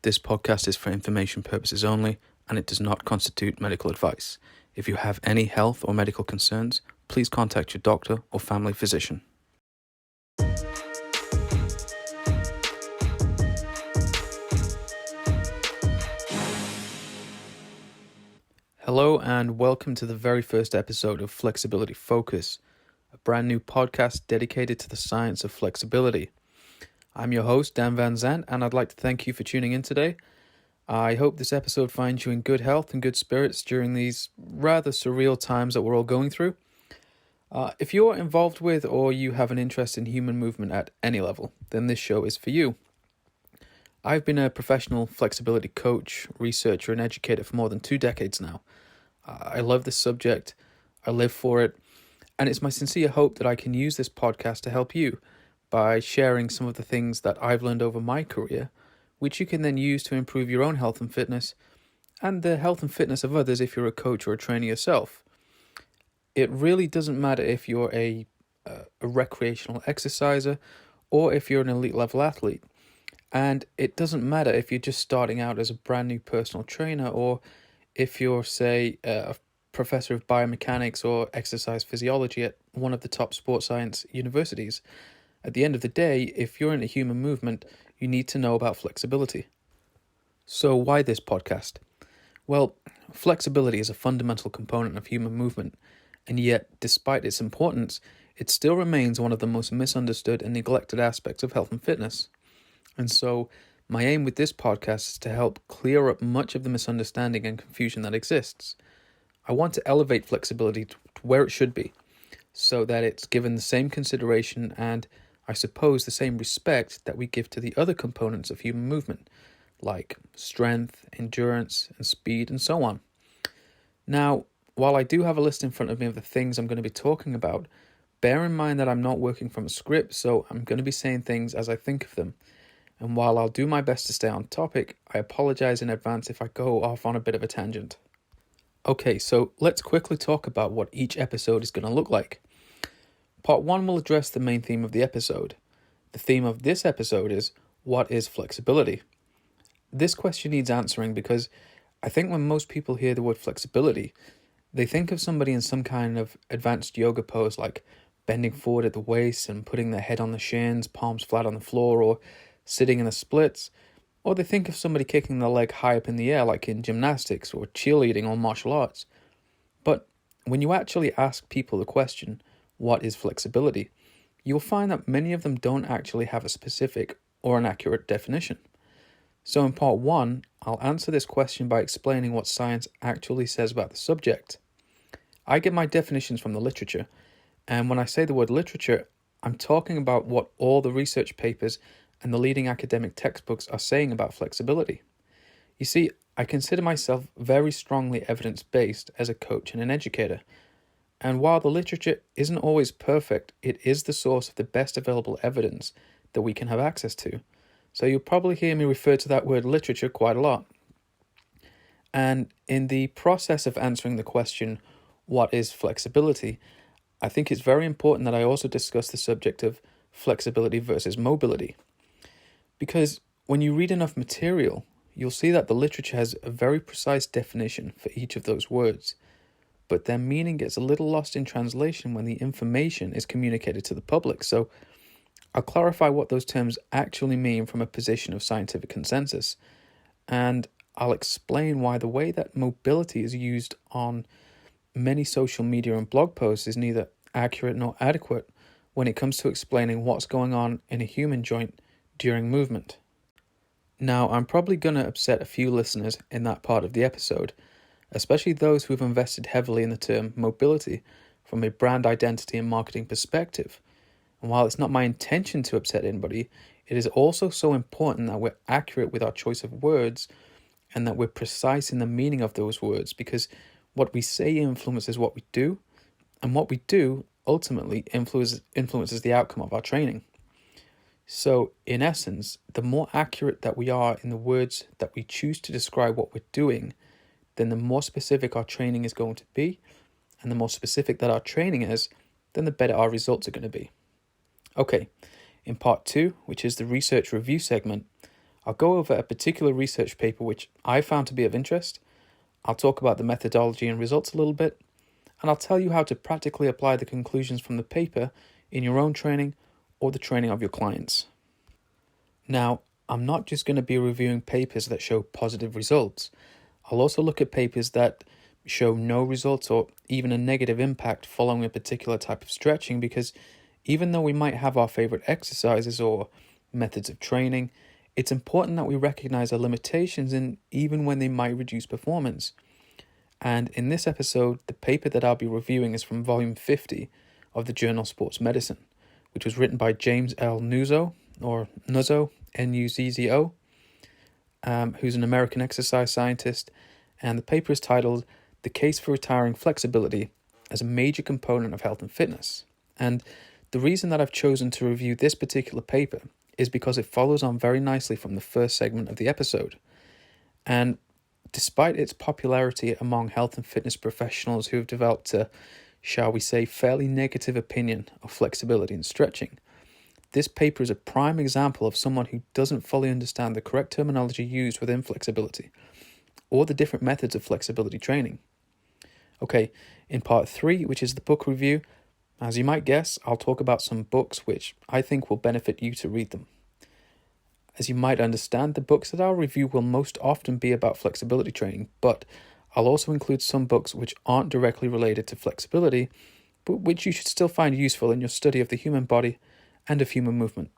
This podcast is for information purposes only, and it does not constitute medical advice. If you have any health or medical concerns, please contact your doctor or family physician. Hello and welcome to the very first episode of Flexibility Focus, a brand new podcast dedicated to the science of flexibility. I'm your host, Dan Van Zandt, and I'd like to thank you for tuning in today. I hope this episode finds you in good health and good spirits during these rather surreal times that we're all going through. If you're involved with or you have an interest in human movement at any level, then this show is for you. I've been a professional flexibility coach, researcher, and educator for more than 2 decades now. I love this subject, I live for it, and it's my sincere hope that I can use this podcast to help you by sharing some of the things that I've learned over my career, which you can then use to improve your own health and fitness, and the health and fitness of others if you're a coach or a trainer yourself. It really doesn't matter if you're a recreational exerciser or if you're an elite level athlete. And it doesn't matter if you're just starting out as a brand new personal trainer or if you're, say, a professor of biomechanics or exercise physiology at one of the top sports science universities. At the end of the day, if you're in a human movement, you need to know about flexibility. So why this podcast? Well, flexibility is a fundamental component of human movement, and yet, despite its importance, it still remains one of the most misunderstood and neglected aspects of health and fitness. And so, my aim with this podcast is to help clear up much of the misunderstanding and confusion that exists. I want to elevate flexibility to where it should be, so that it's given the same consideration and, I suppose, the same respect that we give to the other components of human movement, like strength, endurance, and speed, and so on. Now, while I do have a list in front of me of the things I'm going to be talking about, bear in mind that I'm not working from a script, so I'm going to be saying things as I think of them. And while I'll do my best to stay on topic, I apologize in advance if I go off on a bit of a tangent. Okay, so let's quickly talk about what each episode is going to look like. Part 1 will address the main theme of the episode. The theme of this episode is, what is flexibility? This question needs answering because I think when most people hear the word flexibility, they think of somebody in some kind of advanced yoga pose like bending forward at the waist and putting their head on the shins, palms flat on the floor, or sitting in the splits, or they think of somebody kicking their leg high up in the air like in gymnastics or cheerleading or martial arts. But when you actually ask people the question, what is flexibility, you'll find that many of them don't actually have a specific or an accurate definition. So in part 1, I'll answer this question by explaining what science actually says about the subject. I get my definitions from the literature, and when I say the word literature, I'm talking about what all the research papers and the leading academic textbooks are saying about flexibility. You see, I consider myself very strongly evidence-based as a coach and an educator. And while the literature isn't always perfect, it is the source of the best available evidence that we can have access to. So you'll probably hear me refer to that word literature quite a lot. And in the process of answering the question, what is flexibility, I think it's very important that I also discuss the subject of flexibility versus mobility. Because when you read enough material, you'll see that the literature has a very precise definition for each of those words, but their meaning gets a little lost in translation when the information is communicated to the public. So I'll clarify what those terms actually mean from a position of scientific consensus, and I'll explain why the way that mobility is used on many social media and blog posts is neither accurate nor adequate when it comes to explaining what's going on in a human joint during movement. Now, I'm probably going to upset a few listeners in that part of the episode, especially those who've invested heavily in the term mobility from a brand identity and marketing perspective. And while it's not my intention to upset anybody, it is also so important that we're accurate with our choice of words and that we're precise in the meaning of those words, because what we say influences what we do, and what we do ultimately influences the outcome of our training. So, in essence, the more accurate that we are in the words that we choose to describe what we're doing, then the more specific our training is going to be, and the more specific that our training is, then the better our results are going to be. Okay, in part 2, which is the research review segment, I'll go over a particular research paper which I found to be of interest. I'll talk about the methodology and results a little bit, and I'll tell you how to practically apply the conclusions from the paper in your own training or the training of your clients. Now, I'm not just going to be reviewing papers that show positive results. I'll also look at papers that show no results or even a negative impact following a particular type of stretching, because even though we might have our favorite exercises or methods of training, it's important that we recognize our limitations and even when they might reduce performance. And in this episode, the paper that I'll be reviewing is from volume 50 of the journal Sports Medicine, which was written by James L. Nuzzo, or Nuzzo, Nuzzo, who's an American exercise scientist, and the paper is titled "The Case for Retiring Flexibility as a Major Component of Health and Fitness." And the reason that I've chosen to review this particular paper is because it follows on very nicely from the first segment of the episode. And despite its popularity among health and fitness professionals who have developed a, shall we say, fairly negative opinion of flexibility and stretching, this paper is a prime example of someone who doesn't fully understand the correct terminology used within flexibility or the different methods of flexibility training. Okay, in part 3, which is the book review, as you might guess, I'll talk about some books which I think will benefit you to read them. As you might understand, the books that I'll review will most often be about flexibility training, but I'll also include some books which aren't directly related to flexibility, but which you should still find useful in your study of the human body and of human movement.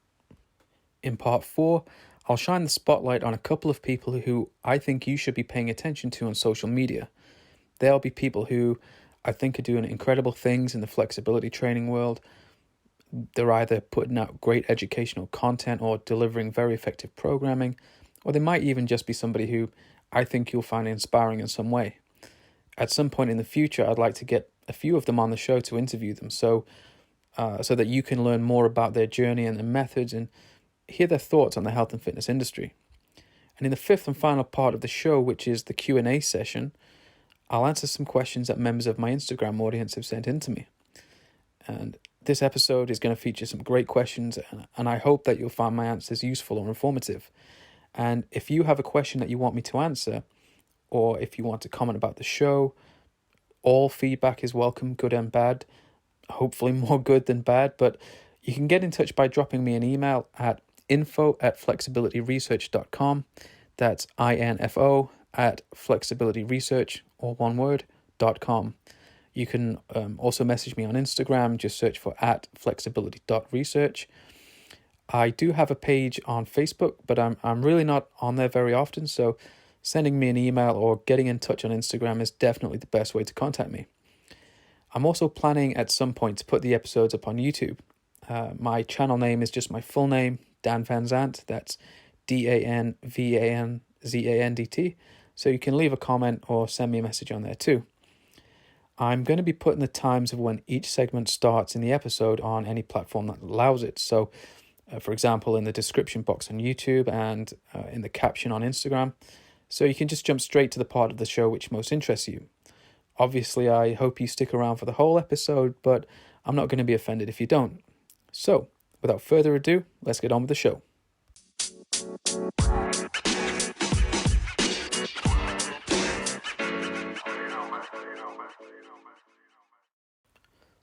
In part 4, I'll shine the spotlight on a couple of people who I think you should be paying attention to on social media. They'll be people who I think are doing incredible things in the flexibility training world. They're either putting out great educational content or delivering very effective programming, or they might even just be somebody who I think you'll find inspiring in some way. At some point in the future, I'd like to get a few of them on the show to interview them, so that you can learn more about their journey and their methods and hear their thoughts on the health and fitness industry. And in the fifth and final part of the show, which is the Q&A session, I'll answer some questions that members of my Instagram audience have sent in to me. And this episode is going to feature some great questions, and I hope that you'll find my answers useful or informative. And if you have a question that you want me to answer, or if you want to comment about the show, all feedback is welcome, good and bad. Hopefully more good than bad, but you can get in touch by dropping me an email at info@flexibilityresearch.com. That's info@flexibilityresearch, or one word, .com. You can also message me on Instagram, just search for @flexibility.research. I do have a page on Facebook, but I'm really not on there very often, so sending me an email or getting in touch on Instagram is definitely the best way to contact me. I'm also planning at some point to put the episodes up on YouTube. My channel name is just my full name, Dan Van Zandt. That's DanVanZandt. So you can leave a comment or send me a message on there too. I'm going to be putting the times of when each segment starts in the episode on any platform that allows it. So, for example, in the description box on YouTube and in the caption on Instagram. So you can just jump straight to the part of the show which most interests you. Obviously, I hope you stick around for the whole episode, but I'm not going to be offended if you don't. So, without further ado, let's get on with the show.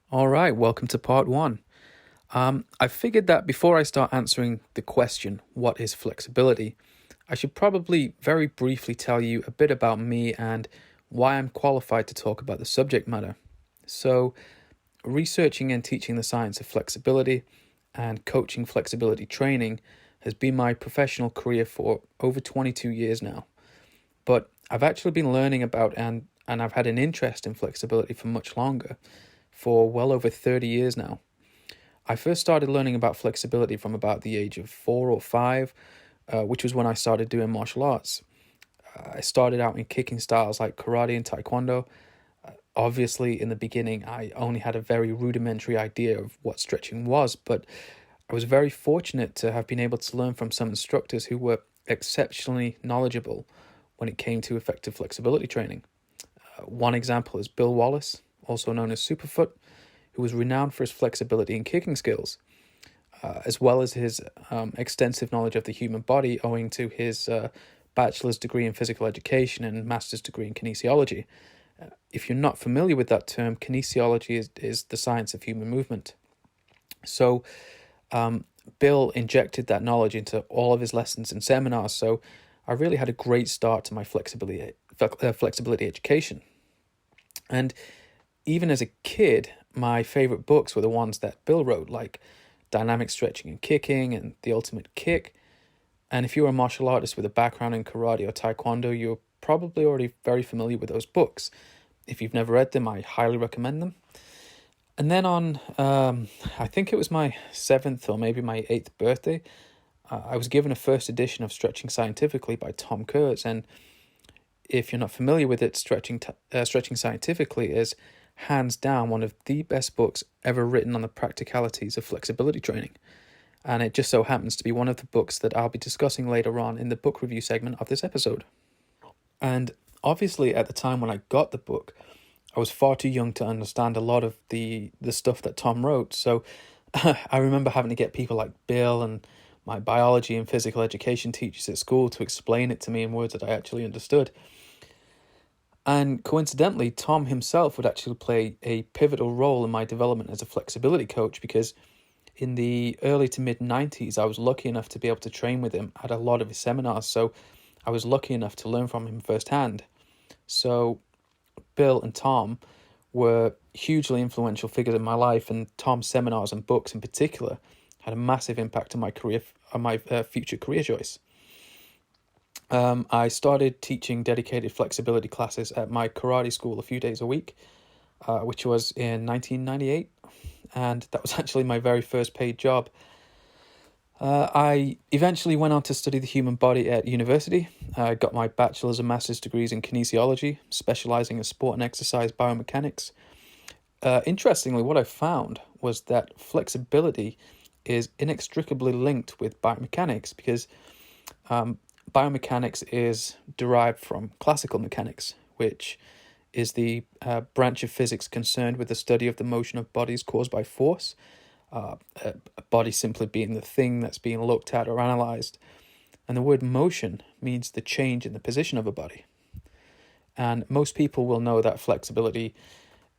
All right, welcome to part 1. I figured that before I start answering the question, what is flexibility, I should probably very briefly tell you a bit about me and why I'm qualified to talk about the subject matter. So, researching and teaching the science of flexibility and coaching flexibility training has been my professional career for over 22 years now. But I've actually been learning about and I've had an interest in flexibility for much longer, for well over 30 years now. I first started learning about flexibility from about the age of 4 or 5, which was when I started doing martial arts. I started out in kicking styles like karate and taekwondo. Obviously, in the beginning, I only had a very rudimentary idea of what stretching was, but I was very fortunate to have been able to learn from some instructors who were exceptionally knowledgeable when it came to effective flexibility training. One example is Bill Wallace, also known as Superfoot, who was renowned for his flexibility and kicking skills. as well as his extensive knowledge of the human body owing to his bachelor's degree in physical education and master's degree in kinesiology. If you're not familiar with that term, kinesiology is the science of human movement. So Bill injected that knowledge into all of his lessons and seminars, so I really had a great start to my flexibility education. And even as a kid, my favorite books were the ones that Bill wrote, like Dynamic Stretching and Kicking and The Ultimate Kick. And if you're a martial artist with a background in karate or taekwondo, you're probably already very familiar with those books. If you've never read them, I highly recommend them. And then on, I think it was my 7th or maybe my 8th birthday, I was given a first edition of Stretching Scientifically by Tom Kurtz. And if you're not familiar with it, Stretching Scientifically is hands down one of the best books ever written on the practicalities of flexibility training. And it just so happens to be one of the books that I'll be discussing later on in the book review segment of this episode. And obviously at the time when I got the book, I was far too young to understand a lot of the stuff that Tom wrote. So I remember having to get people like Bill and my biology and physical education teachers at school to explain it to me in words that I actually understood. And coincidentally, Tom himself would actually play a pivotal role in my development as a flexibility coach, because in the early to mid 90s, I was lucky enough to be able to train with him at a lot of his seminars. So I was lucky enough to learn from him firsthand. So Bill and Tom were hugely influential figures in my life, and Tom's seminars and books in particular had a massive impact on my career, on my future career choice. I started teaching dedicated flexibility classes at my karate school a few days a week, which was in 1998, and that was actually my very first paid job. I eventually went on to study the human body at university. I got my bachelor's and master's degrees in kinesiology, specializing in sport and exercise biomechanics. Interestingly, what I found was that flexibility is inextricably linked with biomechanics, because biomechanics is derived from classical mechanics, which is the branch of physics concerned with the study of the motion of bodies caused by force. A body simply being the thing that's being looked at or analyzed. And the word motion means the change in the position of a body. And most people will know that flexibility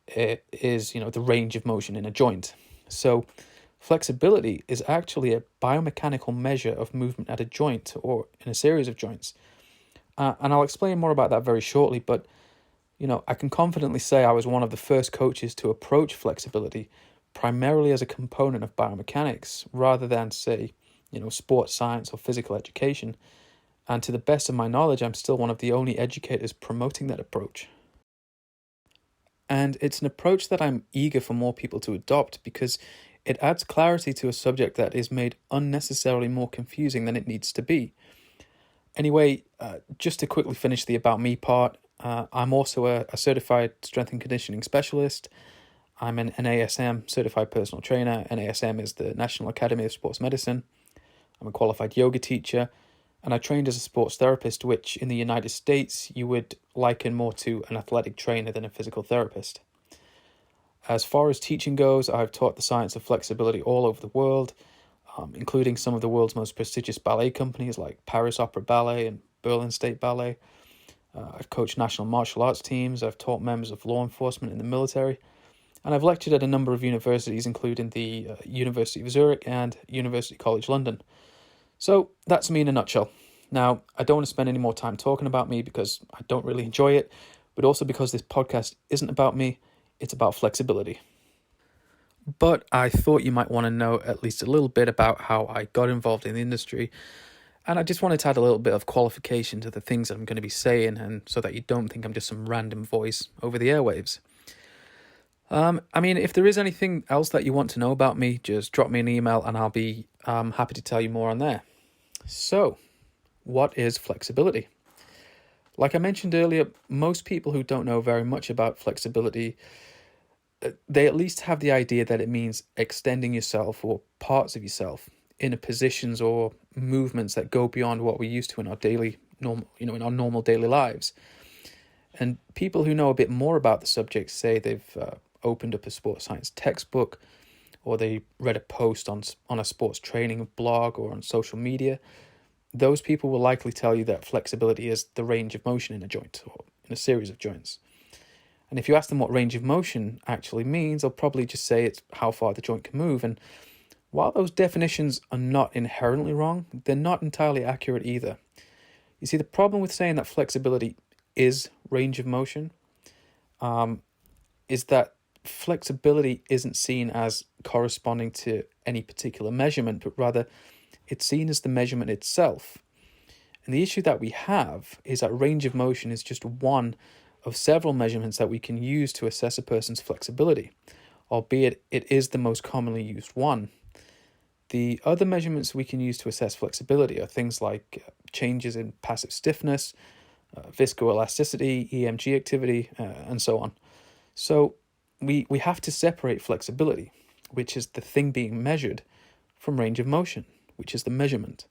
is, the range of motion in a joint. So flexibility is actually a biomechanical measure of movement at a joint or in a series of joints. And I'll explain more about that very shortly, but I can confidently say I was one of the first coaches to approach flexibility primarily as a component of biomechanics rather than, say, sports science or physical education. And to the best of my knowledge, I'm still one of the only educators promoting that approach. And it's an approach that I'm eager for more people to adopt, because it adds clarity to a subject that is made unnecessarily more confusing than it needs to be. Anyway, just to quickly finish the About Me part, I'm also a certified strength and conditioning specialist. I'm an NASM certified personal trainer. NASM is the National Academy of Sports Medicine. I'm a qualified yoga teacher, and I trained as a sports therapist, which in the United States you would liken more to an athletic trainer than a physical therapist. As far as teaching goes, I've taught the science of flexibility all over the world, including some of the world's most prestigious ballet companies like Paris Opera Ballet and Berlin State Ballet. I've coached national martial arts teams. I've taught members of law enforcement in the military. And I've lectured at a number of universities, including the University of Zurich and University College London. So that's me in a nutshell. Now, I don't want to spend any more time talking about me because I don't really enjoy it, but also because this podcast isn't about me, it's about flexibility. But I thought you might want to know at least a little bit about how I got involved in the industry, and I just wanted to add a little bit of qualification to the things I'm going to be saying, and so that you don't think I'm just some random voice over the airwaves. If there is anything else that you want to know about me, just drop me an email and I'll be happy to tell you more on there. So, what is flexibility? Like I mentioned earlier, most people who don't know very much about flexibility, they at least have the idea that it means extending yourself or parts of yourself in positions or movements that go beyond what we're used to in our normal daily lives. And people who know a bit more about the subject say they've opened up a sports science textbook, or they read a post on a sports training blog or on social media, those people will likely tell you that flexibility is the range of motion in a joint or in a series of joints. And if you ask them what range of motion actually means, they'll probably just say it's how far the joint can move. And while those definitions are not inherently wrong, they're not entirely accurate either. You see, the problem with saying that flexibility is range of motion is that flexibility isn't seen as corresponding to any particular measurement, but rather it's seen as the measurement itself. And the issue that we have is that range of motion is just one of several measurements that we can use to assess a person's flexibility, albeit it is the most commonly used one. The other measurements we can use to assess flexibility are things like changes in passive stiffness, viscoelasticity, EMG activity, and so on. So we have to separate flexibility, which is the thing being measured, from range of motion, which is the measurement.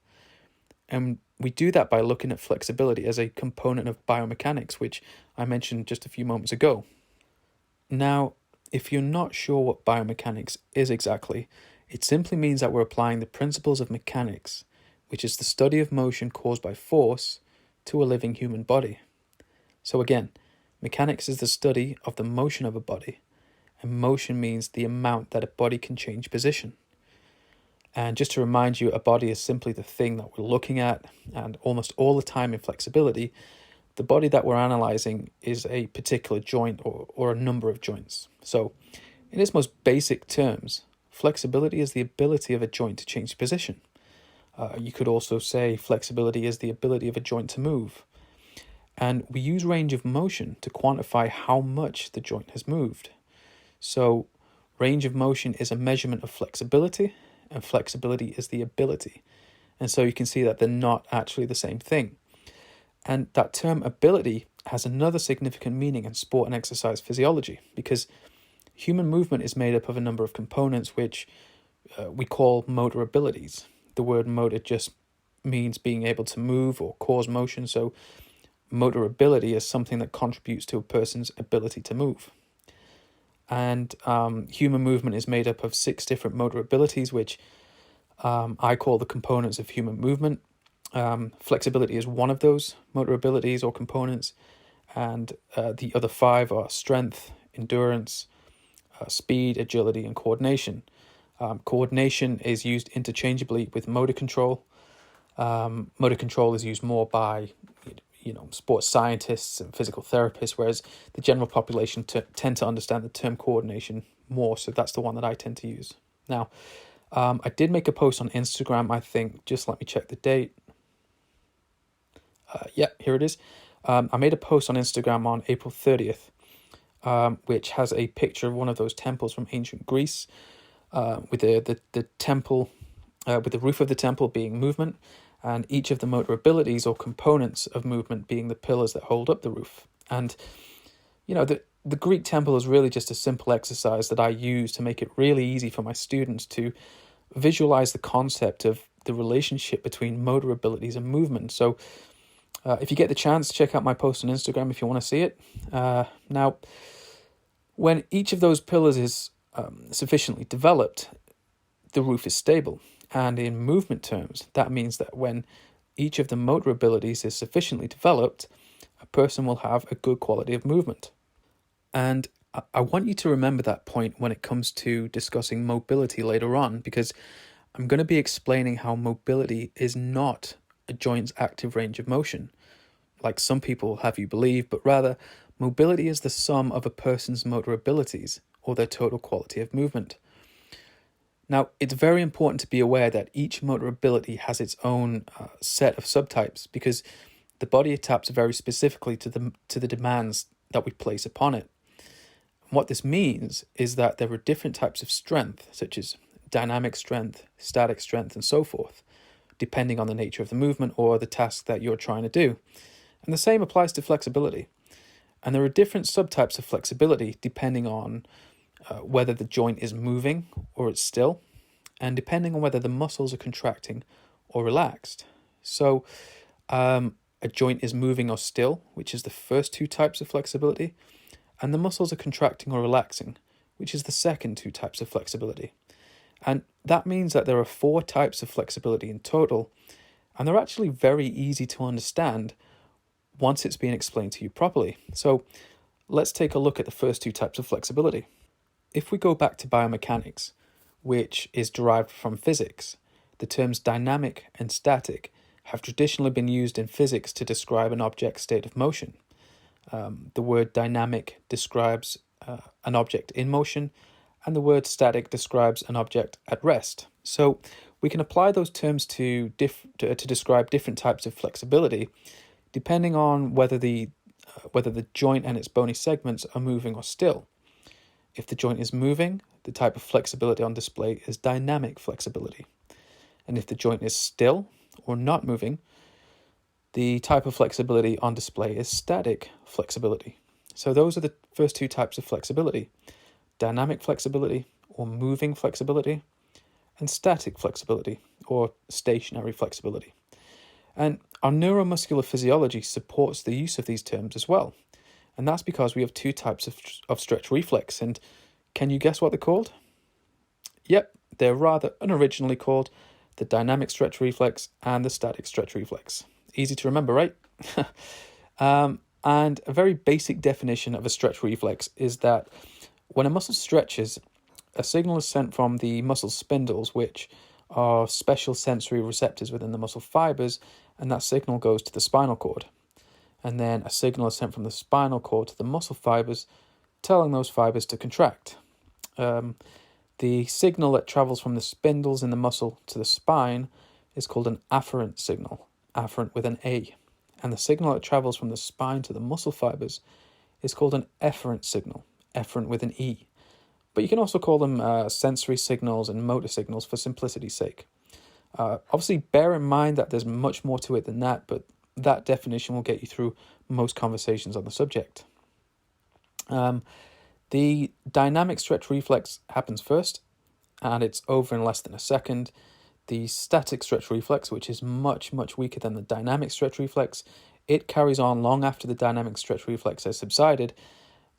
And we do that by looking at flexibility as a component of biomechanics, which I mentioned just a few moments ago. Now, if you're not sure what biomechanics is exactly, it simply means that we're applying the principles of mechanics, which is the study of motion caused by force, to a living human body. So again, mechanics is the study of the motion of a body, and motion means the amount that a body can change position. And just to remind you, a body is simply the thing that we're looking at, and almost all the time in flexibility, the body that we're analyzing is a particular joint or a number of joints. So in its most basic terms, flexibility is the ability of a joint to change position. You could also say flexibility is the ability of a joint to move. And we use range of motion to quantify how much the joint has moved. So range of motion is a measurement of flexibility, and flexibility is the ability. And so you can see that they're not actually the same thing. And that term ability has another significant meaning in sport and exercise physiology, because human movement is made up of a number of components which we call motor abilities. The word motor just means being able to move or cause motion. So motor ability is something that contributes to a person's ability to move. And human movement is made up of 6 different motor abilities, which I call the components of human movement. Flexibility is one of those motor abilities or components, and the other 5 are strength, endurance, speed, agility, and coordination. Coordination is used interchangeably with motor control. Motor control is used more by sports scientists and physical therapists, whereas the general population tend to understand the term coordination more, so that's the one that I tend to use. Now, I did make a post on Instagram, I think, just let me check the date. Yeah, here it is. I made a post on Instagram on April 30th, which has a picture of one of those temples from ancient Greece, with the temple, with the roof of the temple being movement, and each of the motor abilities or components of movement being the pillars that hold up the roof. And, the Greek temple is really just a simple exercise that I use to make it really easy for my students to visualize the concept of the relationship between motor abilities and movement. So if you get the chance, check out my post on Instagram if you want to see it. Now, when each of those pillars is sufficiently developed, the roof is stable. And in movement terms, that means that when each of the motor abilities is sufficiently developed, a person will have a good quality of movement. And I want you to remember that point when it comes to discussing mobility later on, because I'm going to be explaining how mobility is not a joint's active range of motion, like some people have you believe, but rather mobility is the sum of a person's motor abilities or their total quality of movement. Now, it's very important to be aware that each motor ability has its own set of subtypes, because the body adapts very specifically to the demands that we place upon it. What this means is that there are different types of strength, such as dynamic strength, static strength, and so forth, depending on the nature of the movement or the task that you're trying to do. And the same applies to flexibility. And there are different subtypes of flexibility depending on whether the joint is moving or it's still, and depending on whether the muscles are contracting or relaxed. So a joint is moving or still, which is the first 2 types of flexibility, and the muscles are contracting or relaxing, which is the second 2 types of flexibility. And that means that there are 4 types of flexibility in total, and they're actually very easy to understand once it's been explained to you properly. So let's take a look at the first 2 types of flexibility. If we go back to biomechanics, which is derived from physics, the terms dynamic and static have traditionally been used in physics to describe an object's state of motion. The word dynamic describes an object in motion, and the word static describes an object at rest. So we can apply those terms to describe different types of flexibility, depending on whether the joint and its bony segments are moving or still. If the joint is moving, the type of flexibility on display is dynamic flexibility. And if the joint is still or not moving, the type of flexibility on display is static flexibility. So those are the first 2 types of flexibility: dynamic flexibility or moving flexibility, and static flexibility or stationary flexibility. And our neuromuscular physiology supports the use of these terms as well. And that's because we have 2 types of stretch reflex. And can you guess what they're called? Yep, they're rather unoriginally called the dynamic stretch reflex and the static stretch reflex. Easy to remember, right? And a very basic definition of a stretch reflex is that when a muscle stretches, a signal is sent from the muscle spindles, which are special sensory receptors within the muscle fibers, and that signal goes to the spinal cord. And then a signal is sent from the spinal cord to the muscle fibers, telling those fibers to contract. The signal that travels from the spindles in the muscle to the spine is called an afferent signal, afferent with an A. And the signal that travels from the spine to the muscle fibers is called an efferent signal, efferent with an E. But you can also call them sensory signals and motor signals for simplicity's sake. Obviously, bear in mind that there's much more to it than that, but that definition will get you through most conversations on the subject. The dynamic stretch reflex happens first, and it's over in less than a second. The static stretch reflex, which is much, much weaker than the dynamic stretch reflex, it carries on long after the dynamic stretch reflex has subsided.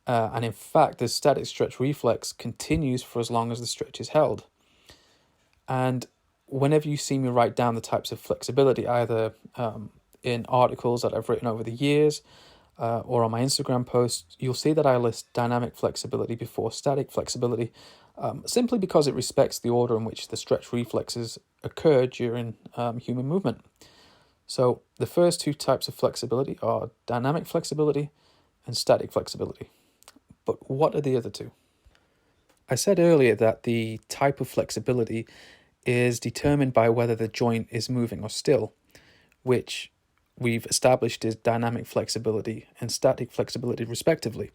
And in fact, the static stretch reflex continues for as long as the stretch is held. And whenever you see me write down the types of flexibility, either in articles that I've written over the years or on my Instagram posts, you'll see that I list dynamic flexibility before static flexibility, simply because it respects the order in which the stretch reflexes occur during human movement. So the first 2 types of flexibility are dynamic flexibility and static flexibility. But what are the other 2? I said earlier that the type of flexibility is determined by whether the joint is moving or still, which we've established is dynamic flexibility and static flexibility respectively,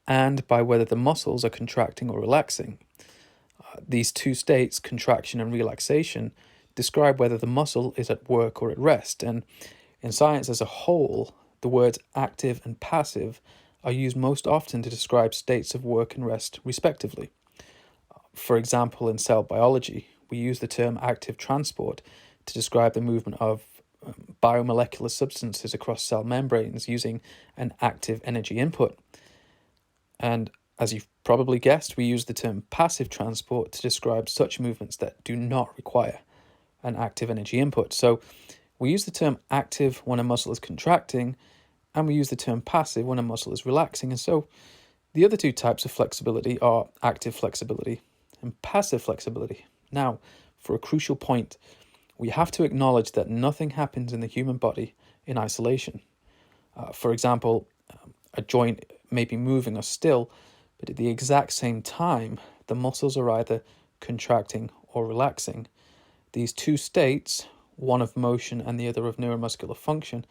and by whether the muscles are contracting or relaxing. These 2 states, contraction and relaxation, describe whether the muscle is at work or at rest. And in science as a whole, the words active and passive are used most often to describe states of work and rest, respectively. For example, in cell biology, we use the term active transport to describe the movement of biomolecular substances across cell membranes using an active energy input. And as you've probably guessed, we use the term passive transport to describe such movements that do not require an active energy input. So we use the term active when a muscle is contracting, and we use the term passive when a muscle is relaxing. And so the other 2 types of flexibility are active flexibility and passive flexibility. Now, for a crucial point, we have to acknowledge that nothing happens in the human body in isolation. For example, a joint may be moving or still, but at the exact same time, the muscles are either contracting or relaxing. These 2 states, one of motion and the other of neuromuscular function,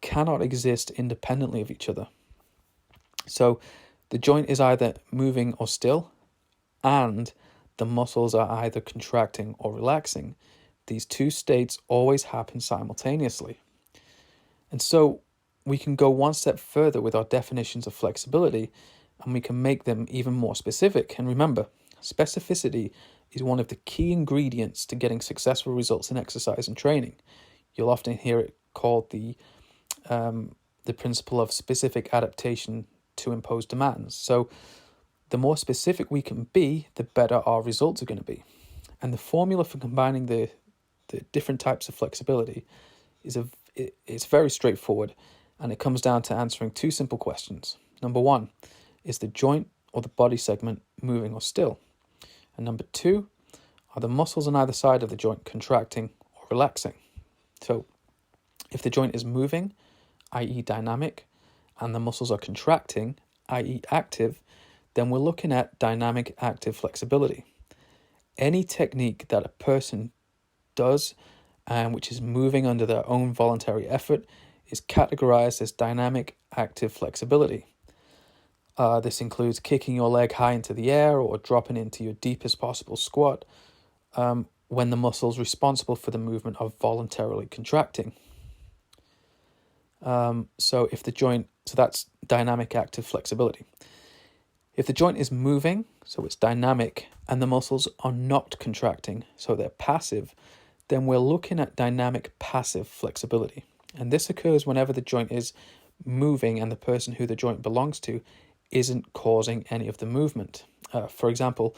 cannot exist independently of each other. So the joint is either moving or still, and the muscles are either contracting or relaxing. These 2 states always happen simultaneously. And so we can go one step further with our definitions of flexibility, and we can make them even more specific. And remember, specificity is one of the key ingredients to getting successful results in exercise and training. You'll often hear it called the principle of specific adaptation to imposed demands. So the more specific we can be, the better our results are going to be. And the formula for combining the different types of flexibility it's very straightforward, and it comes down to answering two simple questions. Number one, is the joint or the body segment moving or still? And number two, are the muscles on either side of the joint contracting or relaxing? So if the joint is moving, i.e. dynamic, and the muscles are contracting, i.e. active, then we're looking at dynamic active flexibility. Any technique that a person does and which is moving under their own voluntary effort is categorized as dynamic active flexibility. This includes kicking your leg high into the air or dropping into your deepest possible squat when the muscles responsible for the movement are voluntarily contracting. So that's dynamic active flexibility. If the joint is moving, so it's dynamic, and the muscles are not contracting, so they're passive, then we're looking at dynamic passive flexibility. And this occurs whenever the joint is moving and the person who the joint belongs to isn't causing any of the movement. For example,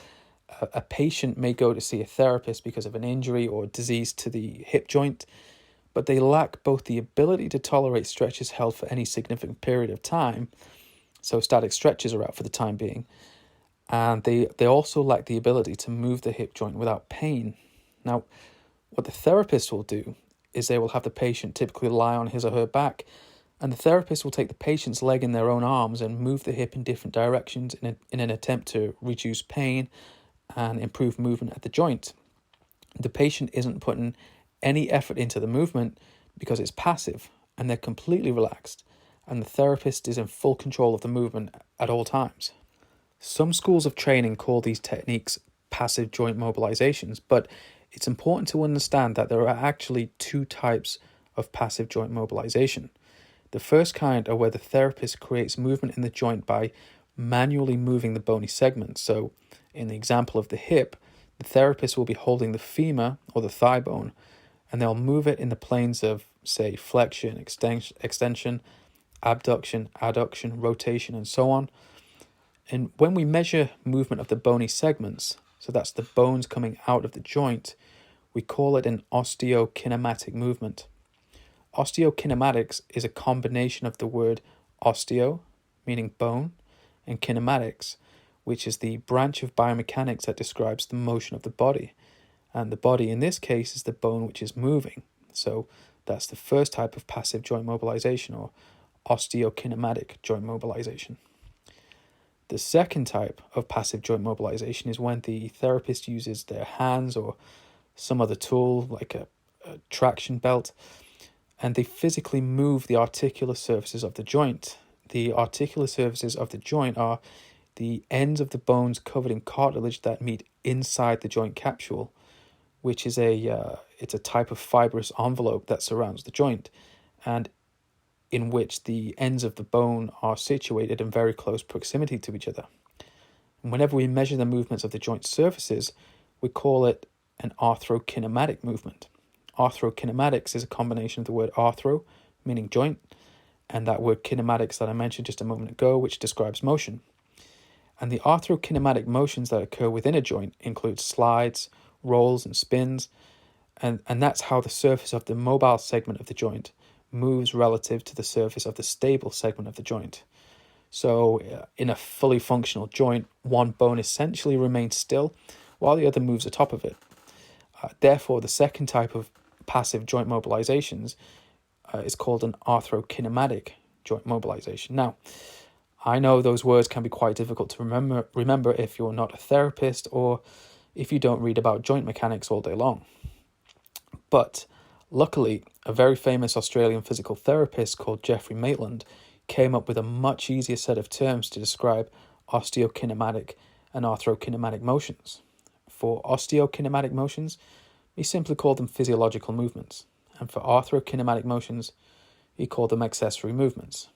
a patient may go to see a therapist because of an injury or disease to the hip joint, but they lack both the ability to tolerate stretches held for any significant period of time, so static stretches are out for the time being, and they also lack the ability to move the hip joint without pain. Now, what the therapist will do is they will have the patient typically lie on his or her back, and the therapist will take the patient's leg in their own arms and move the hip in different directions in an attempt to reduce pain and improve movement at the joint. The patient isn't putting any effort into the movement because it's passive and they're completely relaxed, and the therapist is in full control of the movement at all times. Some schools of training call these techniques passive joint mobilizations, but it's important to understand that there are actually two types of passive joint mobilization. The first kind are where the therapist creates movement in the joint by manually moving the bony segments. So in the example of the hip, the therapist will be holding the femur or the thigh bone, and they'll move it in the planes of, say, flexion, extension, abduction, adduction, rotation, and so on. And when we measure movement of the bony segments, so that's the bones coming out of the joint, we call it an osteokinematic movement. Osteokinematics is a combination of the word osteo, meaning bone, and kinematics, which is the branch of biomechanics that describes the motion of the body. And the body in this case is the bone which is moving. So that's the first type of passive joint mobilization, or osteokinematic joint mobilization. The second type of passive joint mobilization is when the therapist uses their hands or some other tool like a traction belt, and they physically move the articular surfaces of the joint. The articular surfaces of the joint are the ends of the bones covered in cartilage that meet inside the joint capsule, which is it's a type of fibrous envelope that surrounds the joint, and in which the ends of the bone are situated in very close proximity to each other. And whenever we measure the movements of the joint surfaces, we call it an arthrokinematic movement. Arthrokinematics is a combination of the word arthro, meaning joint, and that word kinematics that I mentioned just a moment ago, which describes motion. And the arthrokinematic motions that occur within a joint include slides, rolls, and spins, and that's how the surface of the mobile segment of the joint moves relative to the surface of the stable segment of the joint. So in a fully functional joint, one bone essentially remains still while the other moves atop of it. Therefore, the second type of passive joint mobilizations is called an arthrokinematic joint mobilization. Now, I know those words can be quite difficult to remember if you're not a therapist or if you don't read about joint mechanics all day long. But luckily, a very famous Australian physical therapist called Jeffrey Maitland came up with a much easier set of terms to describe osteokinematic and arthrokinematic motions. For osteokinematic motions, he simply called them physiological movements, and for arthrokinematic motions, he called them accessory movements.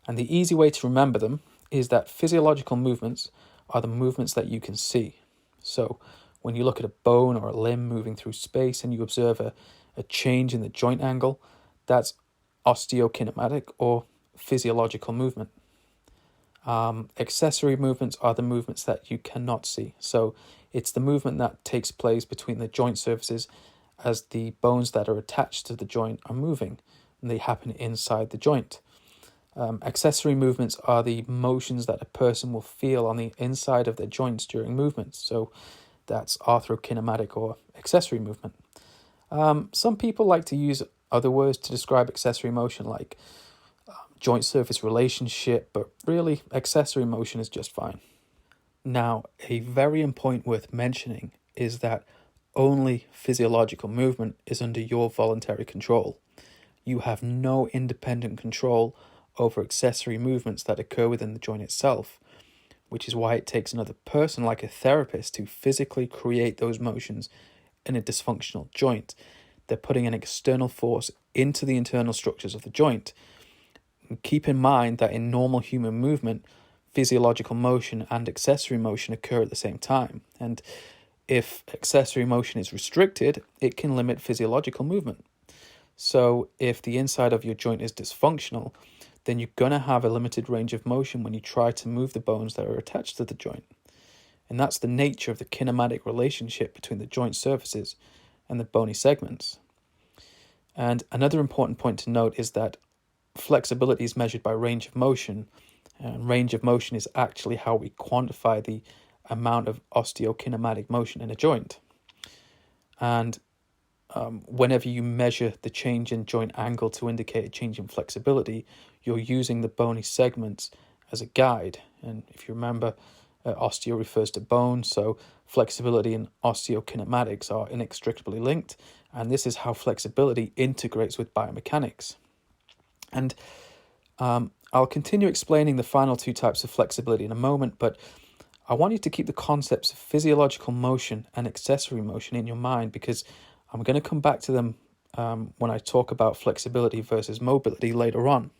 And the easy way to remember them is that physiological movements are the movements that you can see. So when you look at a bone or a limb moving through space and you observe a change in the joint angle, that's osteokinematic or physiological movement. Accessory movements are the movements that you cannot see. So it's the movement that takes place between the joint surfaces as the bones that are attached to the joint are moving, and they happen inside the joint. Accessory movements are the motions that a person will feel on the inside of their joints during movements. So that's arthrokinematic or accessory movement. Some people like to use other words to describe accessory motion, like joint surface relationship, but really accessory motion is just fine. Now, a very important worth mentioning is that only physiological movement is under your voluntary control. You have no independent control over accessory movements that occur within the joint itself, which is why it takes another person like a therapist to physically create those motions in a dysfunctional joint. They're putting an external force into the internal structures of the joint. And keep in mind that in normal human movement, physiological motion and accessory motion occur at the same time. And if accessory motion is restricted, it can limit physiological movement. So if the inside of your joint is dysfunctional, then you're going to have a limited range of motion when you try to move the bones that are attached to the joint. And that's the nature of the kinematic relationship between the joint surfaces and the bony segments. And another important point to note is that flexibility is measured by range of motion, and range of motion is actually how we quantify the amount of osteokinematic motion in a joint. And whenever you measure the change in joint angle to indicate a change in flexibility, you're using the bony segments as a guide. And if you remember, osteo refers to bone, so flexibility and osteokinematics are inextricably linked, and this is how flexibility integrates with biomechanics. And I'll continue explaining the final two types of flexibility in a moment, but I want you to keep the concepts of physiological motion and accessory motion in your mind, because I'm going to come back to them when I talk about flexibility versus mobility later on.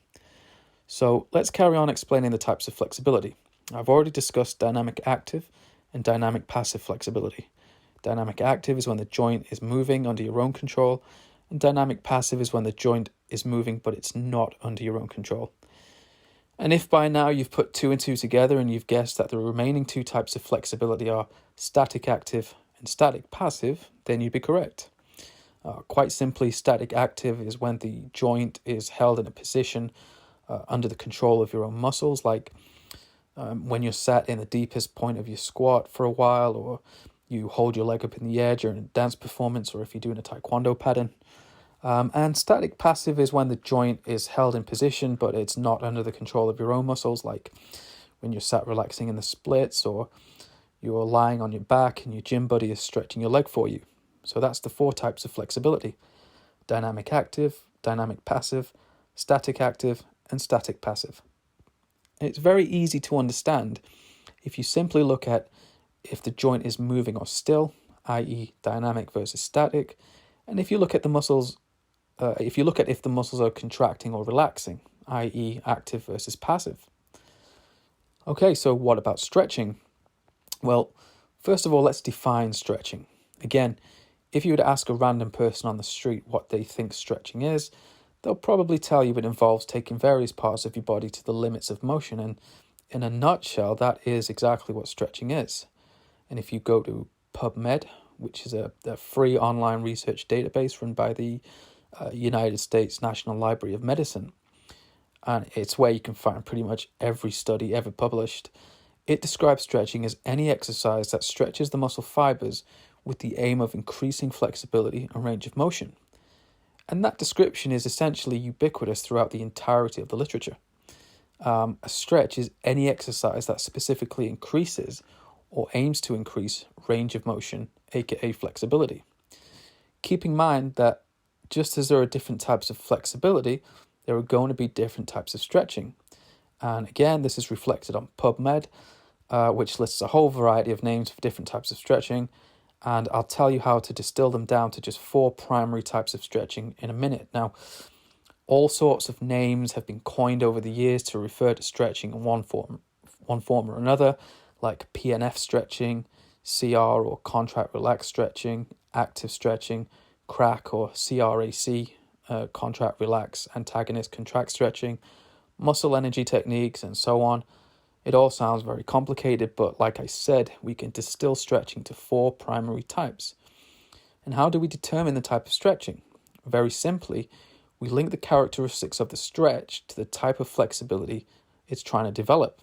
So let's carry on explaining the types of flexibility. I've already discussed dynamic active and dynamic passive flexibility. Dynamic active is when the joint is moving under your own control, and dynamic passive is when the joint is moving but it's not under your own control. And if by now you've put two and two together and you've guessed that the remaining two types of flexibility are static active and static passive, then you'd be correct. Quite simply, static active is when the joint is held in a position under the control of your own muscles, like when you're sat in the deepest point of your squat for a while, or you hold your leg up in the air during a dance performance, or if you're doing a taekwondo pattern. And static passive is when the joint is held in position, but it's not under the control of your own muscles, like when you're sat relaxing in the splits, or you're lying on your back and your gym buddy is stretching your leg for you. So that's the four types of flexibility: dynamic active, dynamic passive, static active, and static passive. And it's very easy to understand if you simply look at if the joint is moving or still, i.e. dynamic versus static, and if you look at the muscles, if the muscles are contracting or relaxing, i.e. active versus passive. Okay, so what about stretching? Well, first of all, let's define stretching. Again, if you were to ask a random person on the street what they think stretching is, they'll probably tell you it involves taking various parts of your body to the limits of motion, and in a nutshell, that is exactly what stretching is. And if you go to PubMed, which is a free online research database run by the United States National Library of Medicine, and it's where you can find pretty much every study ever published, it describes stretching as any exercise that stretches the muscle fibers with the aim of increasing flexibility and range of motion. And that description is essentially ubiquitous throughout the entirety of the literature. A stretch is any exercise that specifically increases or aims to increase range of motion, aka flexibility. Keep in mind that just as there are different types of flexibility, there are going to be different types of stretching. And again, this is reflected on PubMed, which lists a whole variety of names for different types of stretching. And I'll tell you how to distill them down to just four primary types of stretching in a minute. Now, all sorts of names have been coined over the years to refer to stretching in one form or another, like PNF stretching, CR or contract relax stretching, active stretching, CRAC or CRAC, contract relax antagonist contract stretching, muscle energy techniques, and so on. It all sounds very complicated, but like I said, we can distill stretching to 4 primary types. And how do we determine the type of stretching? Very simply, we link the characteristics of the stretch to the type of flexibility it's trying to develop.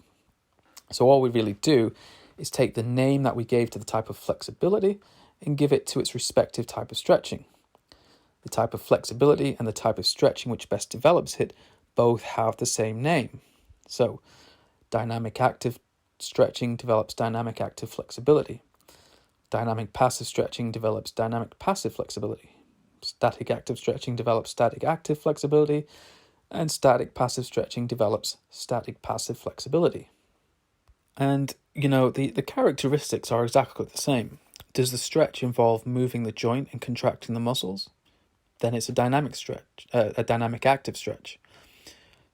So all we really do is take the name that we gave to the type of flexibility and give it to its respective type of stretching. The type of flexibility and the type of stretching which best develops it both have the same name. So, dynamic active stretching develops dynamic active flexibility. Dynamic passive stretching develops dynamic passive flexibility. Static active stretching develops static active flexibility. And static passive stretching develops static passive flexibility. And, the characteristics are exactly the same. Does the stretch involve moving the joint and contracting the muscles? Then it's a dynamic stretch, a dynamic active stretch.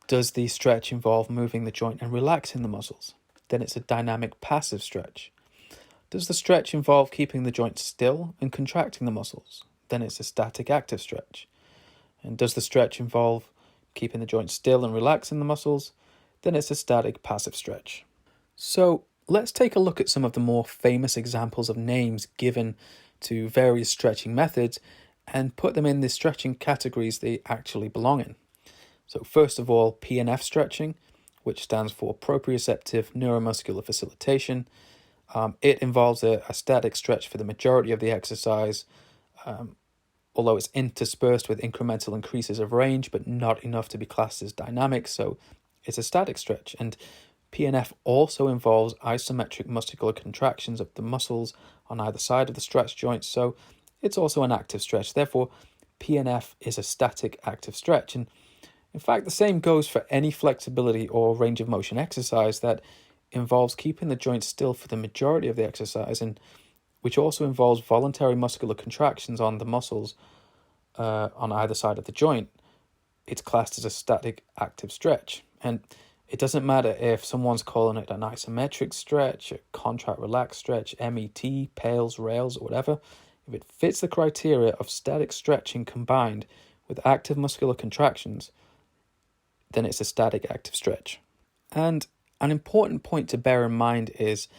Does the stretch involve moving the joint and relaxing the muscles? Then it's a dynamic passive stretch. Does the stretch involve keeping the joint still and contracting the muscles? Then it's a static active stretch. And does the stretch involve keeping the joint still and relaxing the muscles? Then it's a static passive stretch. So let's take a look at some of the more famous examples of names given to various stretching methods and put them in the stretching categories they actually belong in. So first of all, PNF stretching, which stands for proprioceptive neuromuscular facilitation. It involves a static stretch for the majority of the exercise, although it's interspersed with incremental increases of range, but not enough to be classed as dynamic, so it's a static stretch. And PNF also involves isometric muscular contractions of the muscles on either side of the stretch joint, so it's also an active stretch. Therefore, PNF is a static active stretch. And in fact, the same goes for any flexibility or range of motion exercise that involves keeping the joint still for the majority of the exercise, and which also involves voluntary muscular contractions on the muscles on either side of the joint. It's classed as a static active stretch. And it doesn't matter if someone's calling it an isometric stretch, a contract relaxed stretch, MET, PALS, rails, or whatever. If it fits the criteria of static stretching combined with active muscular contractions, then it's a static active stretch. And an important point to bear in mind is,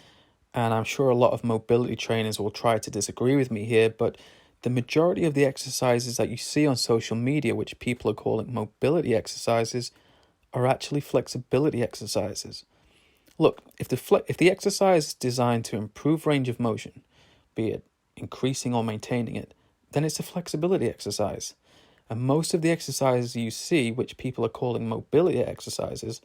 and I'm sure a lot of mobility trainers will try to disagree with me here, but the majority of the exercises that you see on social media, which people are calling mobility exercises, are actually flexibility exercises. Look, if the exercise is designed to improve range of motion, be it increasing or maintaining it, then it's a flexibility exercise. And most of the exercises you see, which people are calling mobility exercises,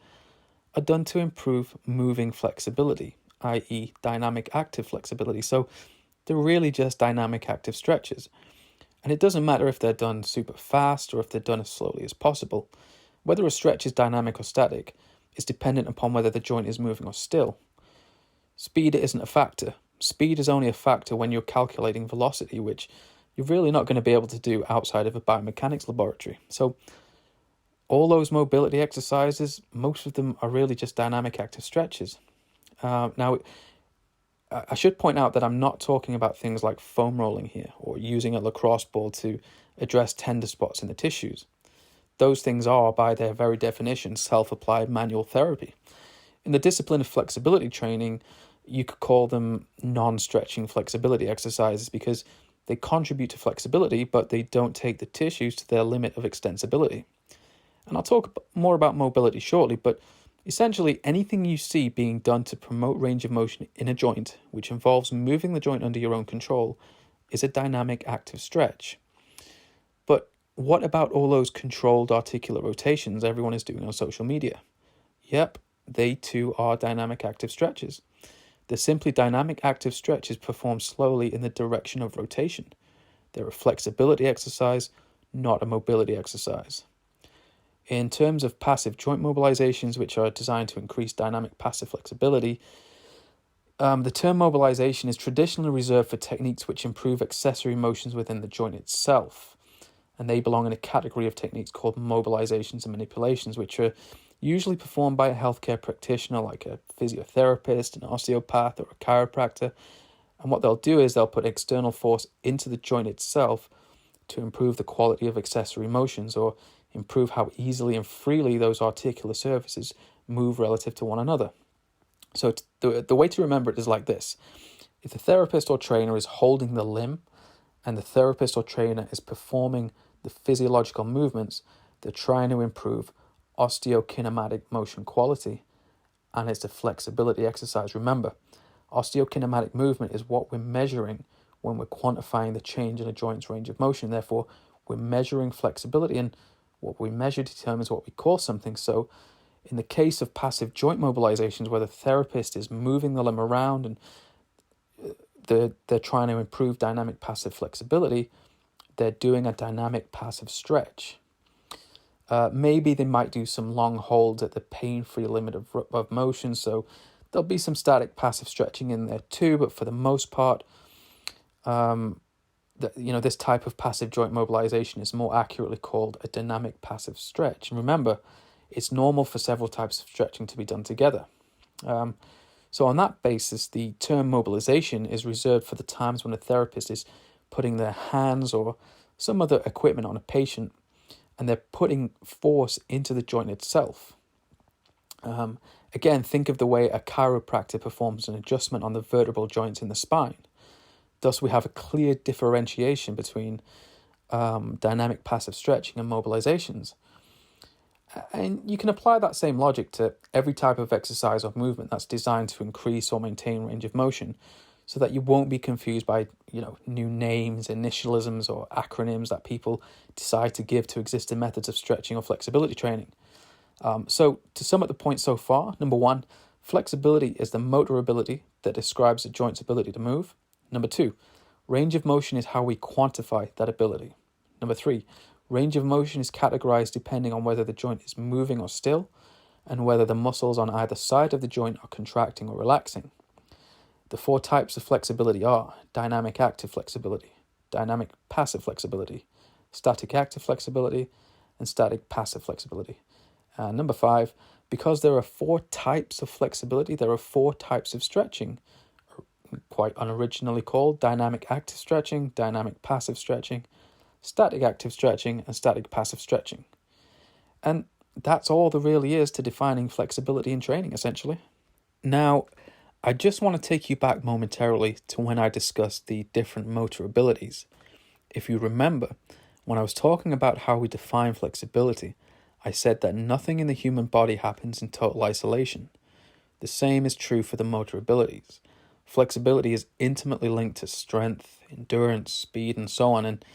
are done to improve moving flexibility, i.e. dynamic active flexibility. So they're really just dynamic active stretches. And it doesn't matter if they're done super fast or if they're done as slowly as possible. Whether a stretch is dynamic or static is dependent upon whether the joint is moving or still. Speed isn't a factor. Speed is only a factor when you're calculating velocity, which you're really not going to be able to do outside of a biomechanics laboratory. So all those mobility exercises, most of them are really just dynamic active stretches. Now, I should point out that I'm not talking about things like foam rolling here or using a lacrosse ball to address tender spots in the tissues. Those things are, by their very definition, self-applied manual therapy. In the discipline of flexibility training, you could call them non-stretching flexibility exercises because they contribute to flexibility, but they don't take the tissues to their limit of extensibility. And I'll talk more about mobility shortly, but essentially anything you see being done to promote range of motion in a joint, which involves moving the joint under your own control, is a dynamic active stretch. But what about all those controlled articular rotations everyone is doing on social media? Yep, they too are dynamic active stretches. They're simply dynamic active stretches performed slowly in the direction of rotation. They're a flexibility exercise, not a mobility exercise. In terms of passive joint mobilizations, which are designed to increase dynamic passive flexibility, the term mobilization is traditionally reserved for techniques which improve accessory motions within the joint itself. And they belong in a category of techniques called mobilizations and manipulations, which are usually performed by a healthcare practitioner like a physiotherapist, an osteopath, or a chiropractor. And what they'll do is they'll put external force into the joint itself to improve the quality of accessory motions or improve how easily and freely those articular surfaces move relative to one another. So the way to remember it is like this. If the therapist or trainer is holding the limb and the therapist or trainer is performing the physiological movements, they're trying to improve osteokinematic motion quality, and it's a flexibility exercise. Remember, osteokinematic movement is what we're measuring when we're quantifying the change in a joint's range of motion. Therefore, we're measuring flexibility, and what we measure determines what we call something. So in the case of passive joint mobilizations, where the therapist is moving the limb around and they're trying to improve dynamic passive flexibility, they're doing a dynamic passive stretch. Maybe they might do some long holds at the pain-free limit of motion, so there'll be some static passive stretching in there too, but for the most part, this type of passive joint mobilization is more accurately called a dynamic passive stretch. And remember, it's normal for several types of stretching to be done together. So on that basis, the term mobilization is reserved for the times when a therapist is putting their hands or some other equipment on a patient and they're putting force into the joint itself. Again, think of the way a chiropractor performs an adjustment on the vertebral joints in the spine. Thus, we have a clear differentiation between dynamic passive stretching and mobilizations. And you can apply that same logic to every type of exercise or movement that's designed to increase or maintain range of motion, so that you won't be confused by new names, initialisms, or acronyms that people decide to give to existing methods of stretching or flexibility training. So to sum up the point so far, number 1, flexibility is the motor ability that describes a joint's ability to move. Number 2, range of motion is how we quantify that ability. Number 3, range of motion is categorized depending on whether the joint is moving or still, and whether the muscles on either side of the joint are contracting or relaxing. The 4 types of flexibility are dynamic active flexibility, dynamic passive flexibility, static active flexibility, and static passive flexibility. And number 5, because there are 4 types of flexibility, there are 4 types of stretching, quite unoriginally called dynamic active stretching, dynamic passive stretching, static active stretching, and static passive stretching. And that's all there really is to defining flexibility in training, essentially. Now, I just want to take you back momentarily to when I discussed the different motor abilities. If you remember, when I was talking about how we define flexibility, I said that nothing in the human body happens in total isolation. The same is true for the motor abilities. Flexibility is intimately linked to strength, endurance, speed, and so on. And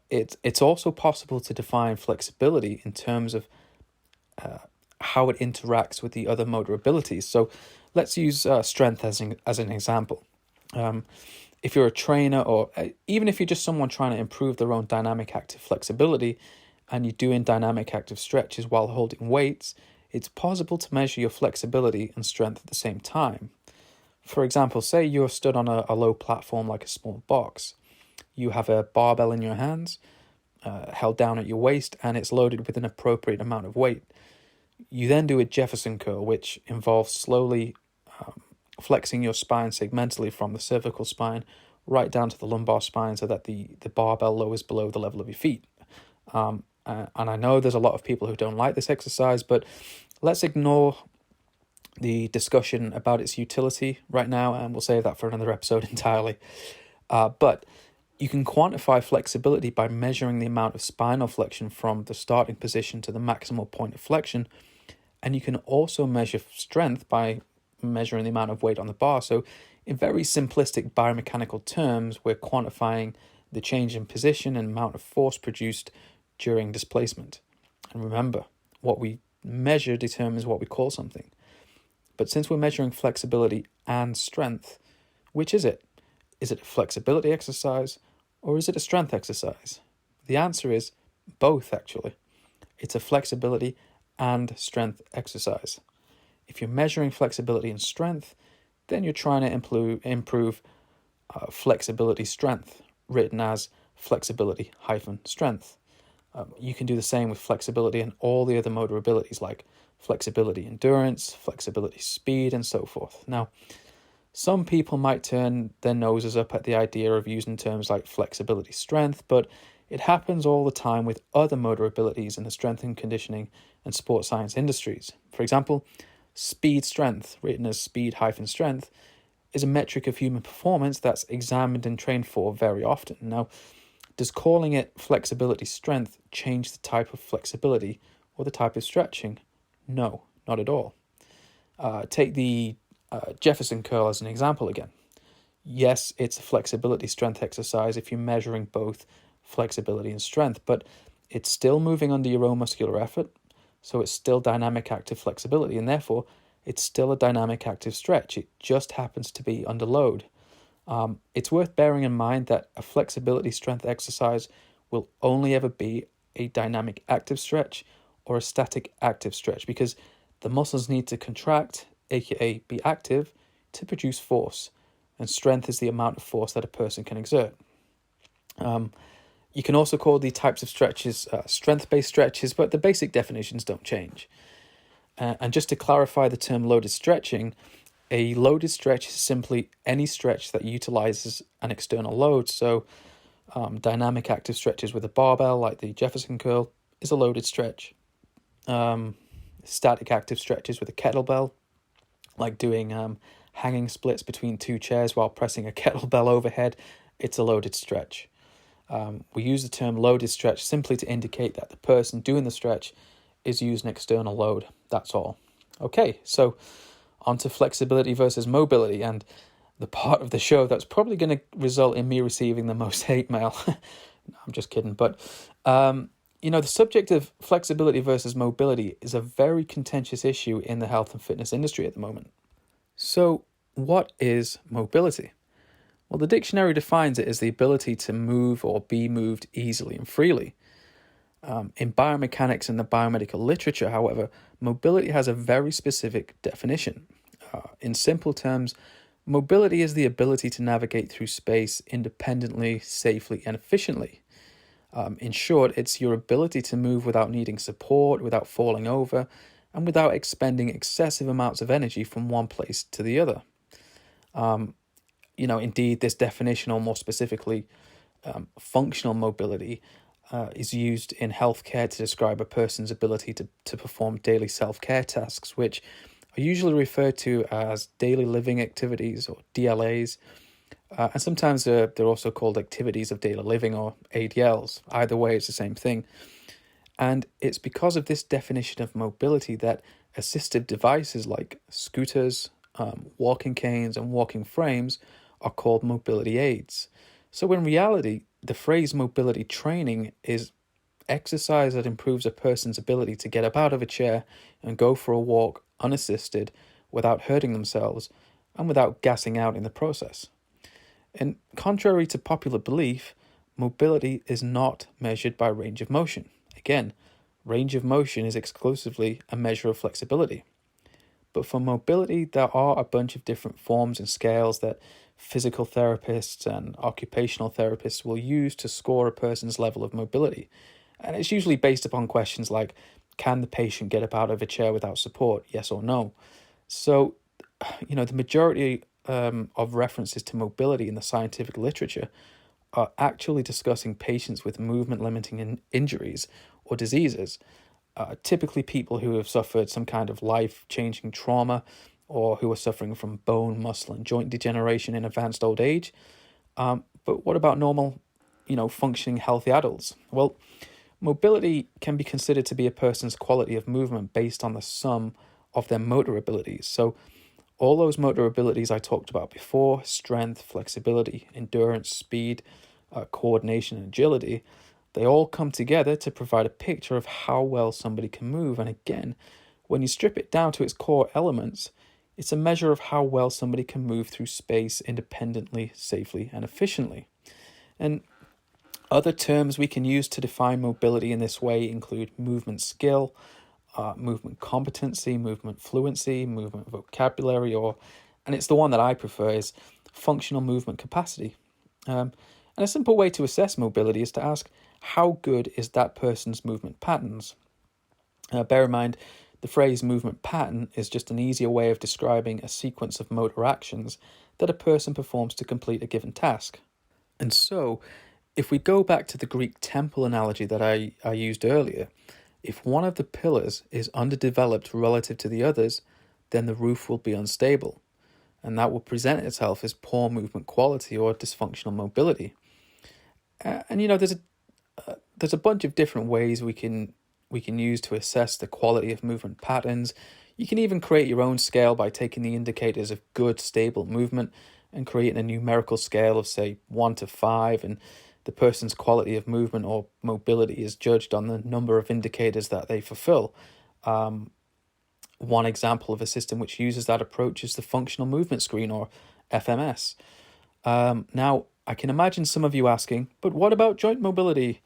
it's also possible to define flexibility in terms of how it interacts with the other motor abilities. So let's use strength as an example. If you're a trainer, or even if you're just someone trying to improve their own dynamic active flexibility, and you're doing dynamic active stretches while holding weights, it's possible to measure your flexibility and strength at the same time. For example, say you're stood on a low platform like a small box. You have a barbell in your hands, held down at your waist, and it's loaded with an appropriate amount of weight. You then do a Jefferson curl, which involves slowly flexing your spine segmentally from the cervical spine right down to the lumbar spine so that the barbell lowers below the level of your feet. And I know there's a lot of people who don't like this exercise, but let's ignore the discussion about its utility right now, and we'll save that for another episode entirely. But you can quantify flexibility by measuring the amount of spinal flexion from the starting position to the maximal point of flexion, and you can also measure strength by measuring the amount of weight on the bar. So in very simplistic biomechanical terms, we're quantifying the change in position and amount of force produced during displacement. And remember, what we measure determines what we call something. But since we're measuring flexibility and strength, which is it? Is it a flexibility exercise or is it a strength exercise? The answer is both, actually. It's a flexibility and strength exercise. If you're measuring flexibility and strength, then you're trying to improve flexibility strength, written as flexibility-strength. You can do the same with flexibility and all the other motor abilities like flexibility endurance, flexibility speed, and so forth. Now, some people might turn their noses up at the idea of using terms like flexibility strength, but it happens all the time with other motor abilities in the strength and conditioning and sports science industries. For example, speed strength, written as speed-strength, is a metric of human performance that's examined and trained for very often. Now, does calling it flexibility strength change the type of flexibility or the type of stretching? No, not at all. Take the Jefferson curl as an example again. Yes, it's a flexibility strength exercise if you're measuring both flexibility and strength, but it's still moving under your own muscular effort, so it's still dynamic active flexibility, and therefore it's still a dynamic active stretch. It just happens to be under load. It's worth bearing in mind that a flexibility strength exercise will only ever be a dynamic active stretch or a static active stretch, because the muscles need to contract, aka be active, to produce force, and strength is the amount of force that a person can exert. You can also call the types of stretches strength-based stretches, but the basic definitions don't change. And just to clarify the term loaded stretching, a loaded stretch is simply any stretch that utilizes an external load. So dynamic active stretches with a barbell, like the Jefferson curl, is a loaded stretch. Static active stretches with a kettlebell, like doing hanging splits between two chairs while pressing a kettlebell overhead, it's a loaded stretch. We use the term loaded stretch simply to indicate that the person doing the stretch is using external load. That's all. Okay, so on to flexibility versus mobility, and the part of the show that's probably going to result in me receiving the most hate mail. No, I'm just kidding. But, the subject of flexibility versus mobility is a very contentious issue in the health and fitness industry at the moment. So, what is mobility? Well, the dictionary defines it as the ability to move or be moved easily and freely. In biomechanics and the biomedical literature, however, mobility has a very specific definition. In simple terms, mobility is the ability to navigate through space independently, safely, and efficiently. In short, it's your ability to move without needing support, without falling over, and without expending excessive amounts of energy from one place to the other. Indeed, this definition, or more specifically, functional mobility, is used in healthcare to describe a person's ability to perform daily self-care tasks, which are usually referred to as daily living activities, or DLAs, and sometimes they're also called activities of daily living, or ADLs. Either way, it's the same thing. And it's because of this definition of mobility that assistive devices like scooters, walking canes, and walking frames are called mobility aids. So in reality, the phrase mobility training is exercise that improves a person's ability to get up out of a chair and go for a walk unassisted, without hurting themselves and without gassing out in the process. And contrary to popular belief, mobility is not measured by range of motion. Again, range of motion is exclusively a measure of flexibility. But for mobility, there are a bunch of different forms and scales that physical therapists and occupational therapists will use to score a person's level of mobility. And it's usually based upon questions like, can the patient get up out of a chair without support? Yes or no? So, the majority of references to mobility in the scientific literature are actually discussing patients with movement-limiting injuries or diseases, typically people who have suffered some kind of life-changing trauma, or who are suffering from bone, muscle, and joint degeneration in advanced old age. But what about normal, functioning healthy adults? Well, mobility can be considered to be a person's quality of movement based on the sum of their motor abilities. So all those motor abilities I talked about before, strength, flexibility, endurance, speed, coordination, and agility, they all come together to provide a picture of how well somebody can move. And again, when you strip it down to its core elements, it's a measure of how well somebody can move through space independently, safely, and efficiently. And other terms we can use to define mobility in this way include movement skill, movement competency, movement fluency, movement vocabulary, and it's the one that I prefer, is functional movement capacity. And a simple way to assess mobility is to ask, how good is that person's movement patterns? Bear in mind, the phrase movement pattern is just an easier way of describing a sequence of motor actions that a person performs to complete a given task. And so, if we go back to the Greek temple analogy that I used earlier, if one of the pillars is underdeveloped relative to the others, then the roof will be unstable, and that will present itself as poor movement quality or dysfunctional mobility. And there's a bunch of different ways we can use to assess the quality of movement patterns. You can even create your own scale by taking the indicators of good, stable movement and creating a numerical scale of, say, 1 to 5, and the person's quality of movement or mobility is judged on the number of indicators that they fulfill. One example of a system which uses that approach is the functional movement screen, or FMS. Now, I can imagine some of you asking, but what about joint mobility?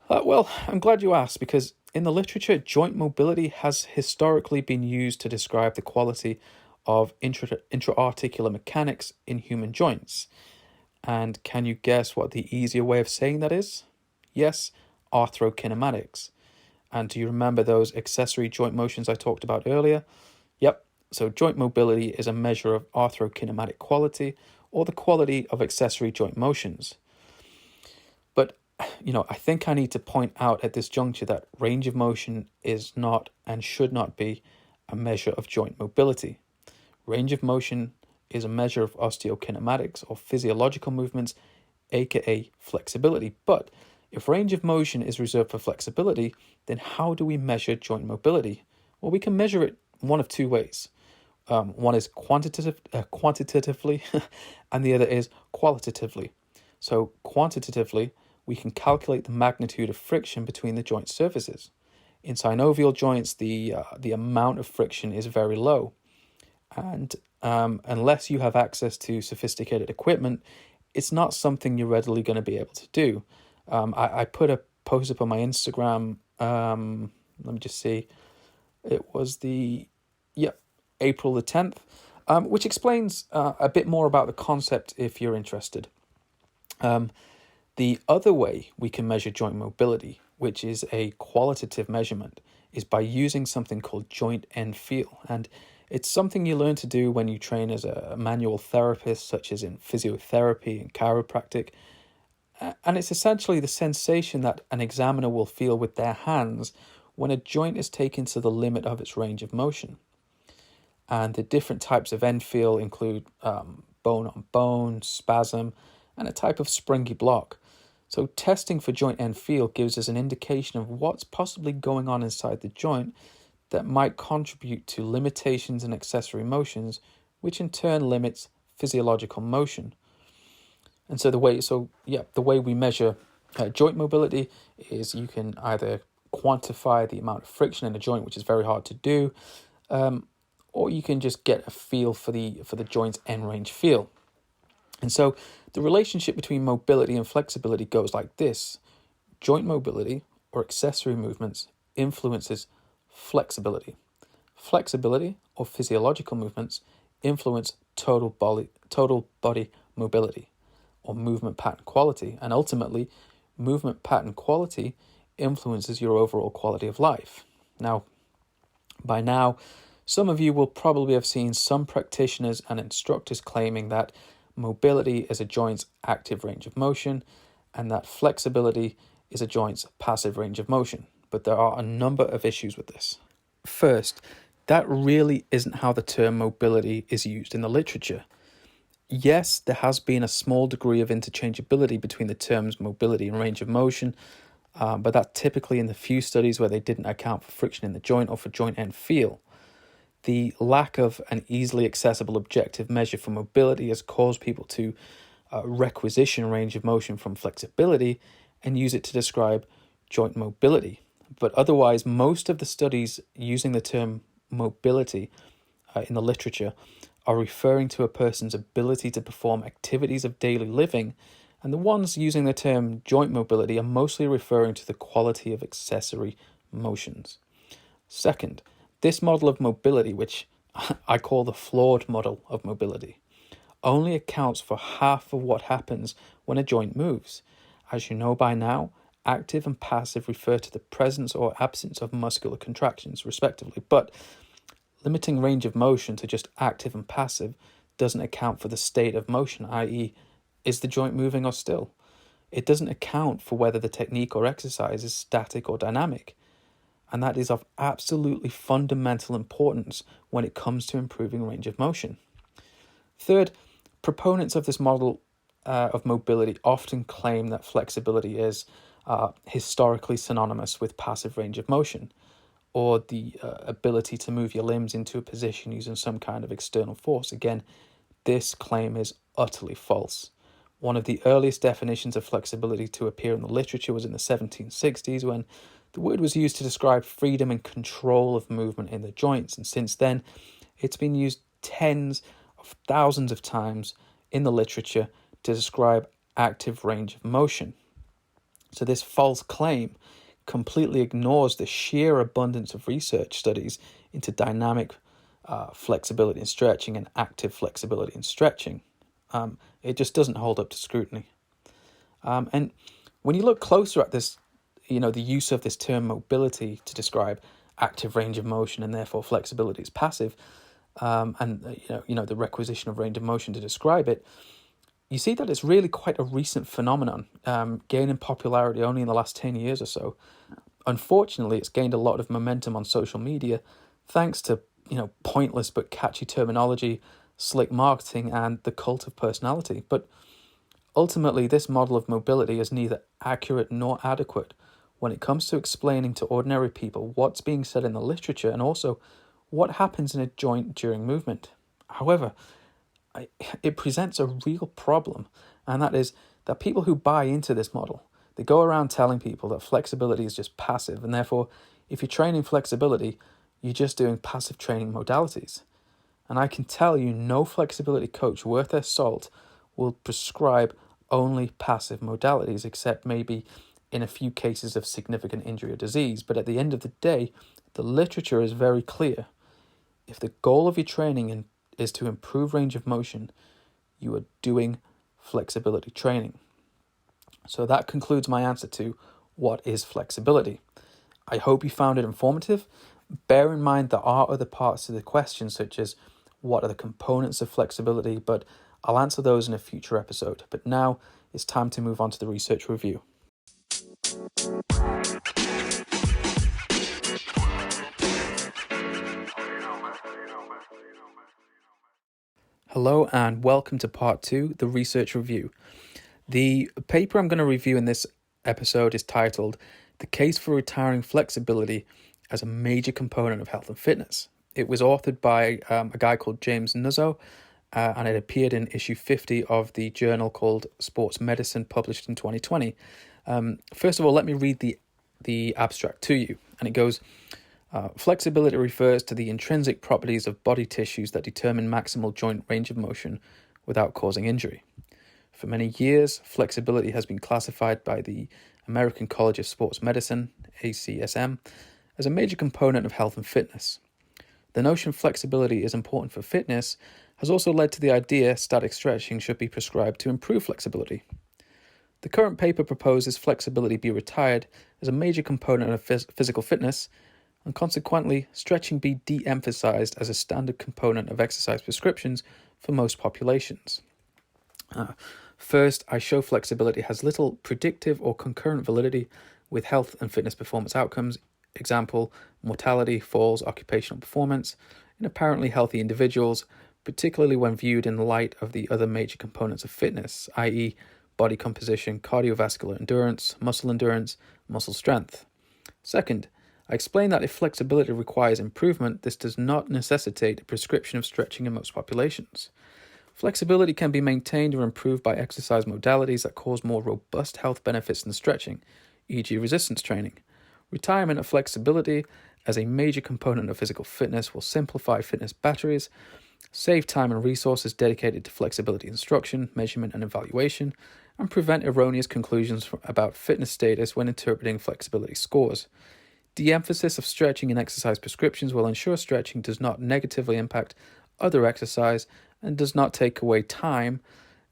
Well, I'm glad you asked, because in the literature, joint mobility has historically been used to describe the quality of intra-articular mechanics in human joints. And can you guess what the easier way of saying that is? Yes, arthrokinematics. And do you remember those accessory joint motions I talked about earlier? Yep, so joint mobility is a measure of arthrokinematic quality, or the quality of accessory joint motions. But, I think I need to point out at this juncture that range of motion is not and should not be a measure of joint mobility. Range of motion is a measure of osteokinematics, or physiological movements, aka flexibility. But if range of motion is reserved for flexibility, then how do we measure joint mobility? Well, we can measure it one of two ways. One is quantitatively, and the other is qualitatively. So quantitatively, we can calculate the magnitude of friction between the joint surfaces. In synovial joints, the amount of friction is very low. And unless you have access to sophisticated equipment, it's not something you're readily going to be able to do. I put a post up on my Instagram. Let me just see. It was April the 10th, which explains a bit more about the concept if you're interested. The other way we can measure joint mobility, which is a qualitative measurement, is by using something called joint end feel. And it's something you learn to do when you train as a manual therapist, such as in physiotherapy and chiropractic. And it's essentially the sensation that an examiner will feel with their hands when a joint is taken to the limit of its range of motion. And the different types of end feel include bone on bone, spasm, and a type of springy block. So testing for joint end feel gives us an indication of what's possibly going on inside the joint that might contribute to limitations in accessory motions, which in turn limits physiological motion. And so the way we measure joint mobility is you can either quantify the amount of friction in a joint, which is very hard to do, or you can just get a feel for the joint's end range feel. And so the relationship between mobility and flexibility goes like this. Joint mobility, or accessory movements, influences flexibility. Flexibility, or physiological movements, influence total body mobility, or movement pattern quality. And ultimately, movement pattern quality influences your overall quality of life. Now, by now, some of you will probably have seen some practitioners and instructors claiming that mobility is a joint's active range of motion and that flexibility is a joint's passive range of motion. But there are a number of issues with this. First, that really isn't how the term mobility is used in the literature. Yes, there has been a small degree of interchangeability between the terms mobility and range of motion, but that typically in the few studies where they didn't account for friction in the joint or for joint end feel. The lack of an easily accessible objective measure for mobility has caused people to requisition range of motion from flexibility and use it to describe joint mobility. But otherwise, most of the studies using the term mobility in the literature are referring to a person's ability to perform activities of daily living, and the ones using the term joint mobility are mostly referring to the quality of accessory motions. Second, this model of mobility, which I call the flawed model of mobility, only accounts for half of what happens when a joint moves. As you know by now, active and passive refer to the presence or absence of muscular contractions, respectively. But limiting range of motion to just active and passive doesn't account for the state of motion, i.e., is the joint moving or still? It doesn't account for whether the technique or exercise is static or dynamic. and that is of absolutely fundamental importance when it comes to improving range of motion. Third, proponents of this model of mobility often claim that flexibility is historically synonymous with passive range of motion, or the ability to move your limbs into a position using some kind of external force. Again, this claim is utterly false. One of the earliest definitions of flexibility to appear in the literature was in the 1760s, when the word was used to describe freedom and control of movement in the joints. And since then, it's been used tens of thousands of times in the literature to describe active range of motion. So this false claim completely ignores the sheer abundance of research studies into dynamic flexibility and stretching and active flexibility and stretching. It just doesn't hold up to scrutiny. And when you look closer at this, the use of this term mobility to describe active range of motion and therefore flexibility is passive, and the requisition of range of motion to describe it, you see that it's really quite a recent phenomenon, gaining popularity only in the last 10 years or so. Unfortunately, it's gained a lot of momentum on social media thanks to, pointless but catchy terminology, slick marketing, and the cult of personality. But ultimately, this model of mobility is neither accurate nor adequate when it comes to explaining to ordinary people what's being said in the literature and also what happens in a joint during movement. However, it presents a real problem, and that is that people who buy into this model, they go around telling people that flexibility is just passive, and therefore, if you're training flexibility, you're just doing passive training modalities. And I can tell you, no flexibility coach worth their salt will prescribe only passive modalities, except maybe in a few cases of significant injury or disease. But at the end of the day, the literature is very clear. If the goal of your training is to improve range of motion, you are doing flexibility training. So that concludes my answer to what is flexibility. I hope you found it informative. Bear in mind there are other parts to the question, such as what are the components of flexibility, but I'll answer those in a future episode. But now it's time to move on to the research review. Hello and welcome to part 2, the research review. The paper I'm going to review in this episode is titled "The Case for Retiring Flexibility as a Major Component of Health and Fitness." It was authored by a guy called James Nuzzo, and it appeared in issue 50 of the journal called Sports Medicine, published in 2020. First of all, let me read the abstract to you, and it goes, flexibility refers to the intrinsic properties of body tissues that determine maximal joint range of motion without causing injury. For many years, flexibility has been classified by the American College of Sports Medicine, ACSM, as a major component of health and fitness. The notion flexibility is important for fitness has also led to the idea static stretching should be prescribed to improve flexibility. The current paper proposes flexibility be retired as a major component of physical fitness, and consequently, stretching be de-emphasized as a standard component of exercise prescriptions for most populations. First, I show flexibility has little predictive or concurrent validity with health and fitness performance outcomes, example, mortality, falls, occupational performance, in apparently healthy individuals, particularly when viewed in light of the other major components of fitness, i.e. body composition, cardiovascular endurance, muscle strength. Second, I explain that if flexibility requires improvement, this does not necessitate a prescription of stretching in most populations. Flexibility can be maintained or improved by exercise modalities that cause more robust health benefits than stretching, e.g. resistance training. Retirement of flexibility as a major component of physical fitness will simplify fitness batteries, save time and resources dedicated to flexibility instruction, measurement and evaluation, and prevent erroneous conclusions about fitness status when interpreting flexibility scores. De-emphasis of stretching in exercise prescriptions will ensure stretching does not negatively impact other exercise and does not take away time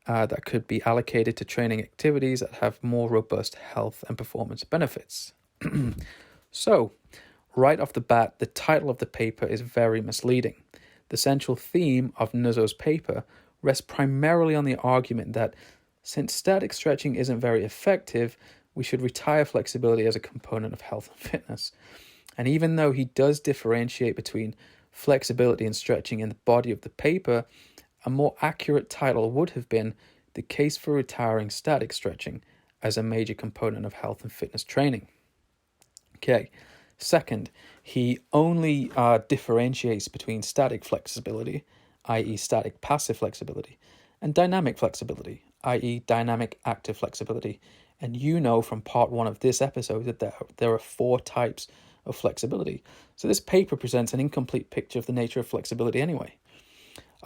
that could be allocated to training activities that have more robust health and performance benefits. So, right off the bat, the title of the paper is very misleading. The central theme of Nuzzo's paper rests primarily on the argument that since static stretching isn't very effective, we should retire flexibility as a component of health and fitness. And even though he does differentiate between flexibility and stretching in the body of the paper, a more accurate title would have been "The Case for Retiring Static Stretching as a Major Component of Health and Fitness Training." Okay. Second, he only differentiates between static flexibility, i.e., static passive flexibility, and dynamic flexibility, i.e., dynamic active flexibility. And you know from part 1 of this episode that there are 4 types of flexibility. So this paper presents an incomplete picture of the nature of flexibility anyway.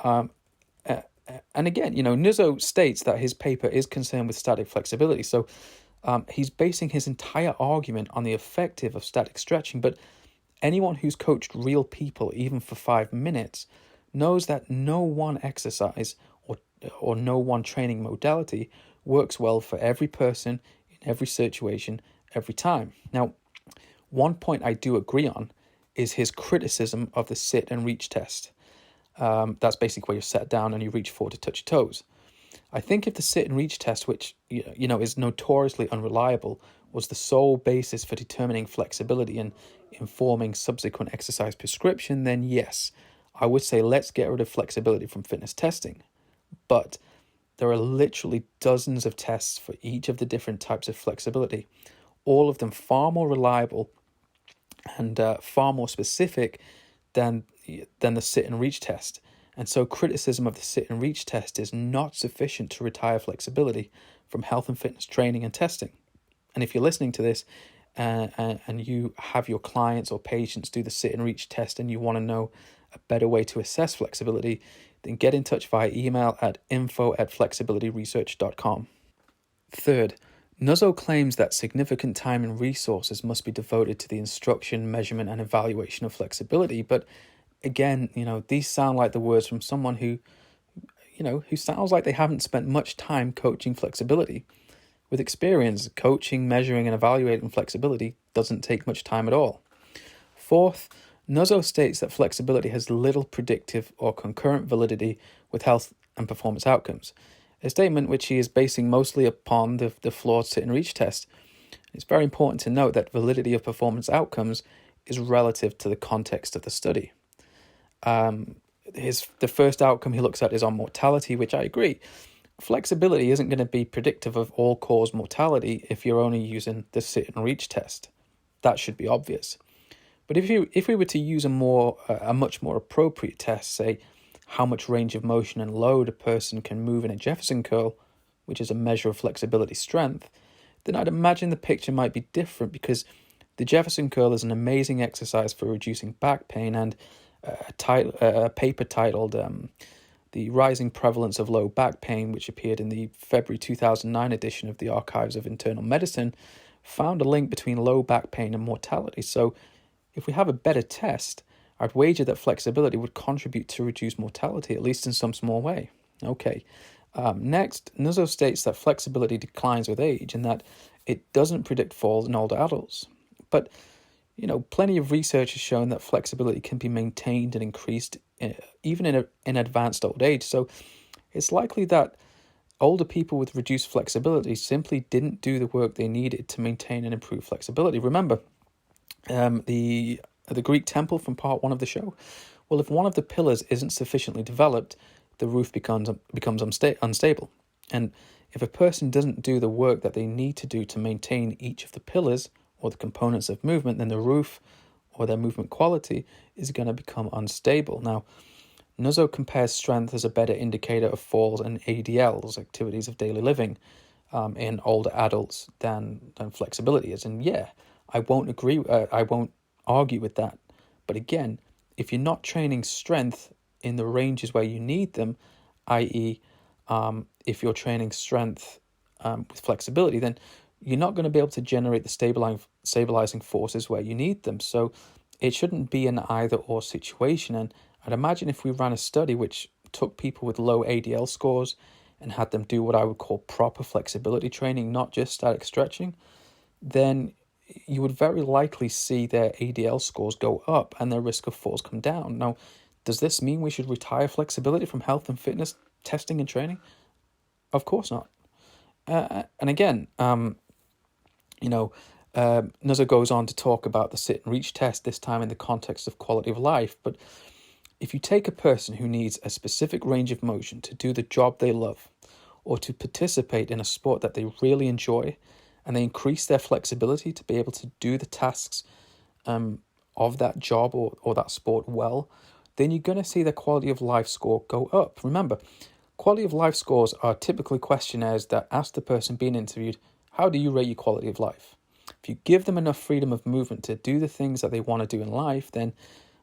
And again, Nuzzo states that his paper is concerned with static flexibility. So he's basing his entire argument on the effective of static stretching. But anyone who's coached real people, even for 5 minutes, knows that no one exercise or no one training modality works well for every person in every situation every time. Now, one point I do agree on is his criticism of the sit and reach test. That's basically where you're sat down and you reach forward to touch your toes. I think if the sit and reach test, which is notoriously unreliable, was the sole basis for determining flexibility and informing subsequent exercise prescription, then yes, I would say let's get rid of flexibility from fitness testing. But there are literally dozens of tests for each of the different types of flexibility, all of them far more reliable and far more specific than the sit and reach test. And so criticism of the sit and reach test is not sufficient to retire flexibility from health and fitness training and testing. And if you're listening to this and you have your clients or patients do the sit and reach test and you want to know a better way to assess flexibility, then get in touch via email at info@flexibilityresearch.com. Third, Nuzzo claims that significant time and resources must be devoted to the instruction, measurement, and evaluation of flexibility. But again, these sound like the words from someone who sounds like they haven't spent much time coaching flexibility. With experience, coaching, measuring, and evaluating flexibility doesn't take much time at all. Fourth, Nuzzo states that flexibility has little predictive or concurrent validity with health and performance outcomes, a statement which he is basing mostly upon the flawed sit and reach test. It's very important to note that validity of performance outcomes is relative to the context of the study. The first outcome he looks at is on mortality, which I agree. Flexibility isn't going to be predictive of all-cause mortality if you're only using the sit and reach test. That should be obvious. But if we were to use a much more appropriate test, say how much range of motion and load a person can move in a Jefferson curl, which is a measure of flexibility strength, then I'd imagine the picture might be different, because the Jefferson curl is an amazing exercise for reducing back pain, and a paper titled The Rising Prevalence of Low Back Pain, which appeared in the February 2009 edition of the Archives of Internal Medicine, found a link between low back pain and mortality. So if we have a better test, I'd wager that flexibility would contribute to reduce mortality, at least in some small way. Okay. Next, Nuzzo states that flexibility declines with age and that it doesn't predict falls in older adults. But plenty of research has shown that flexibility can be maintained and increased even in advanced old age. So it's likely that older people with reduced flexibility simply didn't do the work they needed to maintain and improve flexibility. Remember, the Greek temple from part 1 of the show? Well, if one of the pillars isn't sufficiently developed, the roof becomes unstable. And if a person doesn't do the work that they need to do to maintain each of the pillars or the components of movement, then the roof or their movement quality is going to become unstable. Now, Nuzzo compares strength as a better indicator of falls and ADLs, activities of daily living, in older adults than flexibility is. And yeah, I won't argue with that. But again, if you're not training strength in the ranges where you need them, i.e., if you're training strength with flexibility, then you're not going to be able to generate the stabilizing forces where you need them. So it shouldn't be an either-or situation. And I'd imagine if we ran a study which took people with low ADL scores and had them do what I would call proper flexibility training, not just static stretching, then you would very likely see their ADL scores go up and their risk of falls come down. Now, does this mean we should retire flexibility from health and fitness testing and training? Of course not. And again, Nuzzo goes on to talk about the sit and reach test, this time in the context of quality of life. But if you take a person who needs a specific range of motion to do the job they love, or to participate in a sport that they really enjoy, and they increase their flexibility to be able to do the tasks of that job or that sport well, then you're going to see the quality of life score go up. Remember, quality of life scores are typically questionnaires that ask the person being interviewed, how do you rate your quality of life? If you give them enough freedom of movement to do the things that they want to do in life, then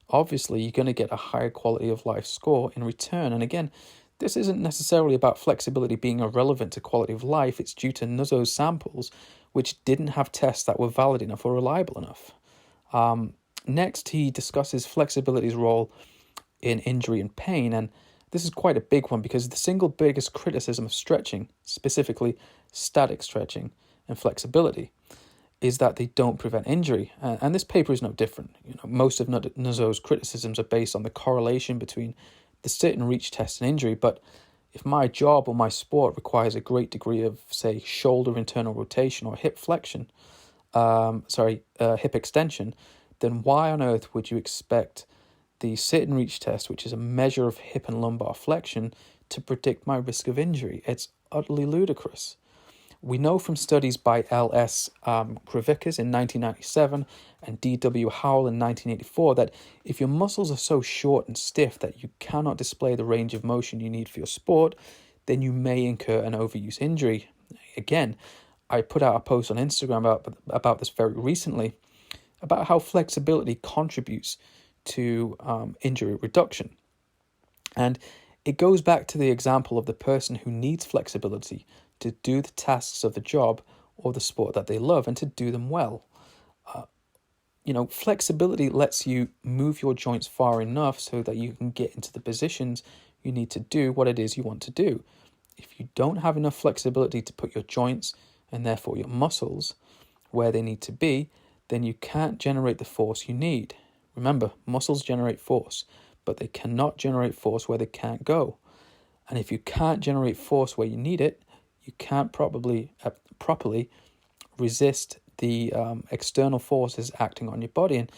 obviously you're going to get a higher quality of life score in return. And again, this isn't necessarily about flexibility being irrelevant to quality of life. It's due to Nuzzo's samples, which didn't have tests that were valid enough or reliable enough. Next, he discusses flexibility's role in injury and pain. And this is quite a big one because the single biggest criticism of stretching, specifically static stretching and flexibility, is that they don't prevent injury. And this paper is no different. Most of Nuzzo's criticisms are based on the correlation between the sit and reach test and injury. But if my job or my sport requires a great degree of, say, shoulder internal rotation or hip flexion, hip extension, then why on earth would you expect the sit and reach test, which is a measure of hip and lumbar flexion, to predict my risk of injury? It's utterly ludicrous. We know from studies by L.S. Kravikas in 1997 and D.W. Howell in 1984 that if your muscles are so short and stiff that you cannot display the range of motion you need for your sport, then you may incur an overuse injury. Again, I put out a post on Instagram about this very recently, about how flexibility contributes to injury reduction. And it goes back to the example of the person who needs flexibility to do the tasks of the job or the sport that they love and to do them well. Flexibility lets you move your joints far enough so that you can get into the positions you need to do what it is you want to do. If you don't have enough flexibility to put your joints and therefore your muscles where they need to be, then you can't generate the force you need. Remember, muscles generate force, but they cannot generate force where they can't go. And if you can't generate force where you need it, you can't properly resist the external forces acting on your body. And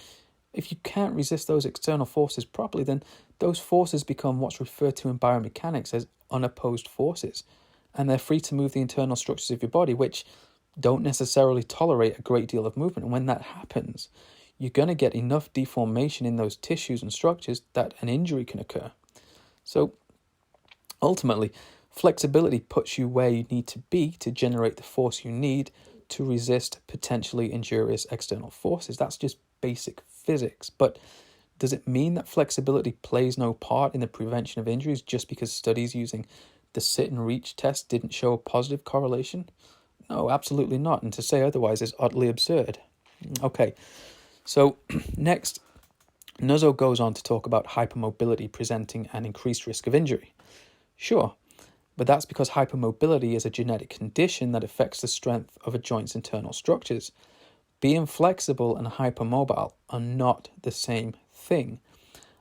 if you can't resist those external forces properly, then those forces become what's referred to in biomechanics as unopposed forces. And they're free to move the internal structures of your body, which don't necessarily tolerate a great deal of movement. And when that happens, you're going to get enough deformation in those tissues and structures that an injury can occur. So ultimately, flexibility puts you where you need to be to generate the force you need to resist potentially injurious external forces. That's just basic physics. But does it mean that flexibility plays no part in the prevention of injuries just because studies using the sit and reach test didn't show a positive correlation? No, absolutely not. And to say otherwise is utterly absurd. Okay, so next, Nuzzo goes on to talk about hypermobility presenting an increased risk of injury. Sure, but that's because hypermobility is a genetic condition that affects the strength of a joint's internal structures. Being flexible and hypermobile are not the same thing.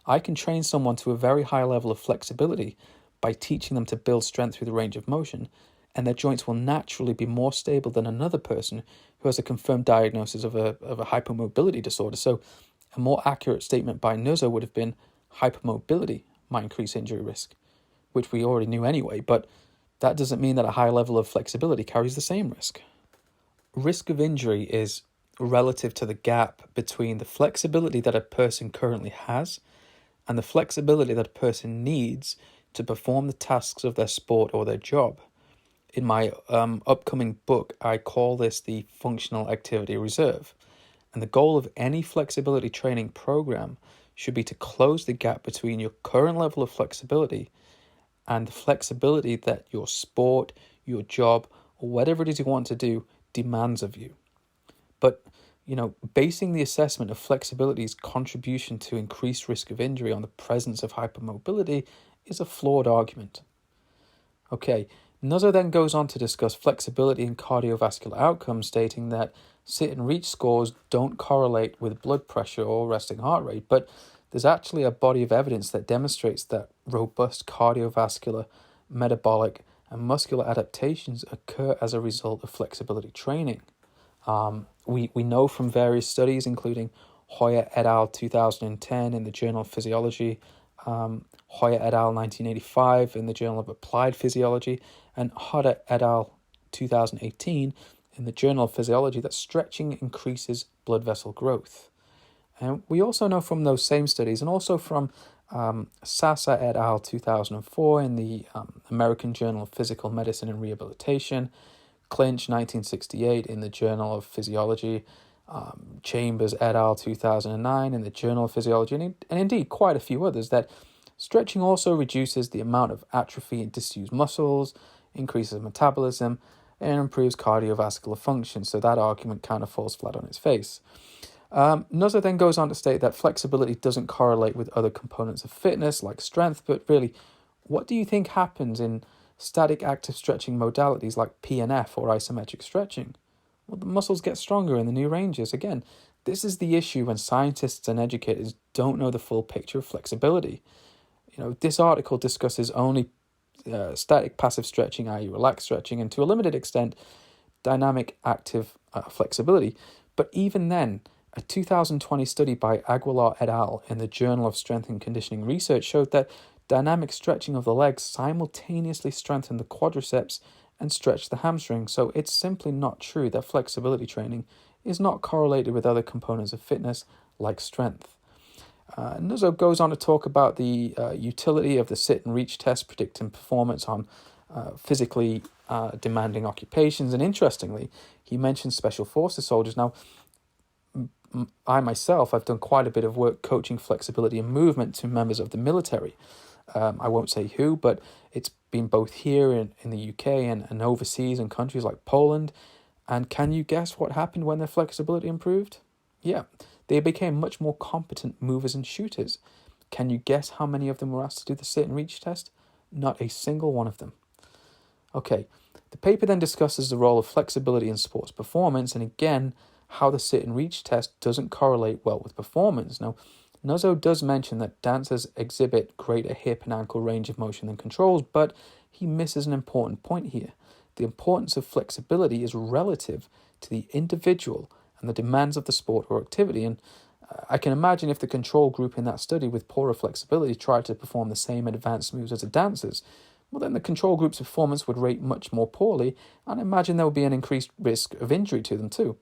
I can train someone to a very high level of flexibility by teaching them to build strength through the range of motion, and their joints will naturally be more stable than another person who has a confirmed diagnosis of a hypermobility disorder. So a more accurate statement by Nuzzo would have been hypermobility might increase injury risk, which we already knew anyway, but that doesn't mean that a high level of flexibility carries the same risk. Risk of injury is relative to the gap between the flexibility that a person currently has and the flexibility that a person needs to perform the tasks of their sport or their job. In my upcoming book, I call this the functional activity reserve. And the goal of any flexibility training program should be to close the gap between your current level of flexibility and the flexibility that your sport, your job, or whatever it is you want to do demands of you. But, basing the assessment of flexibility's contribution to increased risk of injury on the presence of hypermobility is a flawed argument. Okay, Nuzzo then goes on to discuss flexibility and cardiovascular outcomes, stating that sit and reach scores don't correlate with blood pressure or resting heart rate, but there's actually a body of evidence that demonstrates that robust cardiovascular, metabolic, and muscular adaptations occur as a result of flexibility training. we know from various studies, including Hoyer et al. 2010 in the Journal of Physiology, Hoyer et al. 1985 in the Journal of Applied Physiology, and Hodder et al. 2018 in the Journal of Physiology, that stretching increases blood vessel growth. And we also know from those same studies, and also from Sasa et al. 2004 in the American Journal of Physical Medicine and Rehabilitation, Clinch 1968 in the Journal of Physiology, Chambers et al. 2009 in the Journal of Physiology, and indeed quite a few others, that stretching also reduces the amount of atrophy in disused muscles, increases metabolism, and improves cardiovascular function. So that argument kind of falls flat on its face. Nuzzo then goes on to state that flexibility doesn't correlate with other components of fitness like strength, but really, what do you think happens in static active stretching modalities like PNF or isometric stretching? Well, the muscles get stronger in the new ranges. Again, this is the issue when scientists and educators don't know the full picture of flexibility. This article discusses only static passive stretching, i.e. relaxed stretching, and to a limited extent, dynamic active flexibility. But even then, a 2020 study by Aguilar et al. In the Journal of Strength and Conditioning Research showed that dynamic stretching of the legs simultaneously strengthened the quadriceps and stretched the hamstring. So it's simply not true that flexibility training is not correlated with other components of fitness like strength. Nuzzo goes on to talk about the utility of the sit and reach test predicting performance on physically demanding occupations. And interestingly, he mentions special forces soldiers. Now, I myself, I've done quite a bit of work coaching flexibility and movement to members of the military. I won't say who, but it's been both here in the UK and overseas in countries like Poland. And can you guess what happened when their flexibility improved? Yeah, they became much more competent movers and shooters. Can you guess how many of them were asked to do the sit and reach test? Not a single one of them. Okay, the paper then discusses the role of flexibility in sports performance, and again, how the sit and reach test doesn't correlate well with performance. Now, Nuzzo does mention that dancers exhibit greater hip and ankle range of motion than controls, but he misses an important point here. The importance of flexibility is relative to the individual and the demands of the sport or activity. And I can imagine if the control group in that study with poorer flexibility tried to perform the same advanced moves as the dancers, well, then the control group's performance would rate much more poorly, and I imagine there would be an increased risk of injury to them too.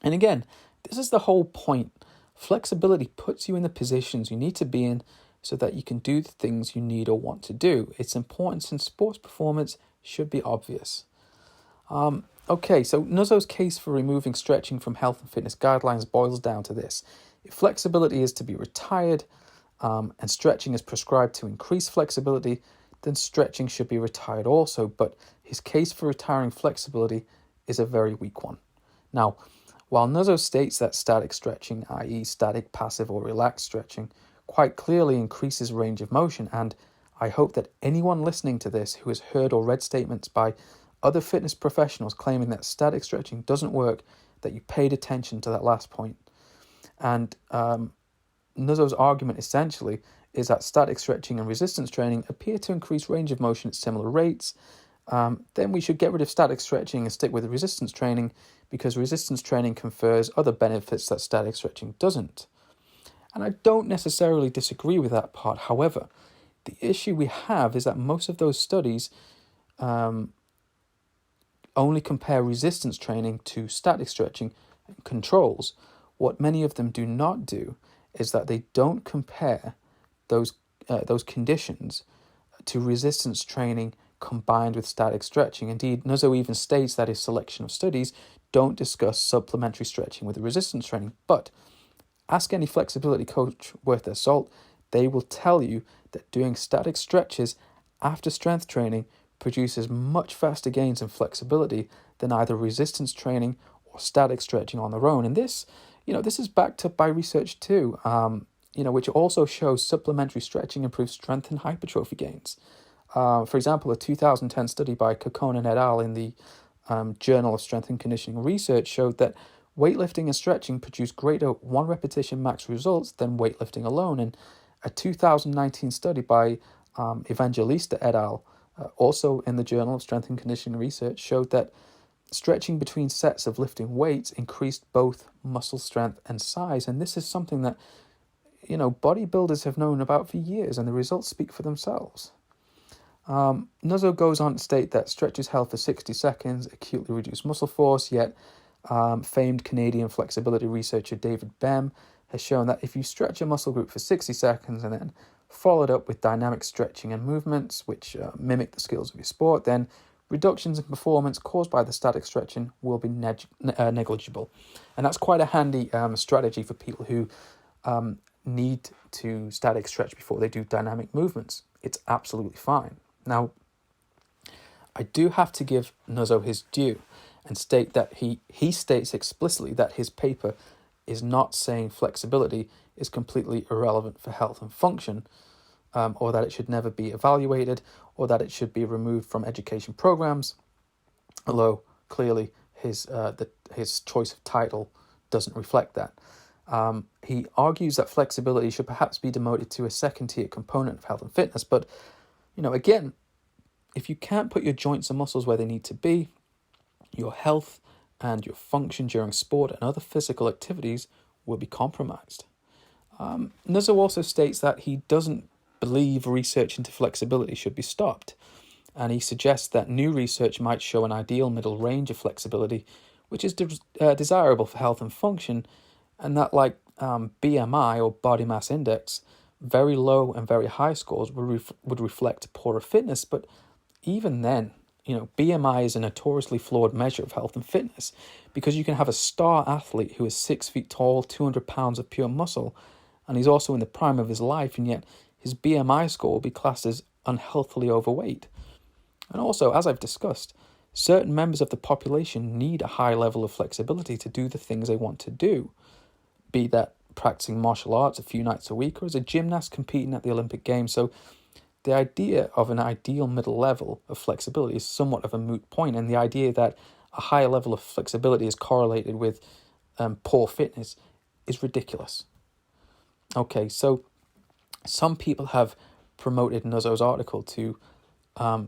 And again, this is the whole point. Flexibility puts you in the positions you need to be in so that you can do the things you need or want to do. Its importance in sports performance should be obvious. Okay, so Nuzzo's case for removing stretching from health and fitness guidelines boils down to this. If flexibility is to be retired and stretching is prescribed to increase flexibility, then stretching should be retired also. But his case for retiring flexibility is a very weak one. Now, while Nuzzo states that static stretching, i.e. static, passive or relaxed stretching, quite clearly increases range of motion, and I hope that anyone listening to this who has heard or read statements by other fitness professionals claiming that static stretching doesn't work, that you paid attention to that last point. And Nuzzo's argument essentially is that static stretching and resistance training appear to increase range of motion at similar rates. Then we should get rid of static stretching and stick with resistance training, because resistance training confers other benefits that static stretching doesn't. And I don't necessarily disagree with that part. However, the issue we have is that most of those studies only compare resistance training to static stretching and controls. What many of them do not do is that they don't compare those conditions to resistance training combined with static stretching. Indeed, Nuzzo even states that his selection of studies don't discuss supplementary stretching with resistance training. But ask any flexibility coach worth their salt, they will tell you that doing static stretches after strength training produces much faster gains in flexibility than either resistance training or static stretching on their own. And this is backed up by research too, which also shows supplementary stretching improves strength and hypertrophy gains. For example, a 2010 study by Kokkonen et al. In the Journal of Strength and Conditioning Research showed that weightlifting and stretching produce greater one repetition max results than weightlifting alone. And a 2019 study by Evangelista et al., also in the Journal of Strength and Conditioning Research, showed that Stretching between sets of lifting weights increased both muscle strength and size, and this is something that bodybuilders have known about for years, and the results speak for themselves. Nuzzo goes on to state that stretches held for 60 seconds acutely reduce muscle force, yet famed Canadian flexibility researcher David Bem has shown that if you stretch a muscle group for 60 seconds and then follow it up with dynamic stretching and movements, which mimic the skills of your sport, then reductions in performance caused by the static stretching will be negligible. And that's quite a handy strategy for people who need to static stretch before they do dynamic movements. It's absolutely fine. Now, I do have to give Nuzzo his due and state that he states explicitly that his paper is not saying flexibility is completely irrelevant for health and function, or that it should never be evaluated, or that it should be removed from education programs, although clearly his choice of title doesn't reflect that. He argues that flexibility should perhaps be demoted to a second-tier component of health and fitness, but, again, if you can't put your joints and muscles where they need to be, your health and your function during sport and other physical activities will be compromised. Nuzzo also states that he doesn't believe research into flexibility should be stopped, and he suggests that new research might show an ideal middle range of flexibility, which is desirable for health and function, and that like BMI or body mass index, very low and very high scores would reflect poorer fitness. But even then, BMI is a notoriously flawed measure of health and fitness, because you can have a star athlete who is 6 feet tall, 200 pounds of pure muscle, and he's also in the prime of his life, and yet his BMI score will be classed as unhealthily overweight. And also, as I've discussed, certain members of the population need a high level of flexibility to do the things they want to do, be that practicing martial arts a few nights a week or as a gymnast competing at the Olympic Games. So the idea of an ideal middle level of flexibility is somewhat of a moot point, and the idea that a higher level of flexibility is correlated with poor fitness is ridiculous. Okay, so some people have promoted Nuzzo's article to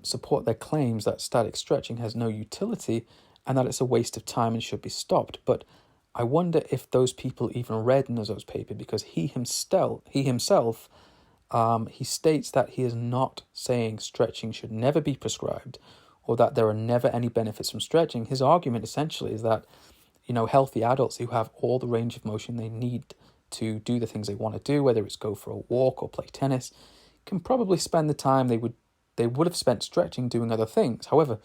support their claims that static stretching has no utility and that it's a waste of time and should be stopped. But I wonder if those people even read Nuzzo's paper, because he himself states that he is not saying stretching should never be prescribed or that there are never any benefits from stretching. His argument essentially is that, healthy adults who have all the range of motion they need to do the things they want to do, whether it's go for a walk or play tennis, can probably spend the time they would have spent stretching doing other things. However,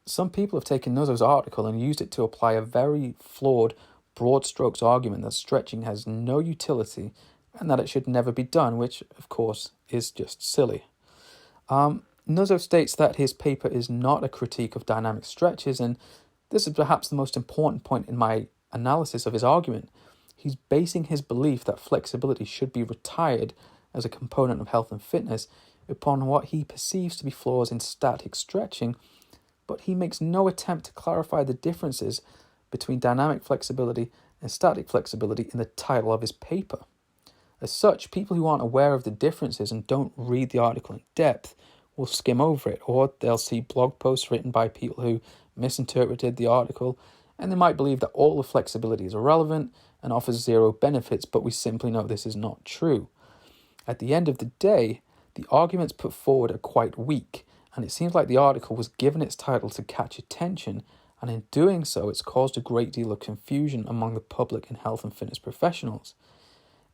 some people have taken Nuzzo's article and used it to apply a very flawed broad strokes argument that stretching has no utility and that it should never be done, which, of course, is just silly. Nuzzo states that his paper is not a critique of dynamic stretches, and this is perhaps the most important point in my analysis of his argument. He's basing his belief that flexibility should be retired as a component of health and fitness upon what he perceives to be flaws in static stretching, but he makes no attempt to clarify the differences between dynamic flexibility and static flexibility in the title of his paper. As such, people who aren't aware of the differences and don't read the article in depth will skim over it, or they'll see blog posts written by people who misinterpreted the article, and they might believe that all the flexibility is irrelevant and offers zero benefits, but we simply know this is not true. At the end of the day, the arguments put forward are quite weak, and it seems like the article was given its title to catch attention, and in doing so, it's caused a great deal of confusion among the public and health and fitness professionals.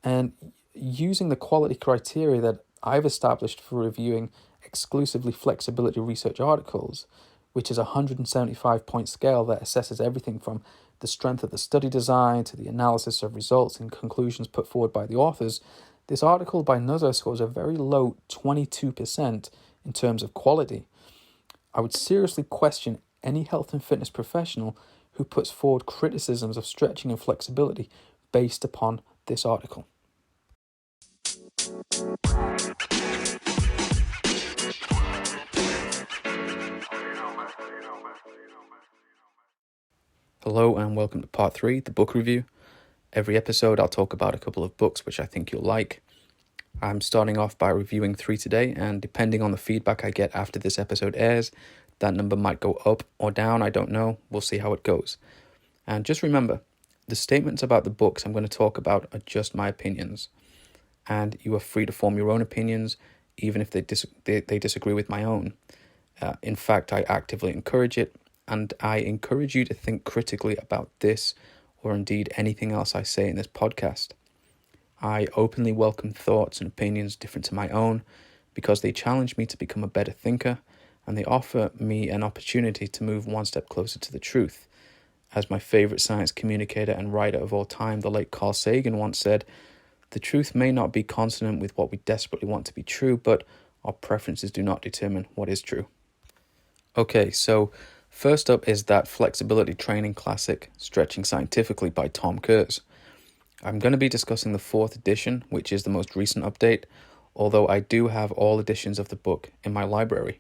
And using the quality criteria that I've established for reviewing exclusively flexibility research articles, which is a 175-point scale that assesses everything from the strength of the study design to the analysis of results and conclusions put forward by the authors, this article by Nuzzo scores a very low 22% in terms of quality. I would seriously question any health and fitness professional who puts forward criticisms of stretching and flexibility based upon this article. Hello and welcome to part 3, the book review. Every episode I'll talk about a couple of books which I think you'll like. I'm starting off by reviewing 3 today, and depending on the feedback I get after this episode airs, That number might go up or down, I don't know. We'll see how it goes. And just remember, the statements about the books I'm going to talk about are just my opinions. And you are free to form your own opinions, even if they disagree with my own. In fact, I actively encourage it, and I encourage you to think critically about this, or indeed anything else I say in this podcast. I openly welcome thoughts and opinions different to my own, because they challenge me to become a better thinker, and they offer me an opportunity to move one step closer to the truth. As my favorite science communicator and writer of all time, the late Carl Sagan, once said, "The truth may not be consonant with what we desperately want to be true, but our preferences do not determine what is true." Okay, so first up is that flexibility training classic, Stretching Scientifically by Tom Kurz. I'm going to be discussing the 4th edition, which is the most recent update, although I do have all editions of the book in my library.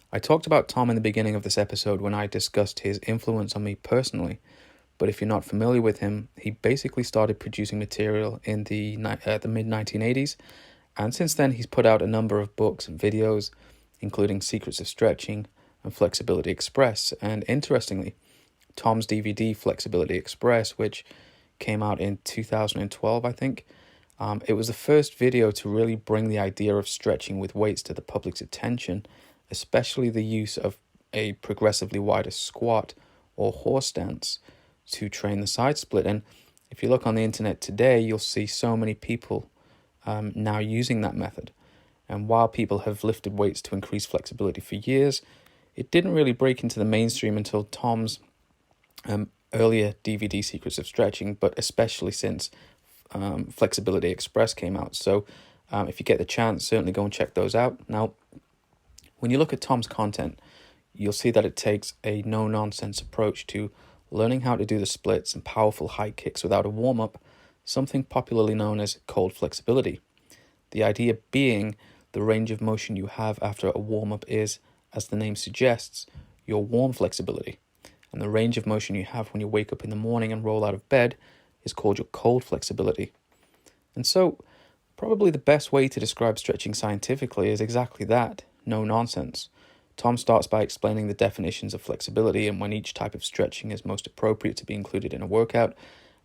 I talked about Tom in the beginning of this episode when I discussed his influence on me personally, but if you're not familiar with him, he basically started producing material in the mid-1980s, and since then he's put out a number of books and videos, including Secrets of Stretching and Flexibility Express, and interestingly, Tom's DVD Flexibility Express, which came out in 2012, I think. It was the first video to really bring the idea of stretching with weights to the public's attention, especially the use of a progressively wider squat or horse stance to train the side split. And if you look on the internet today, you'll see so many people now using that method. And while people have lifted weights to increase flexibility for years, it didn't really break into the mainstream until Tom's earlier DVD Secrets of Stretching, but especially since Flexibility Express came out. So if you get the chance, certainly go and check those out. Now, when you look at Tom's content, you'll see that it takes a no-nonsense approach to learning how to do the splits and powerful high kicks without a warm-up, something popularly known as cold flexibility. The idea being the range of motion you have after a warm-up is, as the name suggests, your warm flexibility. And the range of motion you have when you wake up in the morning and roll out of bed is called your cold flexibility. And so, probably the best way to describe stretching scientifically is exactly that, no nonsense. Tom starts by explaining the definitions of flexibility and when each type of stretching is most appropriate to be included in a workout,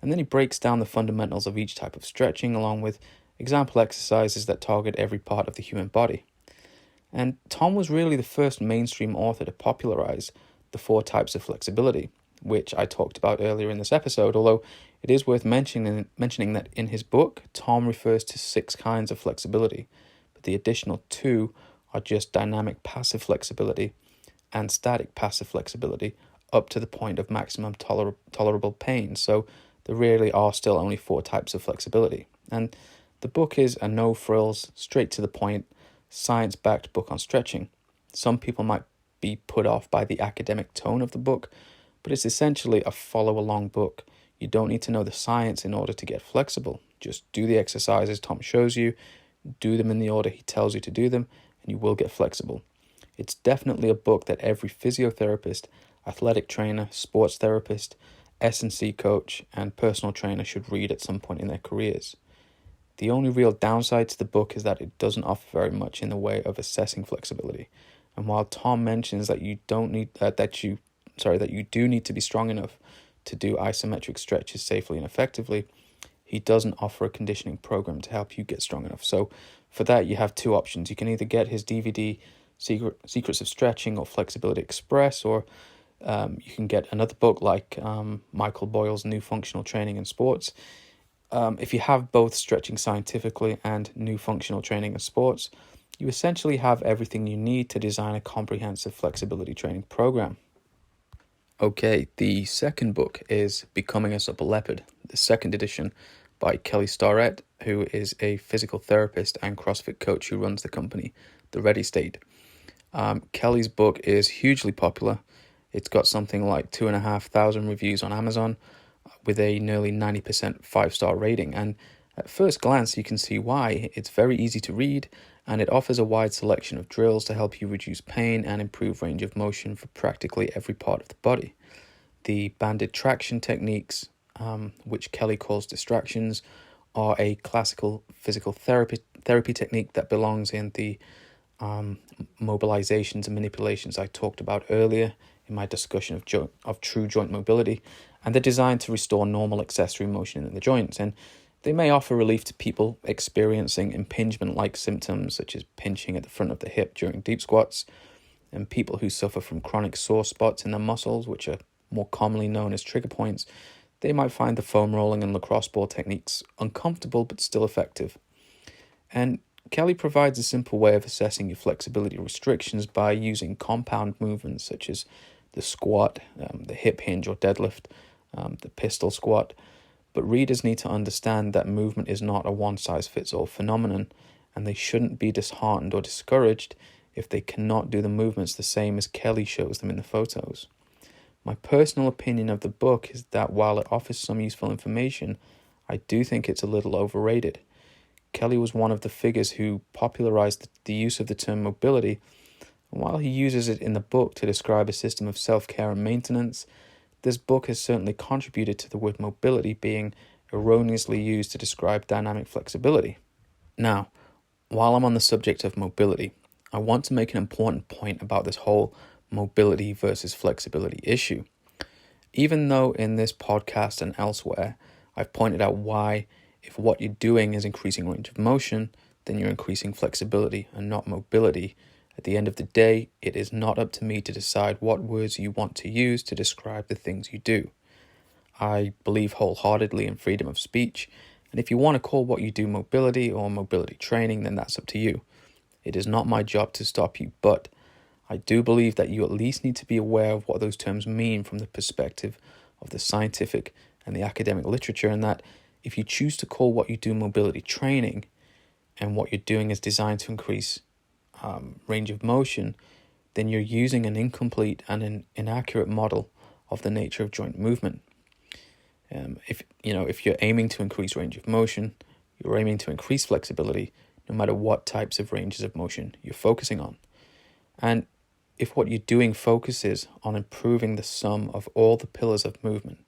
and then he breaks down the fundamentals of each type of stretching along with example exercises that target every part of the human body. And Tom was really the first mainstream author to popularize the 4 types of flexibility, which I talked about earlier in this episode, although it is worth mentioning that in his book, Tom refers to 6 kinds of flexibility, but the additional 2 are just dynamic passive flexibility and static passive flexibility up to the point of maximum tolerable pain. So there really are still only 4 types of flexibility. And the book is a no-frills, straight-to-the-point, science-backed book on stretching. Some people might be put off by the academic tone of the book, but it's essentially a follow-along book. You don't need to know the science in order to get flexible. Just do the exercises Tom shows you, do them in the order he tells you to do them, and you will get flexible. It's definitely a book that every physiotherapist, athletic trainer, sports therapist, S&C coach, and personal trainer should read at some point in their careers. The only real downside to the book is that it doesn't offer very much in the way of assessing flexibility. And while Tom mentions that you do need to be strong enough to do isometric stretches safely and effectively, he doesn't offer a conditioning program to help you get strong enough. So for that, you have 2 options. You can either get his DVD Secrets of Stretching or Flexibility Express, or you can get another book like Michael Boyle's New Functional Training in Sports. If you have both Stretching Scientifically and New Functional Training in Sports, you essentially have everything you need to design a comprehensive flexibility training program. Okay, the second book is Becoming a Supple Leopard, the 2nd edition by Kelly Starrett, who is a physical therapist and CrossFit coach who runs the company, The Ready State. Kelly's book is hugely popular. It's got something like 2,500 reviews on Amazon with a nearly 90% 5-star rating. And at first glance, you can see why. It's very easy to read, and it offers a wide selection of drills to help you reduce pain and improve range of motion for practically every part of the body. The banded traction techniques, which Kelly calls distractions, are a classical physical therapy technique that belongs in the mobilizations and manipulations I talked about earlier in my discussion of true joint mobility, and they're designed to restore normal accessory motion in the joints, and they may offer relief to people experiencing impingement-like symptoms such as pinching at the front of the hip during deep squats, and people who suffer from chronic sore spots in their muscles, which are more commonly known as trigger points. They might find the foam rolling and lacrosse ball techniques uncomfortable but still effective. And Kelly provides a simple way of assessing your flexibility restrictions by using compound movements such as the squat, the hip hinge or deadlift, the pistol squat. But readers need to understand that movement is not a one-size-fits-all phenomenon, and they shouldn't be disheartened or discouraged if they cannot do the movements the same as Kelly shows them in the photos. My personal opinion of the book is that while it offers some useful information, I do think it's a little overrated. Kelly was one of the figures who popularized the use of the term mobility, and while he uses it in the book to describe a system of self-care and maintenance, this book has certainly contributed to the word mobility being erroneously used to describe dynamic flexibility. Now, while I'm on the subject of mobility, I want to make an important point about this whole mobility versus flexibility issue. Even though in this podcast and elsewhere, I've pointed out why, if what you're doing is increasing range of motion, then you're increasing flexibility and not mobility. At the end of the day, it is not up to me to decide what words you want to use to describe the things you do. I believe wholeheartedly in freedom of speech, and if you want to call what you do mobility or mobility training, then that's up to you. It is not my job to stop you, but I do believe that you at least need to be aware of what those terms mean from the perspective of the scientific and the academic literature, and that if you choose to call what you do mobility training and what you're doing is designed to increase range of motion, then you're using an incomplete and an inaccurate model of the nature of joint movement. If you're aiming to increase range of motion, you're aiming to increase flexibility, no matter what types of ranges of motion you're focusing on. And if what you're doing focuses on improving the sum of all the pillars of movement,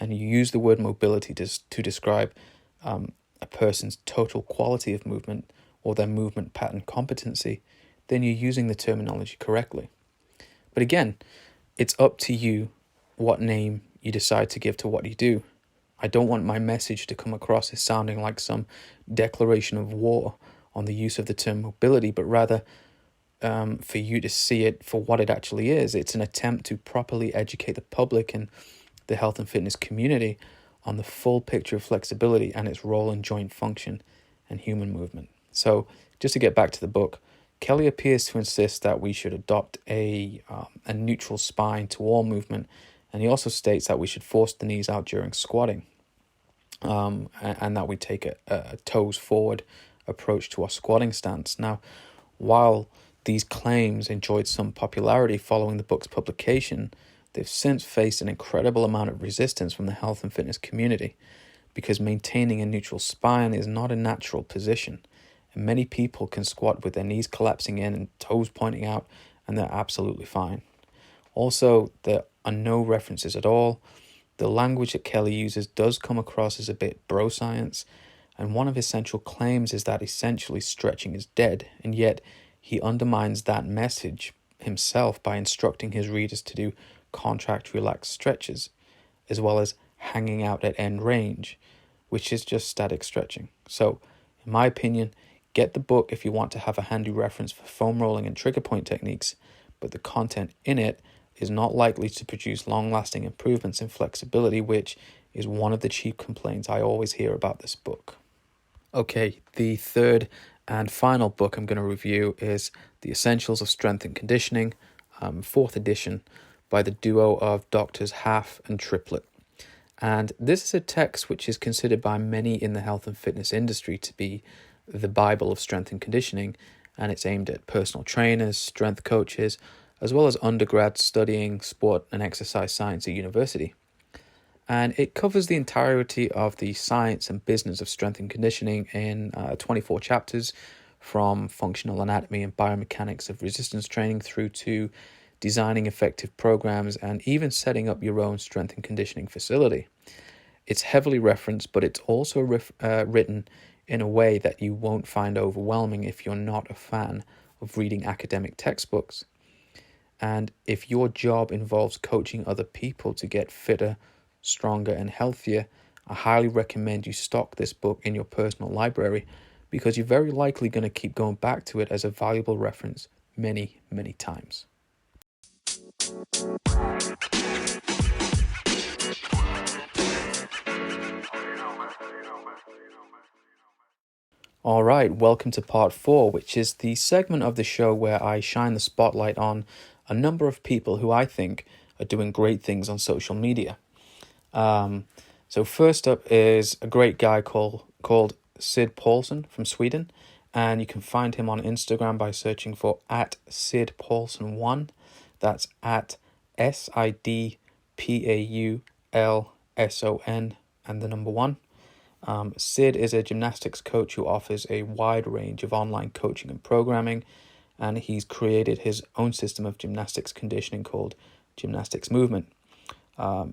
and you use the word mobility to describe a person's total quality of movement or their movement pattern competency, then you're using the terminology correctly. But again, it's up to you what name you decide to give to what you do. I don't want my message to come across as sounding like some declaration of war on the use of the term mobility, but rather for you to see it for what it actually is. It's an attempt to properly educate the public and the health and fitness community on the full picture of flexibility and its role in joint function and human movement. So just to get back to the book, Kelly appears to insist that we should adopt a neutral spine to all movement, and he also states that we should force the knees out during squatting, and that we take a toes forward approach to our squatting stance. Now, while these claims enjoyed some popularity following the book's publication, they've since faced an incredible amount of resistance from the health and fitness community, because maintaining a neutral spine is not a natural position. And many people can squat with their knees collapsing in and toes pointing out, and they're absolutely fine. Also, there are no references at all. The language that Kelly uses does come across as a bit bro science, and one of his central claims is that essentially stretching is dead, and yet he undermines that message himself by instructing his readers to do contract relaxed stretches, as well as hanging out at end range, which is just static stretching. So, in my opinion, get the book if you want to have a handy reference for foam rolling and trigger point techniques, but the content in it is not likely to produce long-lasting improvements in flexibility, which is one of the chief complaints I always hear about this book. Okay, the third and final book I'm going to review is The Essentials of Strength and Conditioning, 4th edition, by the duo of Doctors Half and Triplett. And this is a text which is considered by many in the health and fitness industry to be the Bible of strength and conditioning, and it's aimed at personal trainers, strength coaches, as well as undergrads studying sport and exercise science at university. And it covers the entirety of the science and business of strength and conditioning in 24 chapters, from functional anatomy and biomechanics of resistance training through to designing effective programs and even setting up your own strength and conditioning facility. It's heavily referenced, but it's also written in a way that you won't find overwhelming if you're not a fan of reading academic textbooks. And if your job involves coaching other people to get fitter, stronger, and healthier, I highly recommend you stock this book in your personal library, because you're very likely going to keep going back to it as a valuable reference many, many times. All right, welcome to part 4, which is the segment of the show where I shine the spotlight on a number of people who I think are doing great things on social media. So first up is a great guy called Sid Paulson from Sweden, and you can find him on Instagram by searching for @SidPaulson1. That's @SidPaulson and the number 1. Sid is a gymnastics coach who offers a wide range of online coaching and programming, and he's created his own system of gymnastics conditioning called Gymnastics Movement.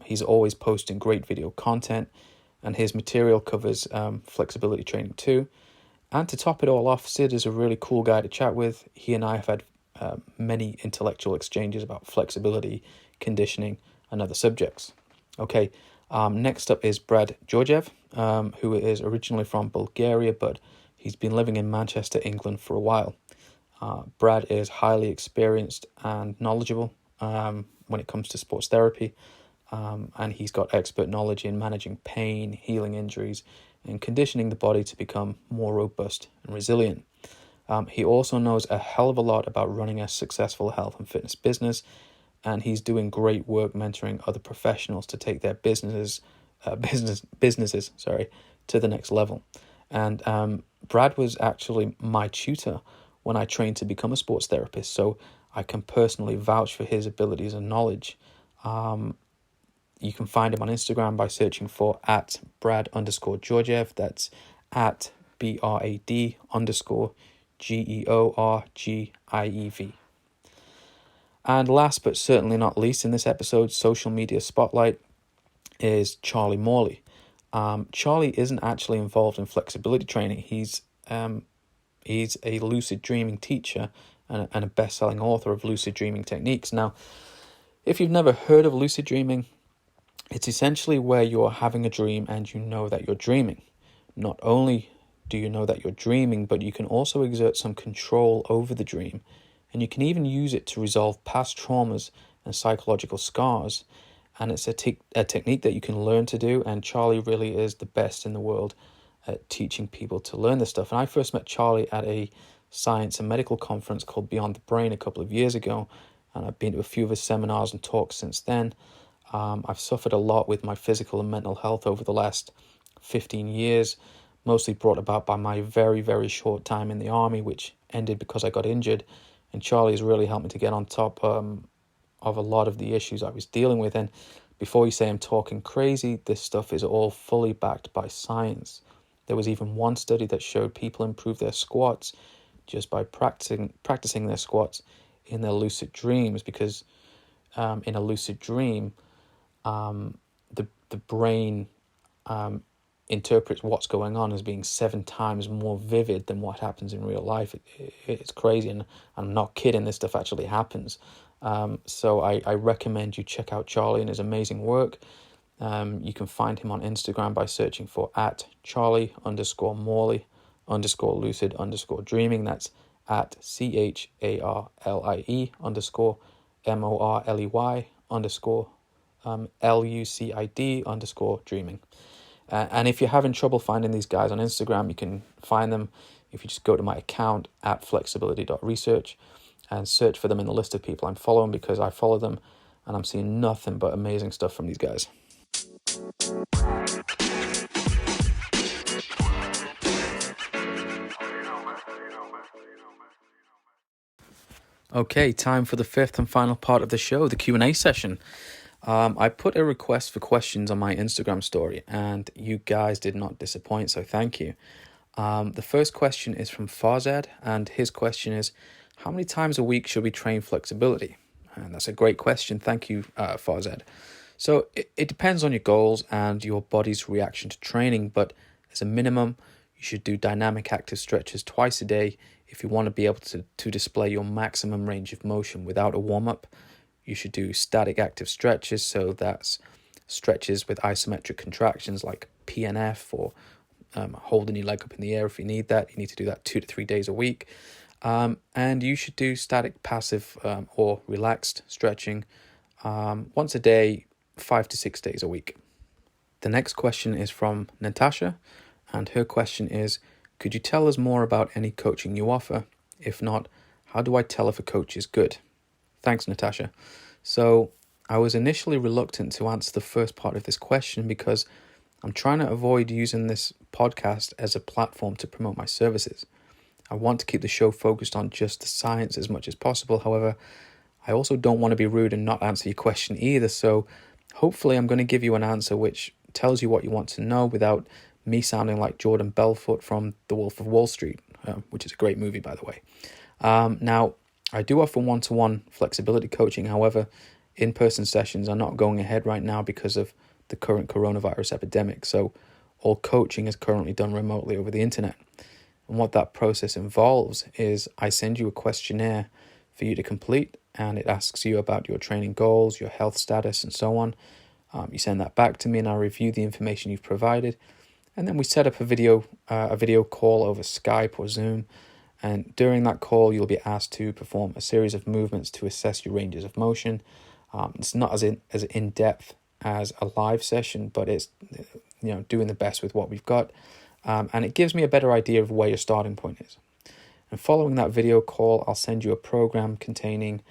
He's always posting great video content, and his material covers flexibility training too. And to top it all off, Sid is a really cool guy to chat with. He and I have had many intellectual exchanges about flexibility, conditioning, and other subjects. Okay, next up is Brad Georgiev, who is originally from Bulgaria, but he's been living in Manchester, England for a while. Brad is highly experienced and knowledgeable when it comes to sports therapy. And he's got expert knowledge in managing pain, healing injuries, and conditioning the body to become more robust and resilient. He also knows a hell of a lot about running a successful health and fitness business, and he's doing great work mentoring other professionals to take their businesses to the next level. And Brad was actually my tutor when I trained to become a sports therapist, so I can personally vouch for his abilities and knowledge. You can find him on Instagram by searching for @Brad_Georgiev. That's @BRAD_GEORGIEV. And last but certainly not least in this episode's social media spotlight is Charlie Morley. Charlie isn't actually involved in flexibility training. He's a lucid dreaming teacher and a best-selling author of lucid dreaming techniques. Now, if you've never heard of lucid dreaming, it's essentially where you're having a dream and you know that you're dreaming. Not only do you know that you're dreaming, but you can also exert some control over the dream, and you can even use it to resolve past traumas and psychological scars. And it's a technique that you can learn to do, and Charlie really is the best in the world at teaching people to learn this stuff. And I first met Charlie at a science and medical conference called Beyond the Brain a couple of years ago, and I've been to a few of his seminars and talks since then. I've suffered a lot with my physical and mental health over the last 15 years, mostly brought about by my very, very short time in the army, which ended because I got injured. And Charlie's really helped me to get on top of a lot of the issues I was dealing with. And before you say I'm talking crazy, this stuff is all fully backed by science. There was even one study that showed people improve their squats just by practicing their squats in their lucid dreams, because in a lucid dream, the brain interprets what's going on as being 7 times more vivid than what happens in real life. It's crazy, and I'm not kidding. This stuff actually happens. So I recommend you check out Charlie and his amazing work. You can find him on Instagram by searching for @Charlie_Morley_lucid_dreaming. That's @CHARLIE_MORLEY_LUCID_dreaming. And if you're having trouble finding these guys on Instagram, you can find them if you just go to my account @flexibility.research and search for them in the list of people I'm following, because I follow them and I'm seeing nothing but amazing stuff from these guys. Okay, time for the fifth and final part of the show, the Q&A session. I put a request for questions on my Instagram story, and you guys did not disappoint, so thank you. The first question is from Farzad, and his question is, how many times a week should we train flexibility? And that's a great question. Thank you, Farzad. So it depends on your goals and your body's reaction to training, but as a minimum, you should do dynamic active stretches twice a day if you want to be able to display your maximum range of motion without a warm-up, you should do static active stretches. So that's stretches with isometric contractions like PNF, or holding your leg up in the air if you need that. You need to do that 2 to 3 days a week. And you should do static passive or relaxed stretching once a day, 5 to 6 days a week. The next question is from Natasha, and her question is, could you tell us more about any coaching you offer? If not, how do I tell if a coach is good? Thanks, Natasha. So I was initially reluctant to answer the first part of this question because I'm trying to avoid using this podcast as a platform to promote my services. I want to keep the show focused on just the science as much as possible. However, I also don't want to be rude and not answer your question either. So hopefully I'm going to give you an answer which tells you what you want to know without me sounding like Jordan Belfort from The Wolf of Wall Street, which is a great movie, by the way. Now, I do offer one-to-one flexibility coaching. However, in-person sessions are not going ahead right now because of the current coronavirus epidemic. So all coaching is currently done remotely over the internet. And what that process involves is I send you a questionnaire for you to complete, and it asks you about your training goals, your health status, and so on. You send that back to me, and I review the information you've provided. And then we set up a video call over Skype or Zoom. And during that call, you'll be asked to perform a series of movements to assess your ranges of motion. It's not as in-depth as a live session, but it's doing the best with what we've got. And it gives me a better idea of where your starting point is. And following that video call, I'll send you a program containing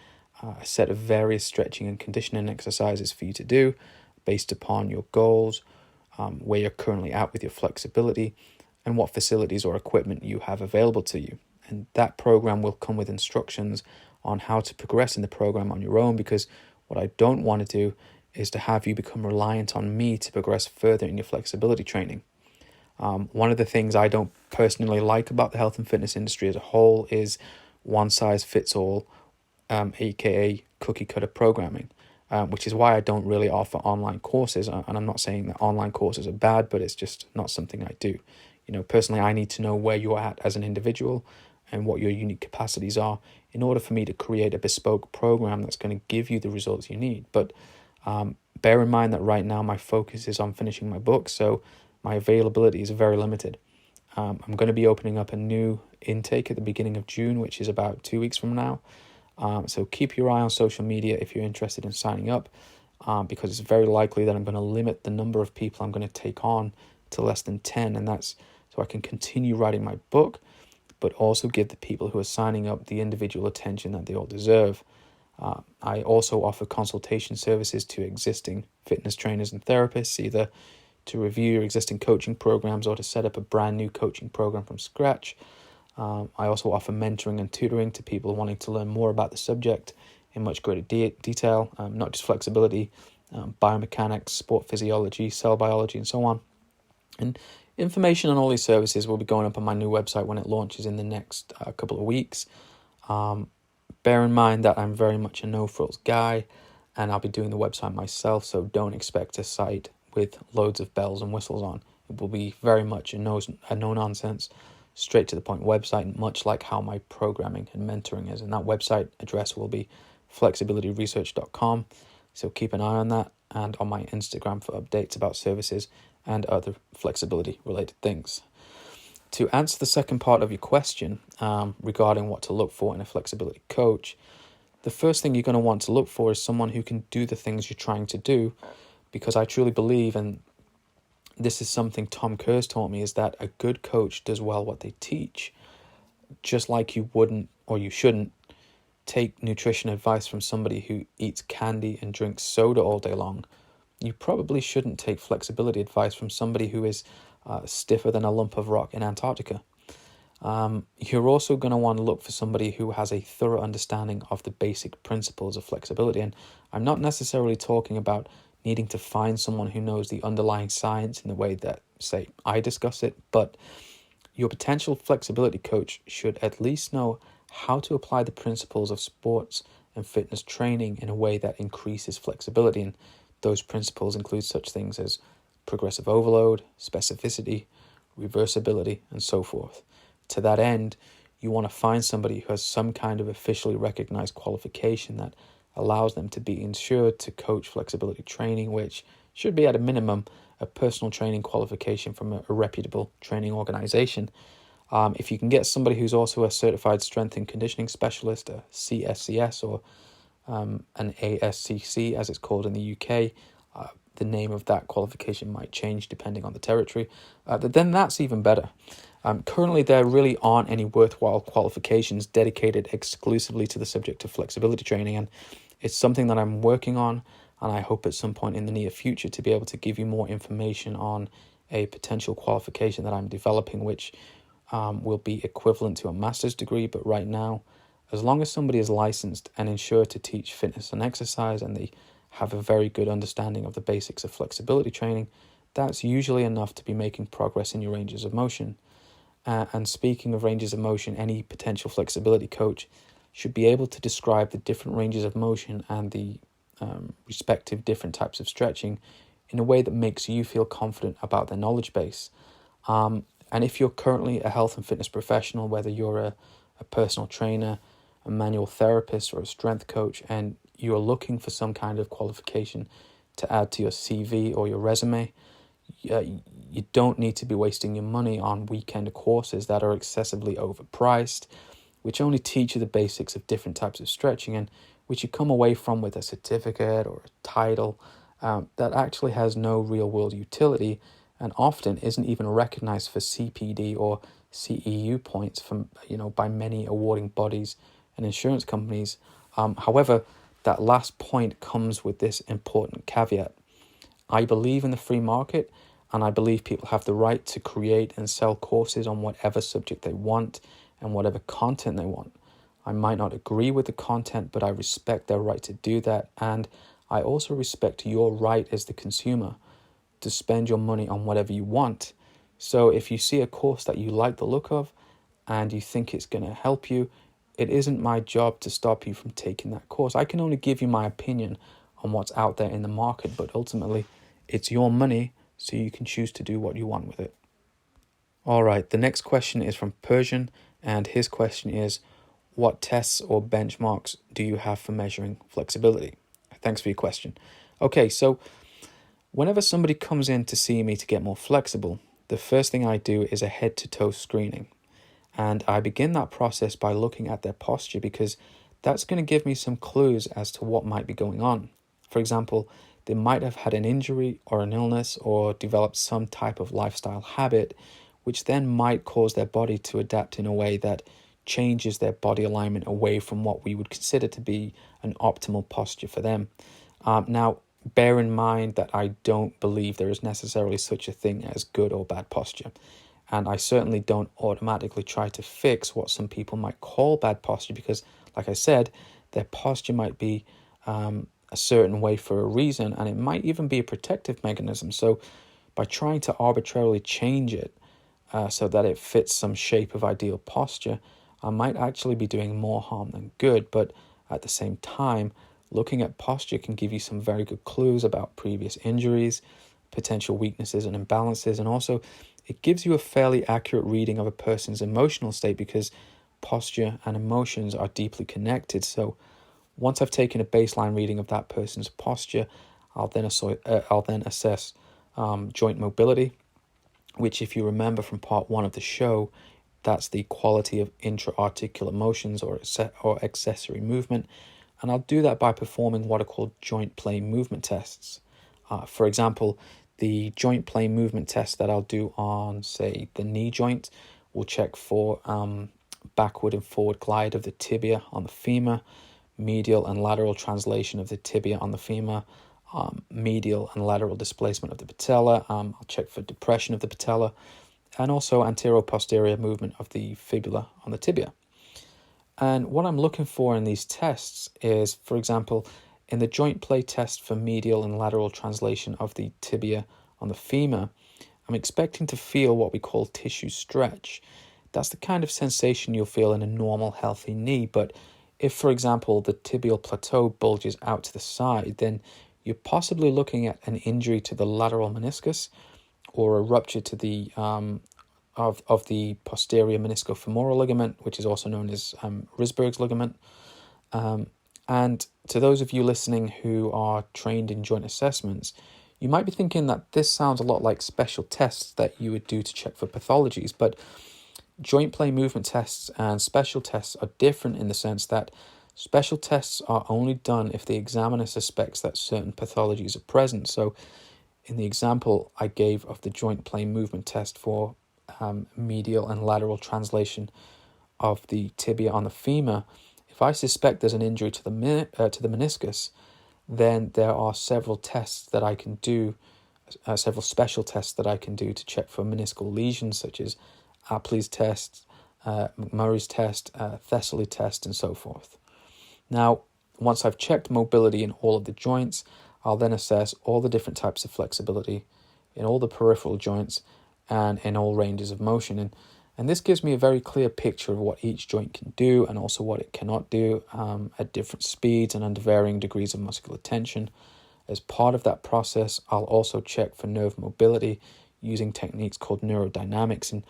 a set of various stretching and conditioning exercises for you to do based upon your goals, where you're currently at with your flexibility, and what facilities or equipment you have available to you. And that program will come with instructions on how to progress in the program on your own, because what I don't want to do is to have you become reliant on me to progress further in your flexibility training. One of the things I don't personally like about the health and fitness industry as a whole is one size fits all, aka cookie cutter programming, which is why I don't really offer online courses. And I'm not saying that online courses are bad, but it's just not something I do. Personally, I need to know where you're at as an individual and what your unique capacities are in order for me to create a bespoke program that's going to give you the results you need. But bear in mind that right now my focus is on finishing my book, so my availability is very limited. I'm going to be opening up a new intake at the beginning of June, which is about 2 weeks from now. So keep your eye on social media if you're interested in signing up, because it's very likely that I'm going to limit the number of people I'm going to take on to less than 10, and that's so I can continue writing my book, but also give the people who are signing up the individual attention that they all deserve. I also offer consultation services to existing fitness trainers and therapists, either to review your existing coaching programs or to set up a brand new coaching program from scratch. I also offer mentoring and tutoring to people wanting to learn more about the subject in much greater detail, not just flexibility, biomechanics, sport physiology, cell biology, and so on. And information on all these services will be going up on my new website when it launches in the next couple of weeks. Bear in mind that I'm very much a no-frills guy, and I'll be doing the website myself, so don't expect a site with loads of bells and whistles on. It will be very much a no-nonsense, straight-to-the-point website, much like how my programming and mentoring is. And that website address will be flexibilityresearch.com, so keep an eye on that, and on my Instagram for updates about services and other flexibility-related things. To answer the second part of your question regarding what to look for in a flexibility coach, the first thing you're going to want to look for is someone who can do the things you're trying to do, because I truly believe, and this is something Tom Kerr's taught me, is that a good coach does well what they teach. Just like you wouldn't, or you shouldn't, take nutrition advice from somebody who eats candy and drinks soda all day long, you probably shouldn't take flexibility advice from somebody who is stiffer than a lump of rock in Antarctica. You're also going to want to look for somebody who has a thorough understanding of the basic principles of flexibility. And I'm not necessarily talking about needing to find someone who knows the underlying science in the way that, say, I discuss it, but your potential flexibility coach should at least know how to apply the principles of sports and fitness training in a way that increases flexibility. And those principles include such things as progressive overload, specificity, reversibility, and so forth. To that end, you want to find somebody who has some kind of officially recognized qualification that allows them to be insured to coach flexibility training, which should be at a minimum a personal training qualification from a reputable training organization. If you can get somebody who's also a certified strength and conditioning specialist, a CSCS or an ASCC as it's called in the UK, the name of that qualification might change depending on the territory, then that's even better. Currently, there really aren't any worthwhile qualifications dedicated exclusively to the subject of flexibility training, and it's something that I'm working on, and I hope at some point in the near future to be able to give you more information on a potential qualification that I'm developing, which will be equivalent to a master's degree. But right now, as long as somebody is licensed and insured to teach fitness and exercise, and they have a very good understanding of the basics of flexibility training, that's usually enough to be making progress in your ranges of motion. And speaking of ranges of motion, any potential flexibility coach should be able to describe the different ranges of motion and the respective different types of stretching in a way that makes you feel confident about their knowledge base. And if you're currently a health and fitness professional, whether you're a personal trainer, a manual therapist, or a strength coach, and you're looking for some kind of qualification to add to your CV or your resume, you don't need to be wasting your money on weekend courses that are excessively overpriced, which only teach you the basics of different types of stretching, and which you come away from with a certificate or a title that actually has no real world utility and often isn't even recognized for CPD or CEU points from by many awarding bodies and insurance companies. However, that last point comes with this important caveat. I believe in the free market, and I believe people have the right to create and sell courses on whatever subject they want and whatever content they want. I might not agree with the content, but I respect their right to do that, and I also respect your right as the consumer to spend your money on whatever you want. So if you see a course that you like the look of and you think it's going to help you, it isn't my job to stop you from taking that course. I can only give you my opinion on what's out there in the market, but ultimately it's your money, so you can choose to do what you want with it. All right, the next question is from Persian, and his question is, what tests or benchmarks do you have for measuring flexibility? Thanks for your question. Okay, so whenever somebody comes in to see me to get more flexible, the first thing I do is a head-to-toe screening. And I begin that process by looking at their posture, because that's going to give me some clues as to what might be going on. For example, they might have had an injury or an illness or developed some type of lifestyle habit, which then might cause their body to adapt in a way that changes their body alignment away from what we would consider to be an optimal posture for them. Now, bear in mind that I don't believe there is necessarily such a thing as good or bad posture. And I certainly don't automatically try to fix what some people might call bad posture, because, like I said, their posture might be a certain way for a reason, and it might even be a protective mechanism. So by trying to arbitrarily change it so that it fits some shape of ideal posture, I might actually be doing more harm than good. But at the same time, looking at posture can give you some very good clues about previous injuries, potential weaknesses and imbalances, and also it gives you a fairly accurate reading of a person's emotional state, because posture and emotions are deeply connected. So once I've taken a baseline reading of that person's posture, I'll then assess joint mobility, which, if you remember from part 1 of the show, that's the quality of intra-articular motions or accessory movement. And I'll do that by performing what are called joint plane movement tests. For example, the joint plane movement test that I'll do on, say, the knee joint will check for backward and forward glide of the tibia on the femur, medial and lateral translation of the tibia on the femur, medial and lateral displacement of the patella. I'll check for depression of the patella, and also anterior-posterior movement of the fibula on the tibia. And what I'm looking for in these tests is, for example, in the joint play test for medial and lateral translation of the tibia on the femur, I'm expecting to feel what we call tissue stretch. That's the kind of sensation you'll feel in a normal, healthy knee. But if, for example, the tibial plateau bulges out to the side, then you're possibly looking at an injury to the lateral meniscus or a rupture to the of the posterior meniscofemoral ligament, which is also known as Risberg's ligament. And to those of you listening who are trained in joint assessments, you might be thinking that this sounds a lot like special tests that you would do to check for pathologies, but joint plane movement tests and special tests are different in the sense that special tests are only done if the examiner suspects that certain pathologies are present. So in the example I gave of the joint plane movement test for medial and lateral translation of the tibia on the femur, if I suspect there's an injury to the meniscus, then there are several tests that I can do, several special tests that I can do to check for meniscal lesions, such as Apley's test, McMurray's test, Thessaly test, and so forth. Now, once I've checked mobility in all of the joints, I'll then assess all the different types of flexibility in all the peripheral joints and in all ranges of motion. And this gives me a very clear picture of what each joint can do and also what it cannot do at different speeds and under varying degrees of muscular tension. As part of that process, I'll also check for nerve mobility using techniques called neurodynamics. And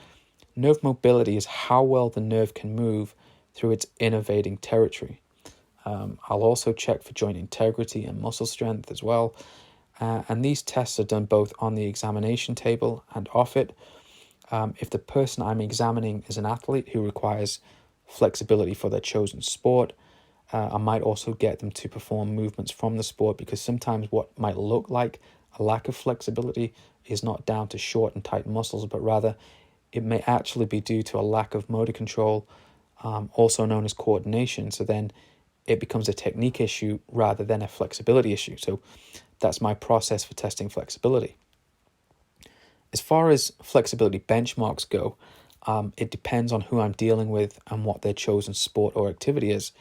nerve mobility is how well the nerve can move through its innervating territory. I'll also check for joint integrity and muscle strength as well. And these tests are done both on the examination table and off it. If the person I'm examining is an athlete who requires flexibility for their chosen sport, I might also get them to perform movements from the sport, because sometimes what might look like a lack of flexibility is not down to short and tight muscles, but rather it may actually be due to a lack of motor control, also known as coordination. So then it becomes a technique issue rather than a flexibility issue. So that's my process for testing flexibility. As far as flexibility benchmarks go, it depends on who I'm dealing with and what their chosen sport or activity is.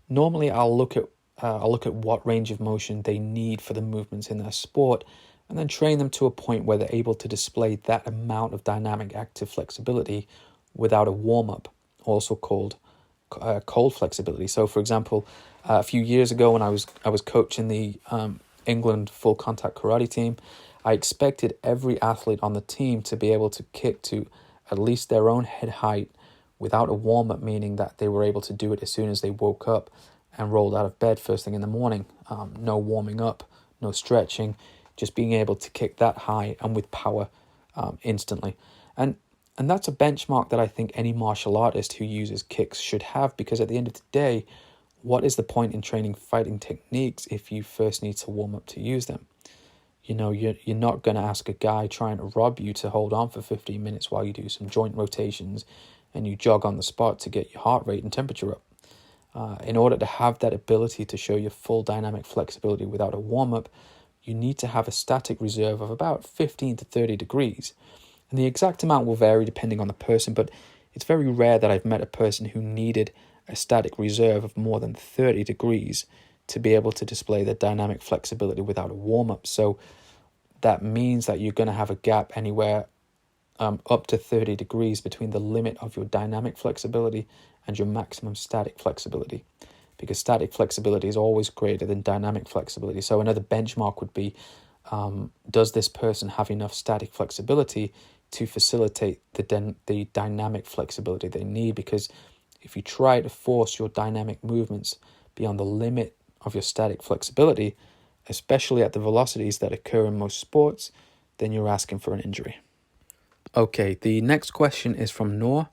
Normally, I'll look at what range of motion they need for the movements in their sport, and then train them to a point where they're able to display that amount of dynamic active flexibility without a warm-up, also called cold flexibility. So, for example, a few years ago when I was coaching the England full contact karate team, I expected every athlete on the team to be able to kick to at least their own head height without a warm-up, meaning that they were able to do it as soon as they woke up and rolled out of bed first thing in the morning. No warming up, no stretching, just being able to kick that high and with power instantly. And that's a benchmark that I think any martial artist who uses kicks should have, because at the end of the day, what is the point in training fighting techniques if you first need to warm up to use them? You know, you're not going to ask a guy trying to rob you to hold on for 15 minutes while you do some joint rotations and you jog on the spot to get your heart rate and temperature up. In order to have that ability to show your full dynamic flexibility without a warm-up, you need to have a static reserve of about 15 to 30 degrees. And the exact amount will vary depending on the person, but it's very rare that I've met a person who needed a static reserve of more than 30 degrees to be able to display their dynamic flexibility without a warm-up. So that means that you're going to have a gap anywhere up to 30 degrees between the limit of your dynamic flexibility and your maximum static flexibility, because static flexibility is always greater than dynamic flexibility. So another benchmark would be, does this person have enough static flexibility to facilitate the dynamic flexibility they need? Because if you try to force your dynamic movements beyond the limit of your static flexibility, especially at the velocities that occur in most sports, then you're asking for an injury. Okay, the next question is from Noor,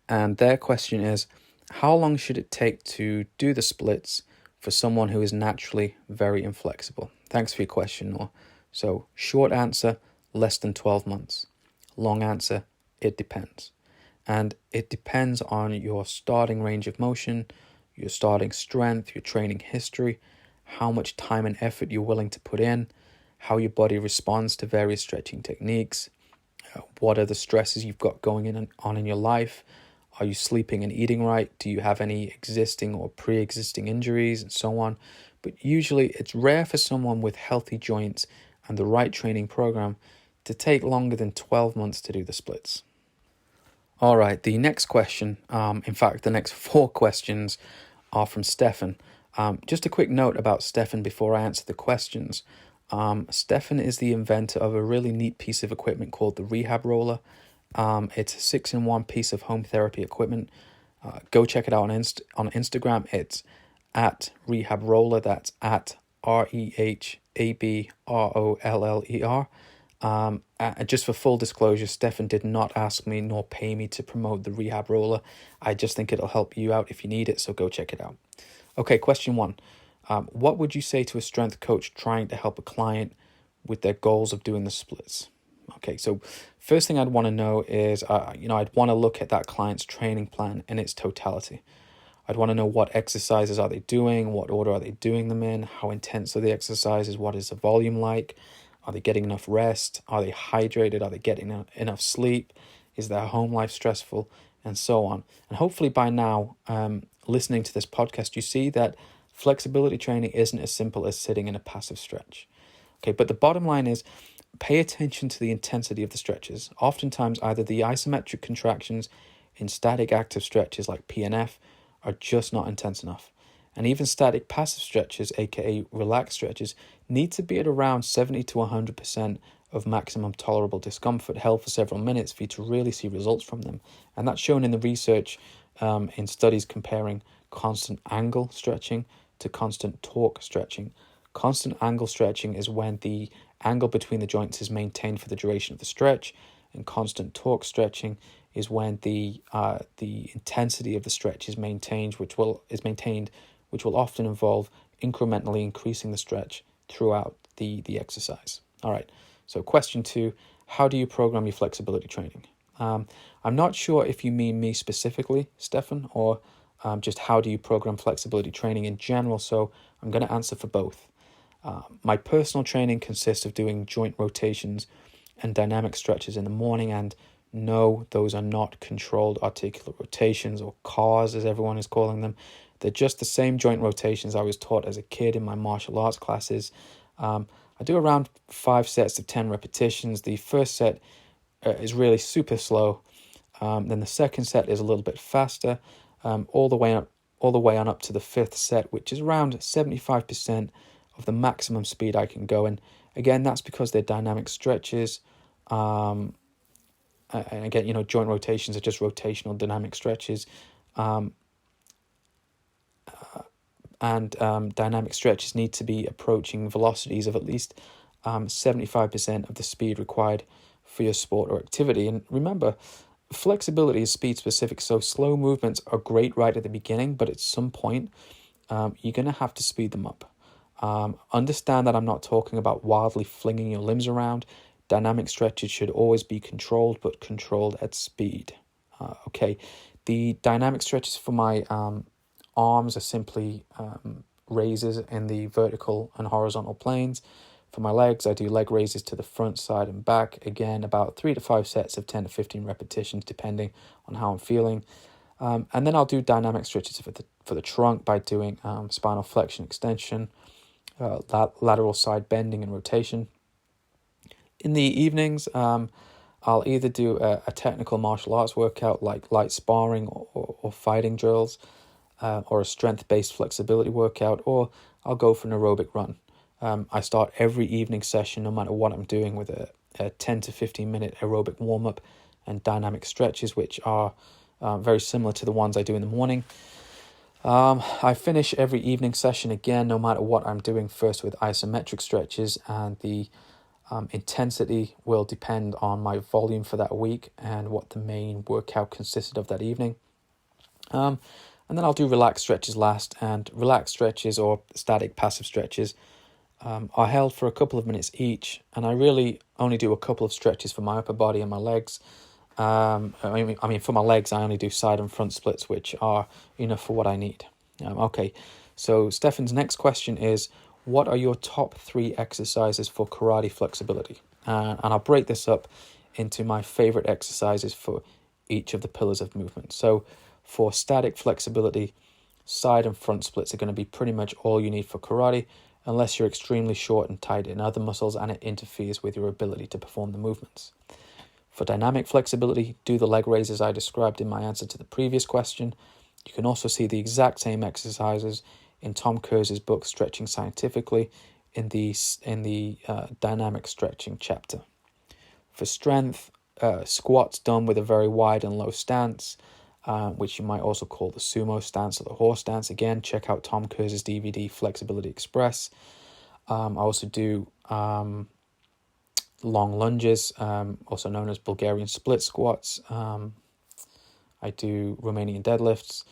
and their question is, how long should it take to do the splits for someone who is naturally very inflexible? Thanks for your question, Noor. So, short answer, less than 12 months. Long answer, it depends. And it depends on your starting range of motion, your starting strength, your training history, how much time and effort you're willing to put in, how your body responds to various stretching techniques, what are the stresses you've got going on in your life, are you sleeping and eating right, do you have any existing or pre-existing injuries, and so on. But usually it's rare for someone with healthy joints and the right training program to take longer than 12 months to do the splits. All right, the next question, in fact, the next 4 questions are from Stefan. Just a quick note about Stefan before I answer the questions. Stefan is the inventor of a really neat piece of equipment called the rehab roller, It's a 6-in-1 piece of home therapy equipment. Go check it out on Instagram. It's at Rehab Roller. That's at REHABROLLER. Just for full disclosure, Stefan did not ask me nor pay me to promote the Rehab Roller. I just think it'll help you out if you need it, so go check it out. Okay, question 1. What would you say to a strength coach trying to help a client with their goals of doing the splits? Okay, so first thing I'd want to know is, I'd want to look at that client's training plan in its totality. I'd want to know what exercises are they doing, what order are they doing them in, how intense are the exercises, what is the volume like, are they getting enough rest, are they hydrated, are they getting enough sleep, is their home life stressful, and so on. And hopefully by now, listening to this podcast, you see that flexibility training isn't as simple as sitting in a passive stretch. Okay, but the bottom line is, pay attention to the intensity of the stretches. Oftentimes, either the isometric contractions in static active stretches like PNF are just not intense enough. And even static passive stretches, aka relaxed stretches, need to be at around 70 to 100% of maximum tolerable discomfort held for several minutes for you to really see results from them. And that's shown in the research in studies comparing constant angle stretching to constant torque stretching. Constant angle stretching is when the angle between the joints is maintained for the duration of the stretch, and constant torque stretching is when the intensity of the stretch is maintained, which will often involve incrementally increasing the stretch throughout the exercise. All right. So question 2, how do you program your flexibility training? I'm not sure if you mean me specifically, Stefan, or just how do you program flexibility training in general. So I'm going to answer for both. My personal training consists of doing joint rotations and dynamic stretches in the morning, and no, those are not controlled articular rotations, or CARs as everyone is calling them. They're just the same joint rotations I was taught as a kid in my martial arts classes. I do around 5 sets of 10 repetitions. The first set is really super slow. Then the second set is a little bit faster, all the way on up to the 5th set, which is around 75% of the maximum speed I can go. And again, that's because they're dynamic stretches. And again, joint rotations are just rotational dynamic stretches. And dynamic stretches need to be approaching velocities of at least 75% of the speed required for your sport or activity. And remember, flexibility is speed specific, so slow movements are great right at the beginning, but at some point, you're going to have to speed them up. Understand that I'm not talking about wildly flinging your limbs around. Dynamic stretches should always be controlled, but controlled at speed. Okay, the dynamic stretches for my arms are simply raises in the vertical and horizontal planes. For my legs, I do leg raises to the front, side, and back. Again, about 3 to 5 sets of 10 to 15 repetitions, depending on how I'm feeling. And then I'll do dynamic stretches for the trunk by doing spinal flexion extension, lateral side bending and rotation. In the evenings, I'll either do a technical martial arts workout like light sparring or fighting drills, or a strength-based flexibility workout, or I'll go for an aerobic run. I start every evening session, no matter what I'm doing, with a 10 to 15 minute aerobic warm-up and dynamic stretches, which are very similar to the ones I do in the morning. I finish every evening session again, no matter what I'm doing, first with isometric stretches, and the intensity will depend on my volume for that week and what the main workout consisted of that evening. And then I'll do relaxed stretches last, and relaxed stretches or static passive stretches are held for a couple of minutes each, and I really only do a couple of stretches for my upper body and my legs. For my legs, I only do side and front splits, which are enough for what I need. Okay, so Stefan's next question is, what are your top 3 exercises for karate flexibility? And I'll break this up into my favorite exercises for each of the pillars of movement. So for static flexibility, side and front splits are going to be pretty much all you need for karate, unless you're extremely short and tight in other muscles and it interferes with your ability to perform the movements. For dynamic flexibility, do the leg raises I described in my answer to the previous question. You can also see the exact same exercises in Tom Kurz's book, Stretching Scientifically, in the dynamic stretching chapter. For strength, squats done with a very wide and low stance, which you might also call the sumo stance or the horse stance. Again, check out Tom Kurz's DVD, Flexibility Express. I also do long lunges, also known as Bulgarian split squats. I do Romanian deadlifts,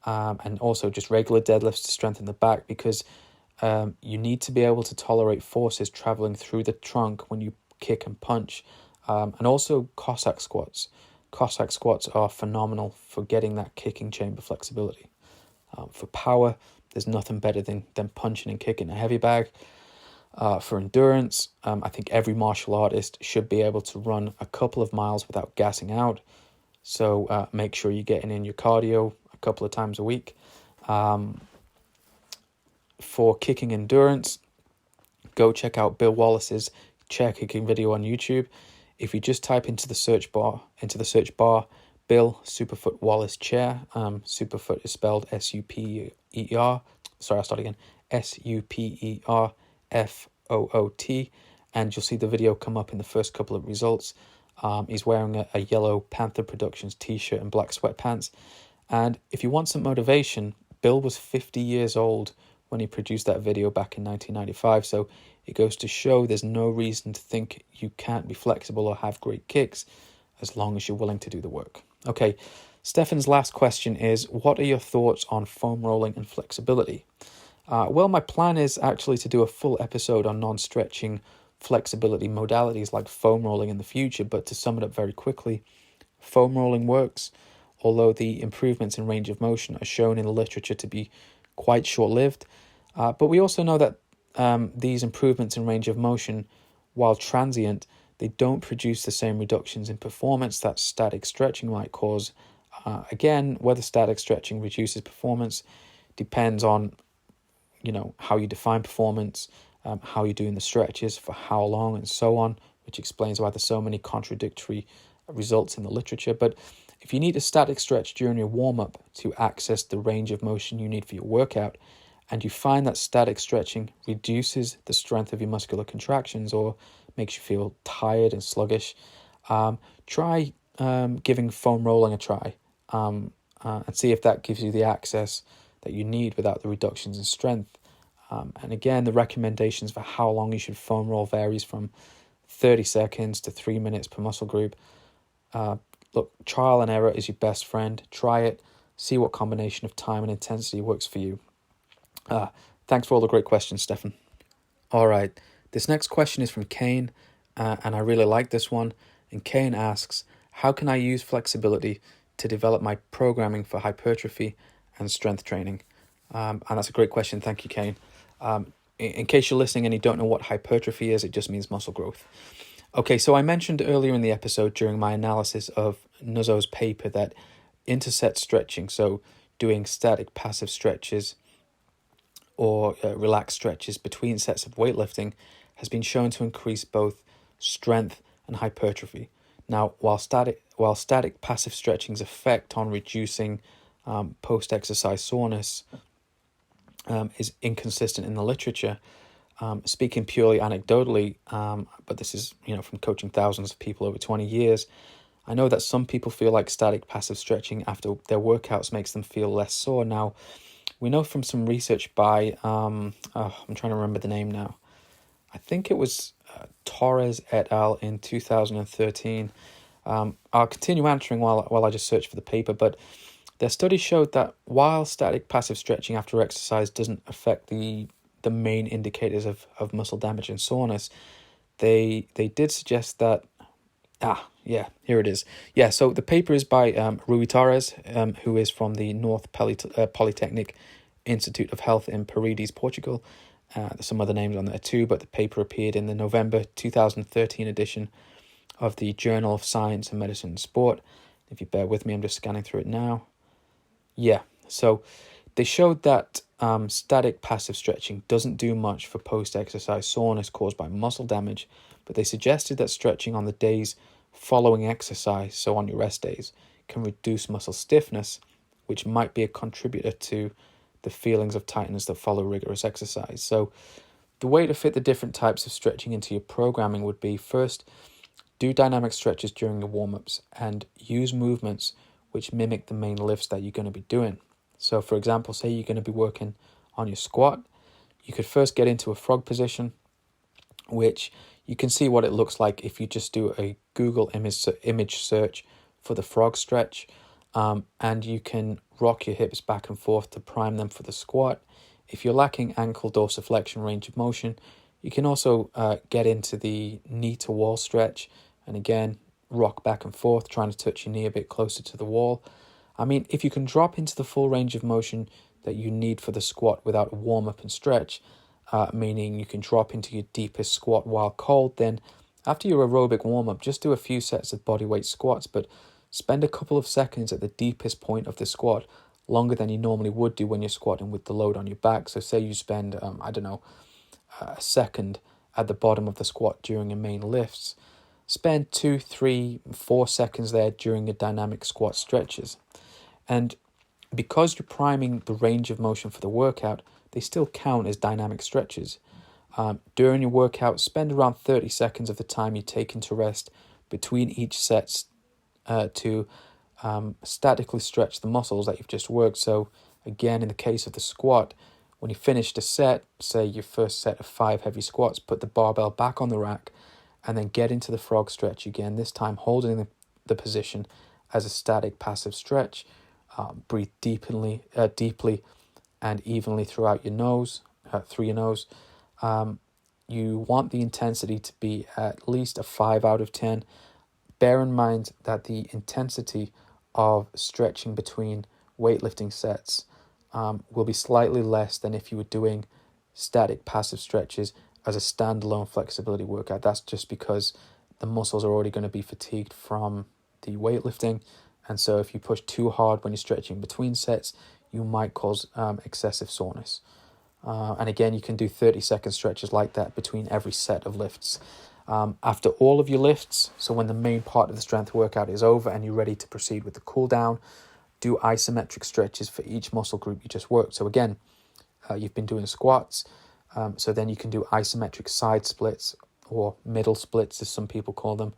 and also just regular deadlifts to strengthen the back, because you need to be able to tolerate forces traveling through the trunk when you kick and punch. And also Cossack squats. Cossack squats are phenomenal for getting that kicking chamber flexibility. For power, there's nothing better than punching and kicking a heavy bag. For endurance, I think every martial artist should be able to run a couple of miles without gassing out. So make sure you're getting in your cardio a couple of times a week. For kicking endurance, go check out Bill Wallace's chair kicking video on YouTube. If you just type into the search bar, Bill Superfoot Wallace chair, Superfoot is spelled S-U-P-E-R. Sorry, I'll start again. S-U-P-E-R-F-O-O-T, and you'll see the video come up in the first couple of results. He's wearing a yellow Panther Productions t-shirt and black sweatpants. And if you want some motivation, Bill was 50 years old when he produced that video back in 1995. So it goes to show there's no reason to think you can't be flexible or have great kicks as long as you're willing to do the work. Okay, Stefan's last question is, what are your thoughts on foam rolling and flexibility? Well, my plan is actually to do a full episode on non-stretching flexibility modalities like foam rolling in the future, but to sum it up very quickly, foam rolling works, although the improvements in range of motion are shown in the literature to be quite short-lived. But we also know that these improvements in range of motion, while transient, they don't produce the same reductions in performance that static stretching might cause. Again, whether static stretching reduces performance depends on, how you define performance, how you're doing the stretches, for how long, and so on, which explains why there's so many contradictory results in the literature. But if you need a static stretch during your warm-up to access the range of motion you need for your workout, and you find that static stretching reduces the strength of your muscular contractions or makes you feel tired and sluggish, try giving foam rolling a try, and see if that gives you the access that you need without the reductions in strength. And again, the recommendations for how long you should foam roll varies from 30 seconds to 3 minutes per muscle group. Look, trial and error is your best friend. Try it. See what combination of time and intensity works for you. Thanks for all the great questions, Stefan. All right, this next question is from Kane, and I really like this one. And Kane asks, how can I use flexibility to develop my programming for hypertrophy and strength training? And that's a great question. Thank you, Kane. In case you're listening and you don't know what hypertrophy is, it just means muscle growth. Okay, so I mentioned earlier in the episode during my analysis of Nuzzo's paper that interset stretching, so doing static passive stretches or relaxed stretches between sets of weightlifting, has been shown to increase both strength and hypertrophy. Now, while static passive stretching's effect on reducing post-exercise soreness is inconsistent in the literature, speaking purely anecdotally, but this is from coaching thousands of people over 20 years, I know that some people feel like static passive stretching after their workouts makes them feel less sore. Now, we know from some research by, I'm trying to remember the name now. I think it was Torres et al. In 2013. I'll continue answering while I just search for the paper, but their study showed that while static passive stretching after exercise doesn't affect the main indicators of muscle damage and soreness, they did suggest that, here it is. Yeah, so the paper is by Rui Torres, who is from the North Polytechnic Institute of Health in Paredes, Portugal. There's some other names on there too, but the paper appeared in the November 2013 edition of the Journal of Science and Medicine and Sport. If you bear with me, I'm just scanning through it now. Yeah, so they showed that static passive stretching doesn't do much for post-exercise soreness caused by muscle damage, but they suggested that stretching on the days following exercise, so on your rest days, can reduce muscle stiffness, which might be a contributor to the feelings of tightness that follow rigorous exercise. So the way to fit the different types of stretching into your programming would be, first, do dynamic stretches during your warm-ups and use movements which mimic the main lifts that you're going to be doing. So for example, say you're going to be working on your squat, you could first get into a frog position, which you can see what it looks like if you just do a Google image search for the frog stretch, and you can rock your hips back and forth to prime them for the squat. If you're lacking ankle dorsiflexion range of motion, you can also get into the knee to wall stretch, and again rock back and forth, trying to touch your knee a bit closer to the wall. I mean, if you can drop into the full range of motion that you need for the squat without a warm up and stretch, meaning you can drop into your deepest squat while cold, then after your aerobic warm up, just do a few sets of bodyweight squats, but spend a couple of seconds at the deepest point of the squat, longer than you normally would do when you're squatting with the load on your back. So say you spend, a second at the bottom of the squat during your main lifts, spend 2, 3, 4 seconds there during your dynamic squat stretches. And because you're priming the range of motion for the workout, they still count as dynamic stretches. During your workout, spend around 30 seconds of the time you take into rest between each set to statically stretch the muscles that you've just worked. So again, in the case of the squat, when you finished a set, say your first set of 5 heavy squats, put the barbell back on the rack and then get into the frog stretch again, this time holding the position as a static passive stretch. Breathe deeply and evenly throughout your nose, through your nose. You want the intensity to be at least a 5 out of 10. Bear in mind that the intensity of stretching between weightlifting sets will be slightly less than if you were doing static passive stretches as a standalone flexibility workout. That's just because the muscles are already going to be fatigued from the weightlifting, and so if you push too hard when you're stretching between sets, you might cause excessive soreness. And again, you can do 30-second stretches like that between every set of lifts. After all of your lifts, so when the main part of the strength workout is over and you're ready to proceed with the cool down, do isometric stretches for each muscle group you just worked. So again, you've been doing squats, so then you can do isometric side splits or middle splits, as some people call them.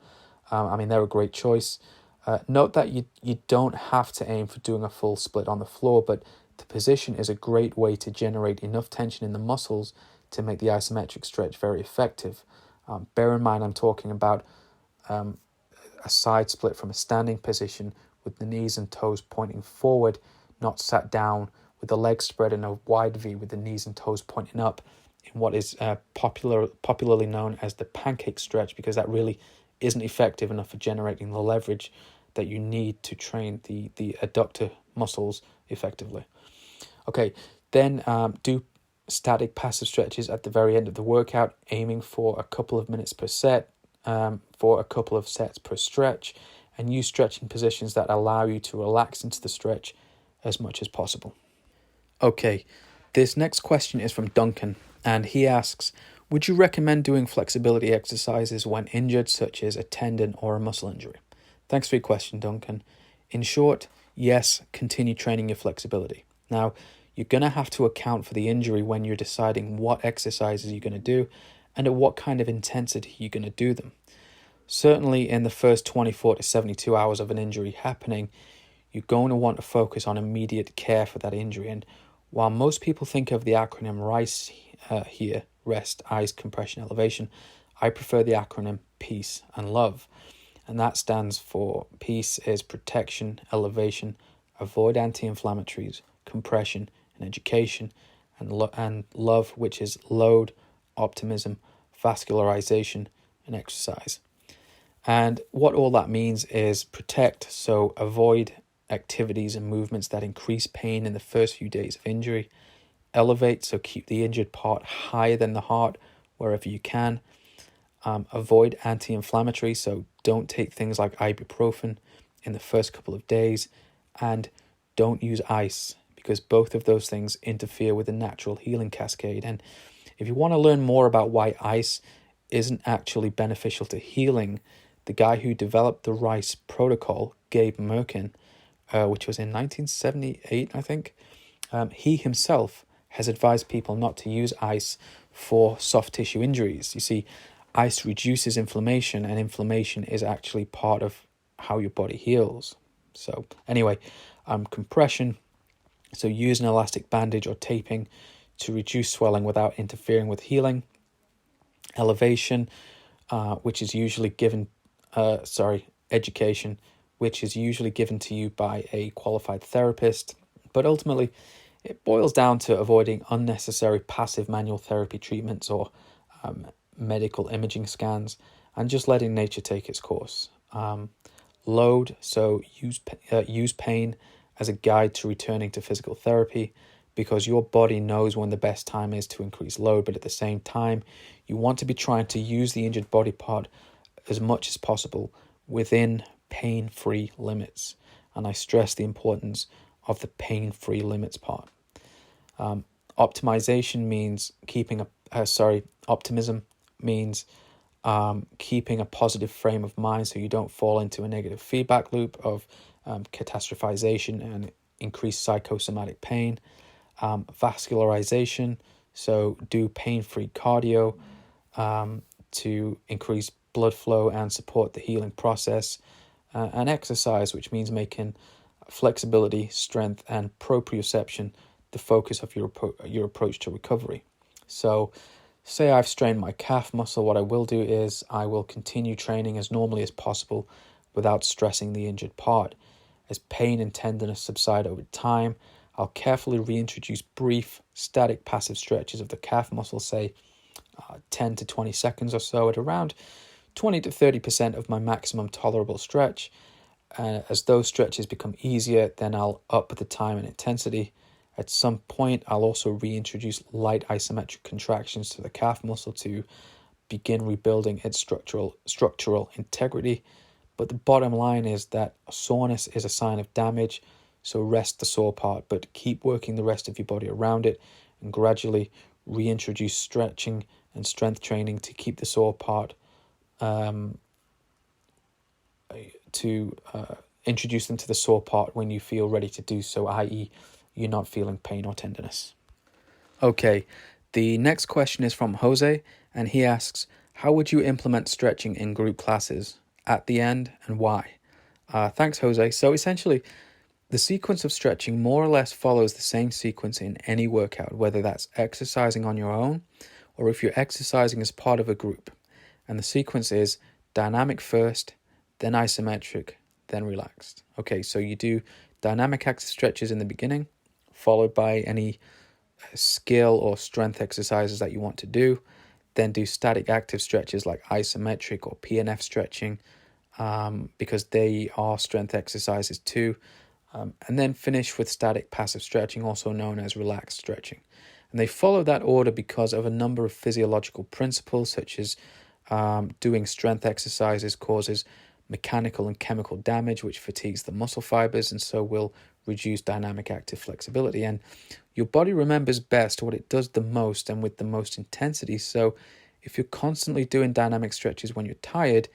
They're a great choice. Note that you don't have to aim for doing a full split on the floor, but the position is a great way to generate enough tension in the muscles to make the isometric stretch very effective. Bear in mind, I'm talking about a side split from a standing position with the knees and toes pointing forward, not sat down with the legs spread in a wide V with the knees and toes pointing up in what is popularly known as the pancake stretch, because that really isn't effective enough for generating the leverage that you need to train the adductor muscles effectively. Okay, then do static passive stretches at the very end of the workout, aiming for a couple of minutes per set, for a couple of sets per stretch, and use stretching positions that allow you to relax into the stretch as much as possible. Okay, this next question is from Duncan, and he asks, would you recommend doing flexibility exercises when injured, such as a tendon or a muscle injury? Thanks for your question, Duncan. In short, yes, continue training your flexibility. Now, you're going to have to account for the injury when you're deciding what exercises you're going to do and at what kind of intensity you're going to do them. Certainly in the first 24 to 72 hours of an injury happening, you're going to want to focus on immediate care for that injury. And while most people think of the acronym RICE here, rest, ice, compression, elevation, I prefer the acronym PEACE and LOVE. And that stands for PEACE is protection, elevation, avoid anti-inflammatories, compression, and education, and LOVE, which is load, optimism, vascularization, and exercise. And what all that means is protect, so avoid activities and movements that increase pain in the first few days of injury. Elevate, so keep the injured part higher than the heart wherever you can. Avoid anti-inflammatory, so don't take things like ibuprofen in the first couple of days, and don't use ice, because both of those things interfere with the natural healing cascade. And if you want to learn more about why ice isn't actually beneficial to healing, the guy who developed the RICE protocol, Gabe Merkin, which was in 1978, I think, he himself has advised people not to use ice for soft tissue injuries. You see, Ice reduces inflammation, and inflammation is actually part of how your body heals. So anyway, compression. So use an elastic bandage or taping to reduce swelling without interfering with healing. Elevation, which is usually given, education, which is usually given to you by a qualified therapist. But ultimately, it boils down to avoiding unnecessary passive manual therapy treatments or medical imaging scans and just letting nature take its course. Load, so use pain as a guide to returning to physical therapy, because your body knows when the best time is to increase load, but at the same time, you want to be trying to use the injured body part as much as possible within pain-free limits. And I stress the importance of the pain-free limits part. Optimization means optimism means keeping a positive frame of mind so you don't fall into a negative feedback loop of catastrophization and increased psychosomatic pain. Vascularization, so do pain-free cardio to increase blood flow and support the healing process. And exercise, which means making flexibility, strength, and proprioception the focus of your approach to recovery. So say I've strained my calf muscle, what I will do is I will continue training as normally as possible without stressing the injured part. As pain and tenderness subside over time, I'll carefully reintroduce brief, static, passive stretches of the calf muscle, say 10 to 20 seconds or so at around 20 to 30% of my maximum tolerable stretch. As those stretches become easier, then I'll up the time and intensity. At some point, I'll also reintroduce light isometric contractions to the calf muscle to begin rebuilding its structural integrity. But the bottom line is that soreness is a sign of damage, so rest the sore part, but keep working the rest of your body around it and gradually reintroduce stretching and strength training to keep the sore part, introduce them to the sore part when you feel ready to do so, i.e. you're not feeling pain or tenderness. Okay, the next question is from Jose, and he asks, how would you implement stretching in group classes at the end and why? Thanks, Jose. So essentially, the sequence of stretching more or less follows the same sequence in any workout, whether that's exercising on your own or if you're exercising as part of a group. And the sequence is dynamic first, then isometric, then relaxed. Okay, so you do dynamic active stretches in the beginning, followed by any skill or strength exercises that you want to do. Then do static active stretches like isometric or PNF stretching, because they are strength exercises too. And then finish with static passive stretching, also known as relaxed stretching. And they follow that order because of a number of physiological principles, such as doing strength exercises causes mechanical and chemical damage, which fatigues the muscle fibers and so will reduce dynamic active flexibility. And your body remembers best what it does the most and with the most intensity. So if you're constantly doing dynamic stretches when you're tired,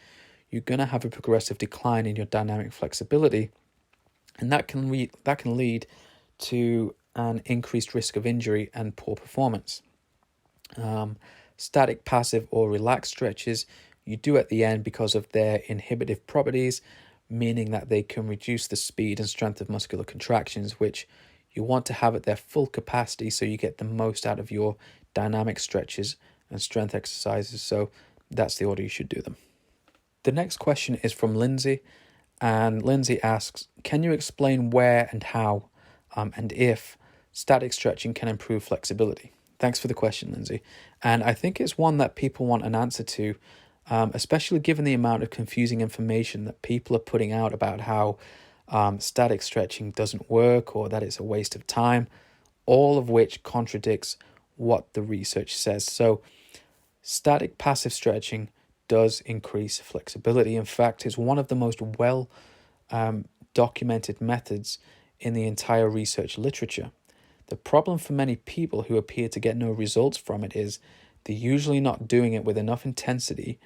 you're going to have a progressive decline in your dynamic flexibility. And that can lead to an increased risk of injury and poor performance. Static, passive, or relaxed stretches you do at the end because of their inhibitive properties, meaning that they can reduce the speed and strength of muscular contractions, which you want to have at their full capacity so you get the most out of your dynamic stretches and strength exercises. So that's the order you should do them. The next question is from Lindsay, and Lindsay asks, can you explain where and how and if static stretching can improve flexibility? Thanks for the question, Lindsay. And I think it's one that people want an answer to, especially given the amount of confusing information that people are putting out about how static stretching doesn't work or that it's a waste of time, all of which contradicts what the research says. So static passive stretching does increase flexibility. In fact, it's one of the most documented methods in the entire research literature. The problem for many people who appear to get no results from it is they're usually not doing it with enough intensity,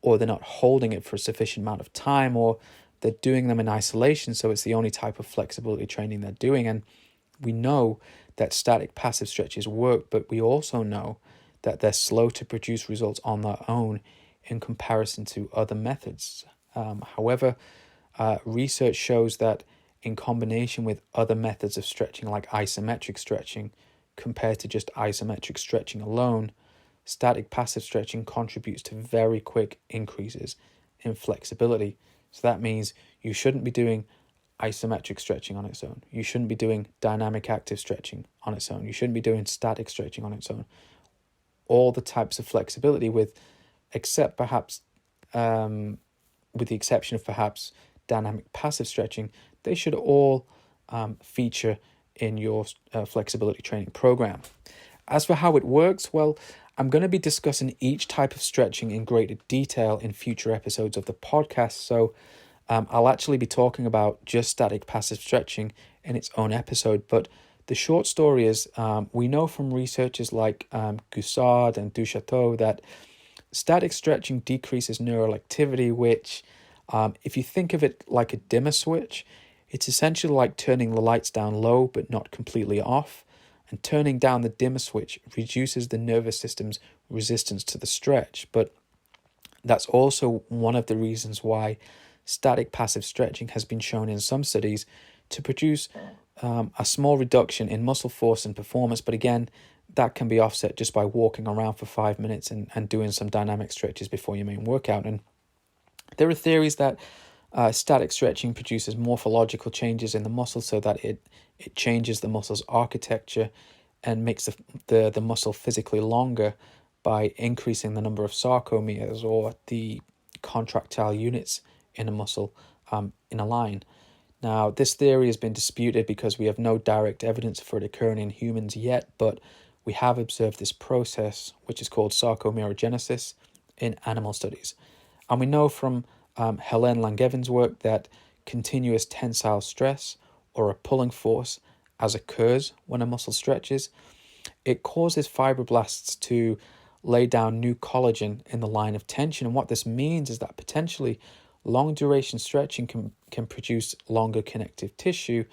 or they're not holding it for a sufficient amount of time, or they're doing them in isolation, so it's the only type of flexibility training they're doing. And we know that static passive stretches work, but we also know that they're slow to produce results on their own in comparison to other methods. However, research shows that in combination with other methods of stretching like isometric stretching, compared to just isometric stretching alone, static passive stretching contributes to very quick increases in flexibility. So that means you shouldn't be doing isometric stretching on its own. You shouldn't be doing dynamic active stretching on its own. You shouldn't be doing static stretching on its own. All the types of flexibility with the exception of perhaps dynamic passive stretching, they should all feature in your flexibility training program. As for how it works, well, I'm going to be discussing each type of stretching in greater detail in future episodes of the podcast. So I'll actually be talking about just static passive stretching in its own episode. But the short story is we know from researchers like Goussard and Duchateau that static stretching decreases neural activity, which if you think of it like a dimmer switch, it's essentially like turning the lights down low but not completely off. And turning down the dimmer switch reduces the nervous system's resistance to the stretch. But that's also one of the reasons why static passive stretching has been shown in some studies to produce a small reduction in muscle force and performance. But again, that can be offset just by walking around for 5 minutes and doing some dynamic stretches before your main workout. And there are theories that static stretching produces morphological changes in the muscle so that it changes the muscle's architecture and makes the muscle physically longer by increasing the number of sarcomeres, or the contractile units in a muscle, in a line. Now, this theory has been disputed because we have no direct evidence for it occurring in humans yet, but we have observed this process, which is called sarcomerogenesis, in animal studies. And we know from Helene Langevin's work that continuous tensile stress, or a pulling force, as occurs when a muscle stretches, it causes fibroblasts to lay down new collagen in the line of tension. And what this means is that potentially long duration stretching can produce longer connective tissue,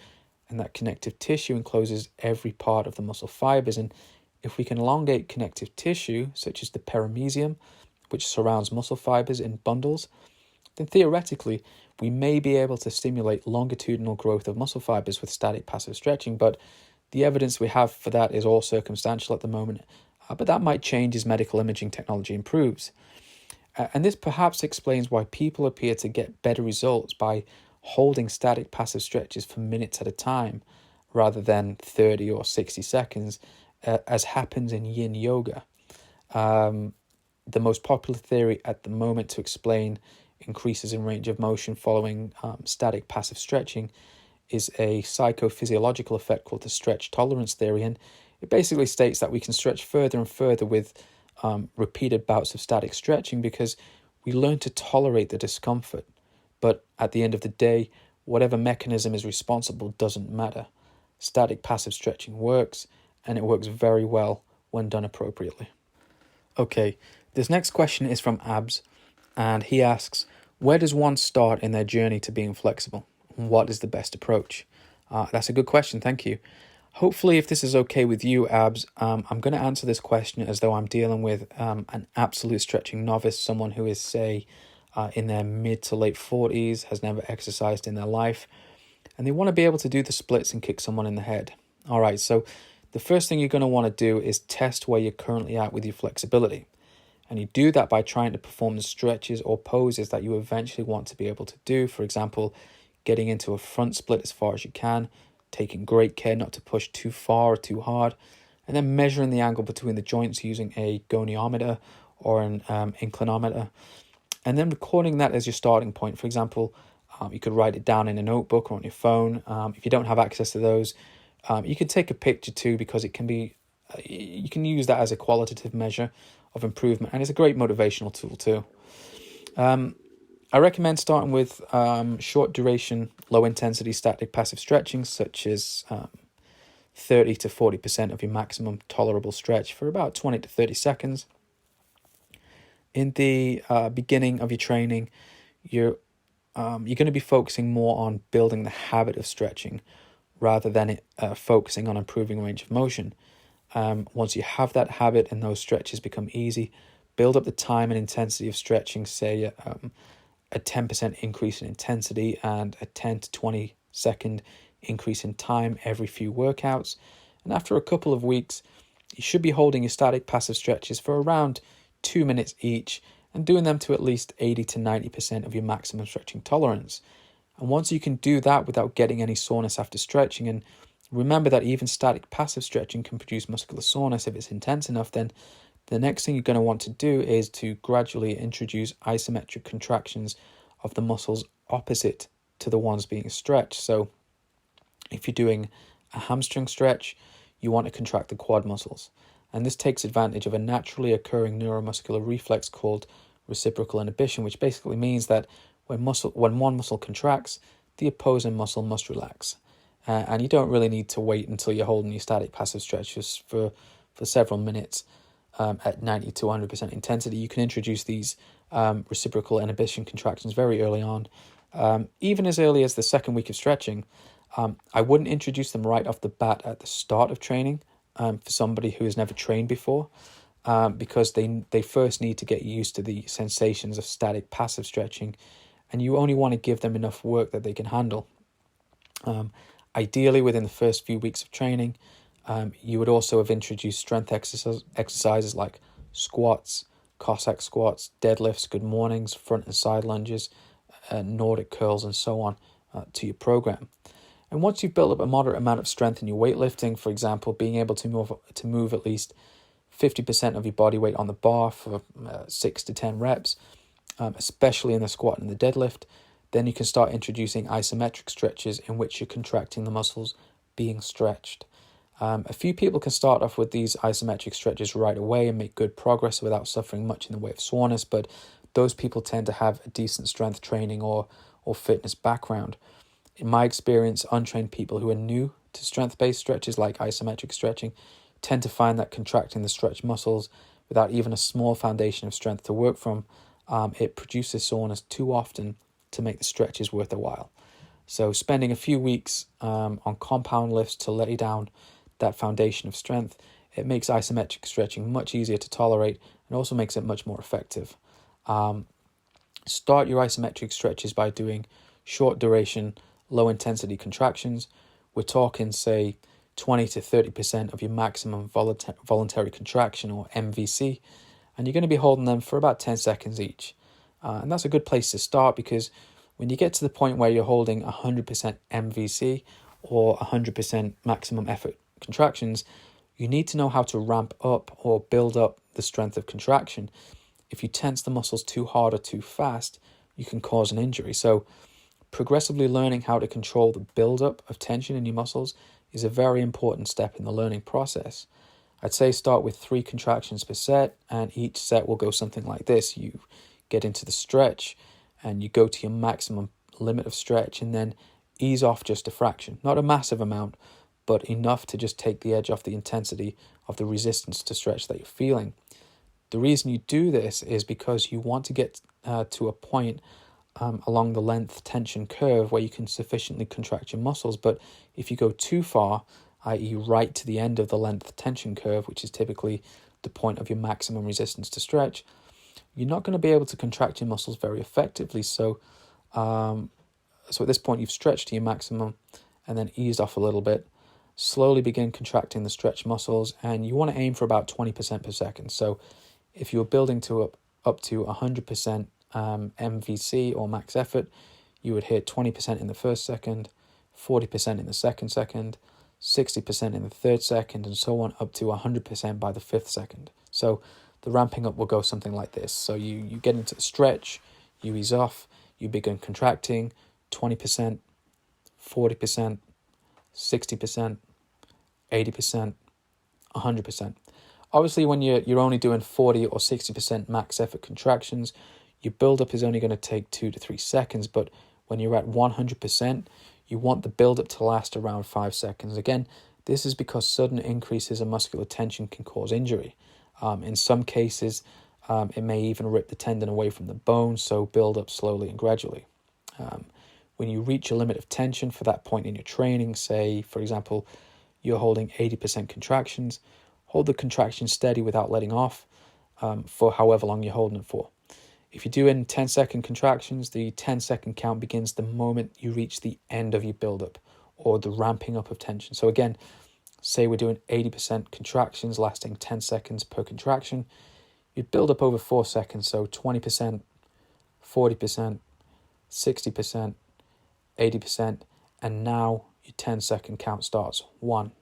and that connective tissue encloses every part of the muscle fibers. And if we can elongate connective tissue, such as the perimysium, which surrounds muscle fibers in bundles, then theoretically we may be able to stimulate longitudinal growth of muscle fibers with static passive stretching. But the evidence we have for that is all circumstantial at the moment, but that might change as medical imaging technology improves. And this perhaps explains why people appear to get better results by holding static passive stretches for minutes at a time rather than 30 or 60 seconds, as happens in yin yoga. The most popular theory at the moment to explain increases in range of motion following static passive stretching is a psychophysiological effect called the stretch tolerance theory. And it basically states that we can stretch further and further with repeated bouts of static stretching because we learn to tolerate the discomfort. But at the end of the day, whatever mechanism is responsible doesn't matter. Static passive stretching works, and it works very well when done appropriately. Okay, this next question is from Abs, and he asks, where does one start in their journey to being flexible? What is the best approach? That's a good question, thank you. Hopefully, if this is okay with you, Abs, I'm going to answer this question as though I'm dealing with an absolute stretching novice, someone who is, say, in their mid to late 40s, has never exercised in their life, and they want to be able to do the splits and kick someone in the head. All right, so the first thing you're going to want to do is test where you're currently at with your flexibility. And you do that by trying to perform the stretches or poses that you eventually want to be able to do. For example, getting into a front split as far as you can, taking great care not to push too far or too hard, and then measuring the angle between the joints using a goniometer or an inclinometer, and then recording that as your starting point. For example, you could write it down in a notebook or on your phone. If you don't have access to those, you could take a picture too, because it can be, you can use that as a qualitative measure of improvement, and it's a great motivational tool too. I recommend starting with short duration, low intensity static passive stretching, such as 30 to 40% of your maximum tolerable stretch for about 20 to 30 seconds. In the beginning of your training, you're going to be focusing more on building the habit of stretching rather than focusing on improving range of motion. Once you have that habit and those stretches become easy, build up the time and intensity of stretching, say a 10% increase in intensity and a 10 to 20 second increase in time every few workouts. And after a couple of weeks, you should be holding your static passive stretches for around 2 minutes each and doing them to at least 80 to 90% of your maximum stretching tolerance. And once you can do that without getting any soreness after stretching, and remember that even static passive stretching can produce muscular soreness if it's intense enough, then the next thing you're going to want to do is to gradually introduce isometric contractions of the muscles opposite to the ones being stretched. So if you're doing a hamstring stretch, you want to contract the quad muscles. And this takes advantage of a naturally occurring neuromuscular reflex called reciprocal inhibition, which basically means that when one muscle contracts, the opposing muscle must relax. And you don't really need to wait until you're holding your static passive stretches for several minutes at 90 to 100% intensity. You can introduce these reciprocal inhibition contractions very early on, even as early as the second week of stretching. I wouldn't introduce them right off the bat at the start of training for somebody who has never trained before, because they first need to get used to the sensations of static passive stretching, and you only want to give them enough work that they can handle. Ideally, within the first few weeks of training, you would also have introduced strength exercises like squats, Cossack squats, deadlifts, good mornings, front and side lunges, Nordic curls, and so on to your program. And once you've built up a moderate amount of strength in your weightlifting, for example, being able to move at least 50% of your body weight on the bar for 6 to 10 reps, especially in the squat and the deadlift, then you can start introducing isometric stretches in which you're contracting the muscles being stretched. A few people can start off with these isometric stretches right away and make good progress without suffering much in the way of soreness, but those people tend to have a decent strength training or fitness background. In my experience, untrained people who are new to strength-based stretches like isometric stretching tend to find that contracting the stretched muscles without even a small foundation of strength to work from, it produces soreness too often to make the stretches worth a while. So spending a few weeks on compound lifts to lay down that foundation of strength, it makes isometric stretching much easier to tolerate and also makes it much more effective. Start your isometric stretches by doing short duration, low intensity contractions. We're talking, say, 20 to 30% of your maximum voluntary contraction, or MVC, and you're going to be holding them for about 10 seconds each. And that's a good place to start, because when you get to the point where you're holding 100% MVC or 100% maximum effort contractions, you need to know how to ramp up or build up the strength of contraction. If you tense the muscles too hard or too fast, you can cause an injury. So progressively learning how to control the buildup of tension in your muscles is a very important step in the learning process. I'd say start with 3 contractions per set, and each set will go something like this. You get into the stretch and you go to your maximum limit of stretch, and then ease off just a fraction. Not a massive amount, but enough to just take the edge off the intensity of the resistance to stretch that you're feeling. The reason you do this is because you want to get to a point along the length tension curve where you can sufficiently contract your muscles. But if you go too far, i.e. right to the end of the length tension curve, which is typically the point of your maximum resistance to stretch, you're not going to be able to contract your muscles very effectively. So at this point, you've stretched to your maximum and then eased off a little bit. Slowly begin contracting the stretched muscles, and you want to aim for about 20% per second. So if you're building to up to 100% MVC or max effort, you would hit 20% in the first second, 40% in the second, 60% in the third second, and so on up to 100% by the fifth second. So the ramping up will go something like this. So you get into the stretch, you ease off, you begin contracting 20%, 40%, 60%, 80%, 100%. Obviously, when you're only doing 40 or 60% max effort contractions, your build-up is only going to take 2 to 3 seconds. But when you're at 100%, you want the build-up to last around 5 seconds. Again, this is because sudden increases in muscular tension can cause injury. In some cases, it may even rip the tendon away from the bone, so build up slowly and gradually. When you reach a limit of tension for that point in your training, say, for example, you're holding 80% contractions, hold the contraction steady without letting off. for however long you're holding it for. If you're doing 10-second contractions, the 10-second count begins the moment you reach the end of your build-up or the ramping up of tension. So again, say we're doing 80% contractions lasting 10 seconds per contraction. You'd build up over 4 seconds, so 20%, 40%, 60%, 80%, and now your 10-second count starts. 1,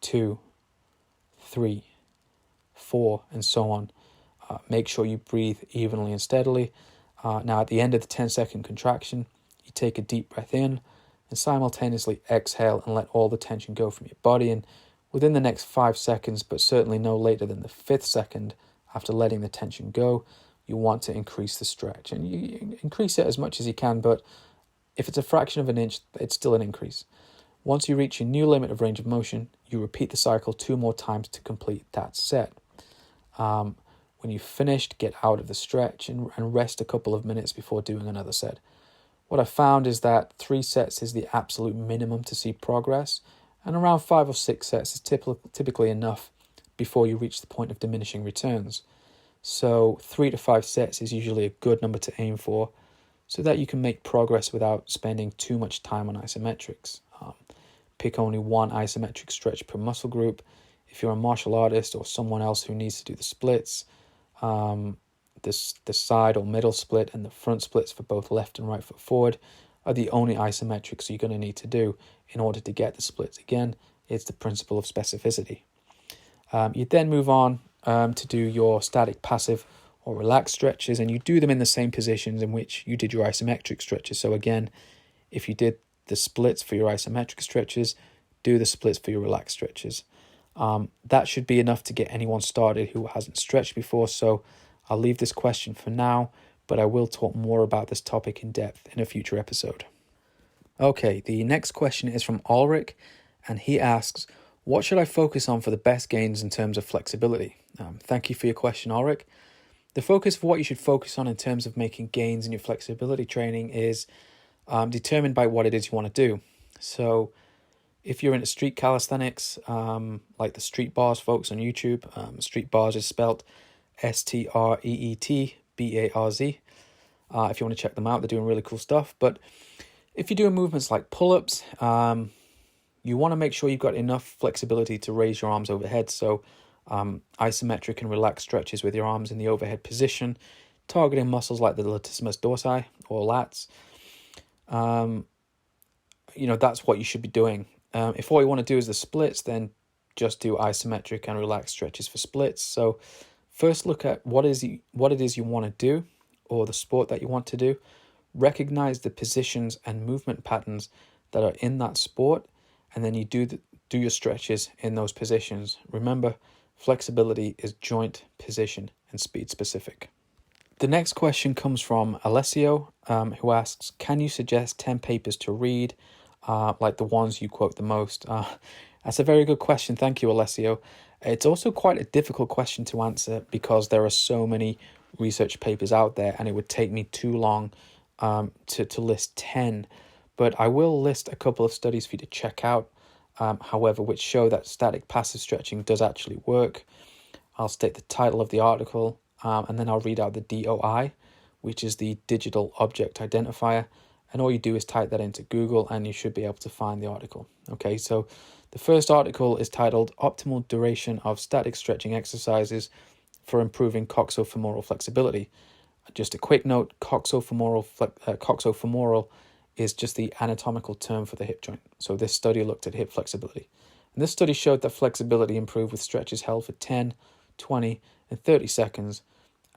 2, 3, 4, and so on. Make sure you breathe evenly and steadily. Now, at the end of the 10-second contraction, you take a deep breath in and simultaneously exhale and let all the tension go from your body. And within the next 5 seconds, but certainly no later than the 5th second after letting the tension go, you want to increase the stretch. And you increase it as much as you can, but if it's a fraction of an inch, it's still an increase. Once you reach your new limit of range of motion, you repeat the cycle 2 more times to complete that set. When you've finished, get out of the stretch and rest a couple of minutes before doing another set. What I found is that 3 sets is the absolute minimum to see progress, and around 5 or 6 sets is typically enough before you reach the point of diminishing returns. So 3 to 5 sets is usually a good number to aim for so that you can make progress without spending too much time on isometrics. Pick only one isometric stretch per muscle group. If you're a martial artist or someone else who needs to do the splits, the side or middle split and the front splits for both left and right foot forward are the only isometrics you're going to need to do in order to get the splits. Again, it's the principle of specificity. You then move on to do your static, passive, or relaxed stretches, and you do them in the same positions in which you did your isometric stretches. So again, if you did the splits for your isometric stretches, do the splits for your relaxed stretches. That should be enough to get anyone started who hasn't stretched before, so I'll leave this question for now, but I will talk more about this topic in depth in a future episode. Okay, the next question is from Ulrich, and he asks, what should I focus on for the best gains in terms of flexibility? Thank you for your question, Ulrich. The focus of what you should focus on in terms of making gains in your flexibility training is determined by what it is you want to do. So if you're into street calisthenics, like the street bars folks on YouTube, street bars is spelled STREETBARZ. If you want to check them out, they're doing really cool stuff. But if you're doing movements like pull-ups, you want to make sure you've got enough flexibility to raise your arms overhead. So isometric and relaxed stretches with your arms in the overhead position, targeting muscles like the latissimus dorsi or lats. That's what you should be doing. If all you want to do is the splits, then just do isometric and relaxed stretches for splits. So first look at what it is you want to do, or the sport that you want to do. Recognize the positions and movement patterns that are in that sport, and then you do your stretches in those positions. Remember, flexibility is joint, position, and speed specific. The next question comes from Alessio, who asks, can you suggest 10 papers to read, like the ones you quote the most? That's a very good question. Thank you, Alessio. It's also quite a difficult question to answer because there are so many research papers out there, and it would take me too long to list 10. But I will list a couple of studies for you to check out, however, which show that static passive stretching does actually work. I'll state the title of the article, and then I'll read out the DOI, which is the Digital Object Identifier. And all you do is type that into Google and you should be able to find the article. Okay, so the first article is titled Optimal Duration of Static Stretching Exercises for Improving Coxofemoral Flexibility. Just a quick note, coxofemoral is just the anatomical term for the hip joint. So this study looked at hip flexibility. And this study showed that flexibility improved with stretches held for 10, 20, and 30 seconds,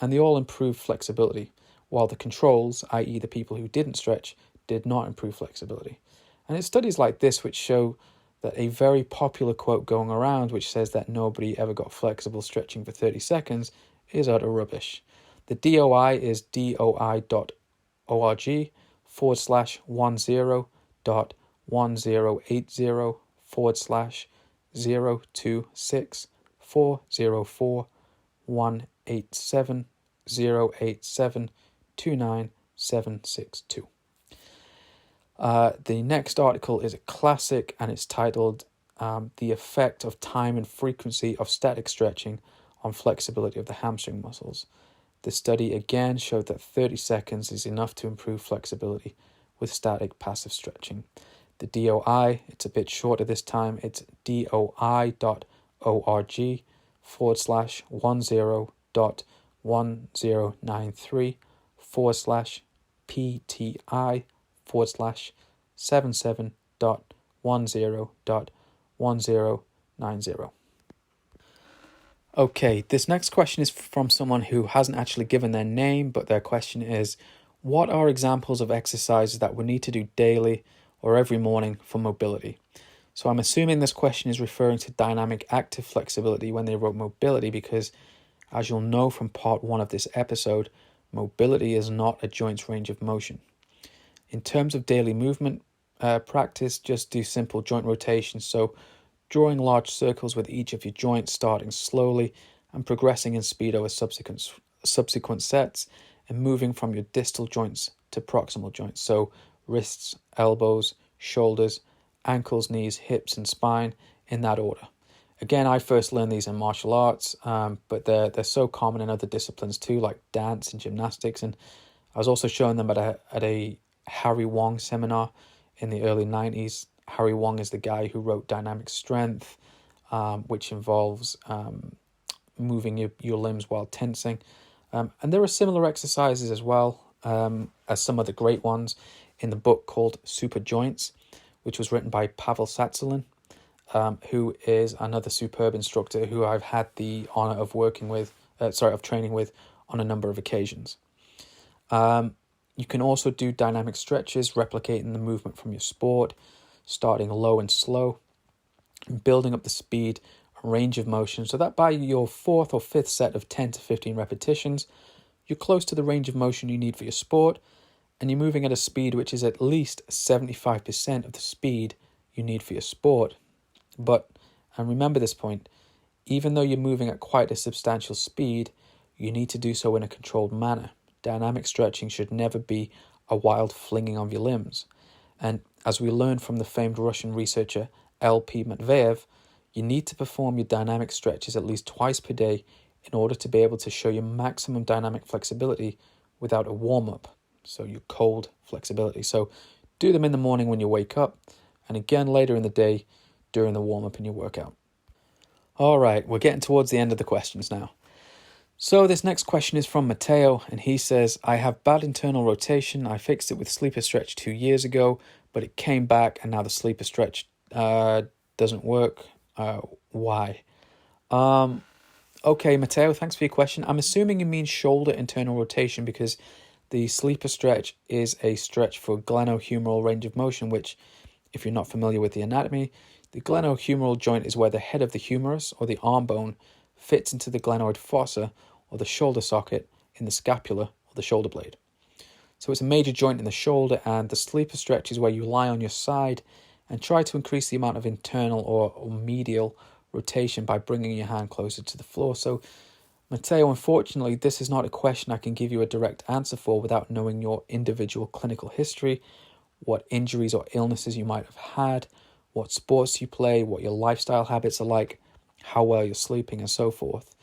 and they all improved flexibility, while the controls, i.e. the people who didn't stretch, did not improve flexibility. And it's studies like this which show that a very popular quote going around which says that nobody ever got flexible stretching for 30 seconds is utter rubbish. The DOI is doi.1080.10864044187087297762. The next article is a classic, and it's titled The Effect of Time and Frequency of Static Stretching on flexibility of the hamstring muscles. The study again showed that 30 seconds is enough to improve flexibility with static passive stretching. The DOI, it's a bit shorter this time, it's doi.org/10.10.3/PTI/77.10.1090. Okay, this next question is from someone who hasn't actually given their name, but their question is, what are examples of exercises that we need to do daily or every morning for mobility? So I'm assuming this question is referring to dynamic active flexibility when they wrote mobility, because as you'll know from part 1 of this episode, mobility is not a joint's range of motion. In terms of daily movement practice, just do simple joint rotations. So drawing large circles with each of your joints, starting slowly and progressing in speed over subsequent sets, and moving from your distal joints to proximal joints. So wrists, elbows, shoulders, ankles, knees, hips, and spine in that order. Again, I first learned these in martial arts, but they're so common in other disciplines too, like dance and gymnastics. And I was also showing them at a Harry Wong seminar in the early 90s. Harry Wong is the guy who wrote Dynamic Strength, which involves moving your limbs while tensing. And there are similar exercises as well as some of the great ones in the book called Super Joints, which was written by Pavel Tsatsouline, who is another superb instructor who I've had the honor of training with on a number of occasions. You can also do dynamic stretches, replicating the movement from your sport, starting low and slow, and building up the speed and range of motion so that by your 4th or 5th set of 10 to 15 repetitions, you're close to the range of motion you need for your sport, and you're moving at a speed which is at least 75% of the speed you need for your sport. And remember this point, even though you're moving at quite a substantial speed, you need to do so in a controlled manner. Dynamic stretching should never be a wild flinging of your limbs. And as we learned from the famed Russian researcher L.P. Matveyev, you need to perform your dynamic stretches at least twice per day in order to be able to show your maximum dynamic flexibility without a warm-up, so your cold flexibility. So do them in the morning when you wake up, and again later in the day during the warm-up in your workout. All right, we're getting towards the end of the questions now. So this next question is from Matteo, and he says, I have bad internal rotation. I fixed it with sleeper stretch 2 years ago, but it came back, and now the sleeper stretch doesn't work. Why? Okay, Matteo, thanks for your question. I'm assuming you mean shoulder internal rotation, because the sleeper stretch is a stretch for glenohumeral range of motion, which, if you're not familiar with the anatomy, the glenohumeral joint is where the head of the humerus, or the arm bone, fits into the glenoid fossa, or the shoulder socket, in the scapula, or the shoulder blade. So it's a major joint in the shoulder, and the sleeper stretch is where you lie on your side and try to increase the amount of internal or medial rotation by bringing your hand closer to the floor. So, Matteo, unfortunately, this is not a question I can give you a direct answer for without knowing your individual clinical history, what injuries or illnesses you might have had, what sports you play, what your lifestyle habits are like, how well you're sleeping, and so forth.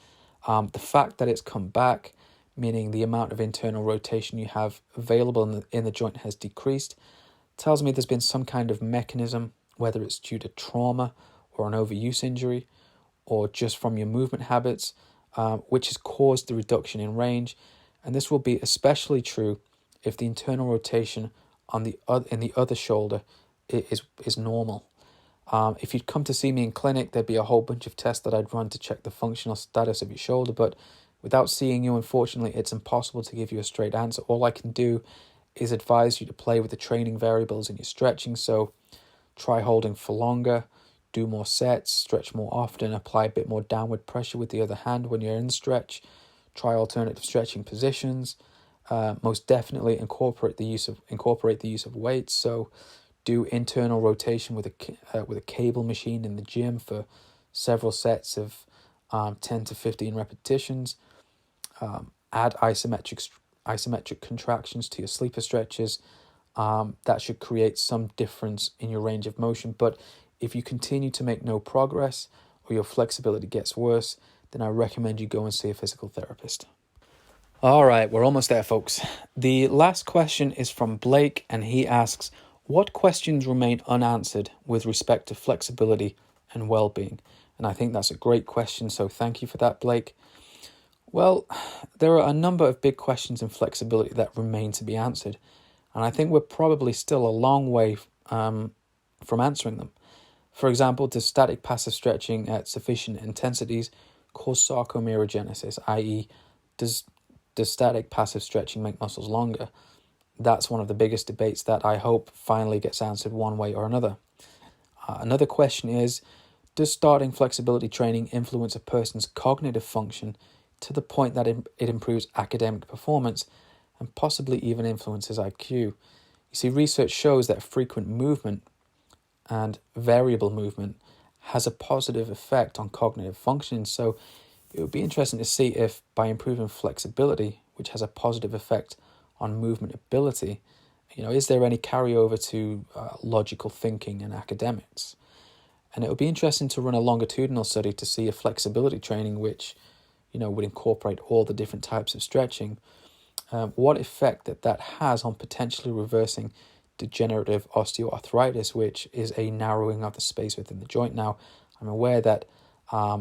The fact that it's come back, meaning the amount of internal rotation you have available in the joint has decreased, tells me there's been some kind of mechanism, whether it's due to trauma or an overuse injury, or just from your movement habits, which has caused the reduction in range. And this will be especially true if the internal rotation in the other shoulder is normal. If you'd come to see me in clinic, there'd be a whole bunch of tests that I'd run to check the functional status of your shoulder, but without seeing you, unfortunately, it's impossible to give you a straight answer. All I can do is advise you to play with the training variables in your stretching, so try holding for longer, do more sets, stretch more often, apply a bit more downward pressure with the other hand when you're in stretch, try alternative stretching positions, most definitely incorporate the use of weights, so do internal rotation with a cable machine in the gym for several sets of 10 to 15 repetitions. Add isometric contractions to your sleeper stretches. That should create some difference in your range of motion. But if you continue to make no progress, or your flexibility gets worse, then I recommend you go and see a physical therapist. All right, we're almost there, folks. The last question is from Blake, and he asks, what questions remain unanswered with respect to flexibility and well-being? And I think that's a great question, so thank you for that, Blake. Well, there are a number of big questions in flexibility that remain to be answered, and I think we're probably still a long way from answering them. For example, does static passive stretching at sufficient intensities cause sarcomerogenesis, i.e., does static passive stretching make muscles longer? That's one of the biggest debates that I hope finally gets answered one way or another. Another question is, does starting flexibility training influence a person's cognitive function to the point that it improves academic performance and possibly even influences IQ? You see, research shows that frequent movement and variable movement has a positive effect on cognitive function. So it would be interesting to see if by improving flexibility, which has a positive effect on movement ability, is there any carryover to logical thinking and academics? And it would be interesting to run a longitudinal study to see if flexibility training, which would incorporate all the different types of stretching, what effect that has on potentially reversing degenerative osteoarthritis, which is a narrowing of the space within the joint. Now, I'm aware that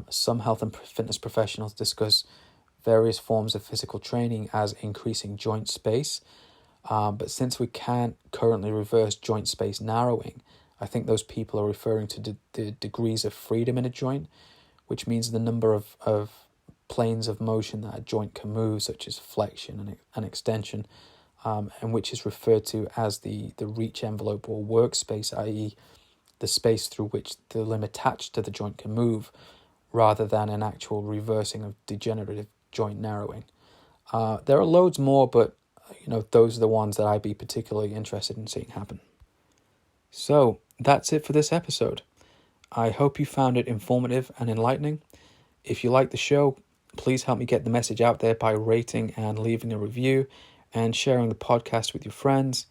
some health and fitness professionals discuss various forms of physical training as increasing joint space, but since we can't currently reverse joint space narrowing, I think those people are referring to the degrees of freedom in a joint, which means the number of planes of motion that a joint can move, such as flexion and extension, and which is referred to as the reach envelope or workspace, i.e. the space through which the limb attached to the joint can move, rather than an actual reversing of degenerative joint narrowing. There are loads more, but those are the ones that I'd be particularly interested in seeing happen. So that's it for this episode. I hope you found it informative and enlightening. If you like the show, please help me get the message out there by rating and leaving a review and sharing the podcast with your friends.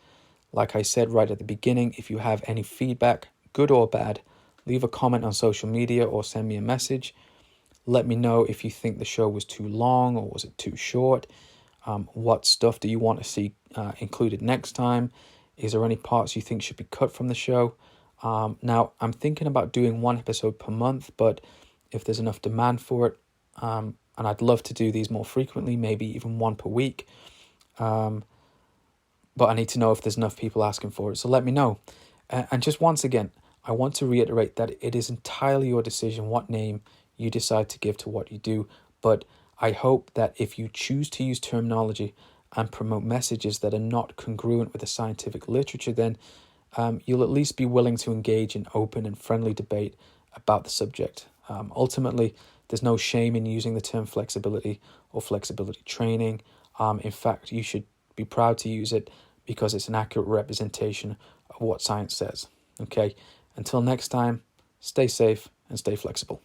Like I said right at the beginning, if you have any feedback, good or bad, leave a comment on social media or send me a message. Let me know if you think the show was too long or was it too short. What stuff do you want to see included next time? Is there any parts you think should be cut from the show? Now, I'm thinking about doing one episode per month, but if there's enough demand for it, and I'd love to do these more frequently, maybe even one per week. But I need to know if there's enough people asking for it. So let me know. And just once again, I want to reiterate that it is entirely your decision what name you decide to give to what you do. But I hope that if you choose to use terminology and promote messages that are not congruent with the scientific literature, then you'll at least be willing to engage in open and friendly debate about the subject. Ultimately, there's no shame in using the term flexibility or flexibility training. In fact, you should be proud to use it because it's an accurate representation of what science says. Okay, until next time, stay safe and stay flexible.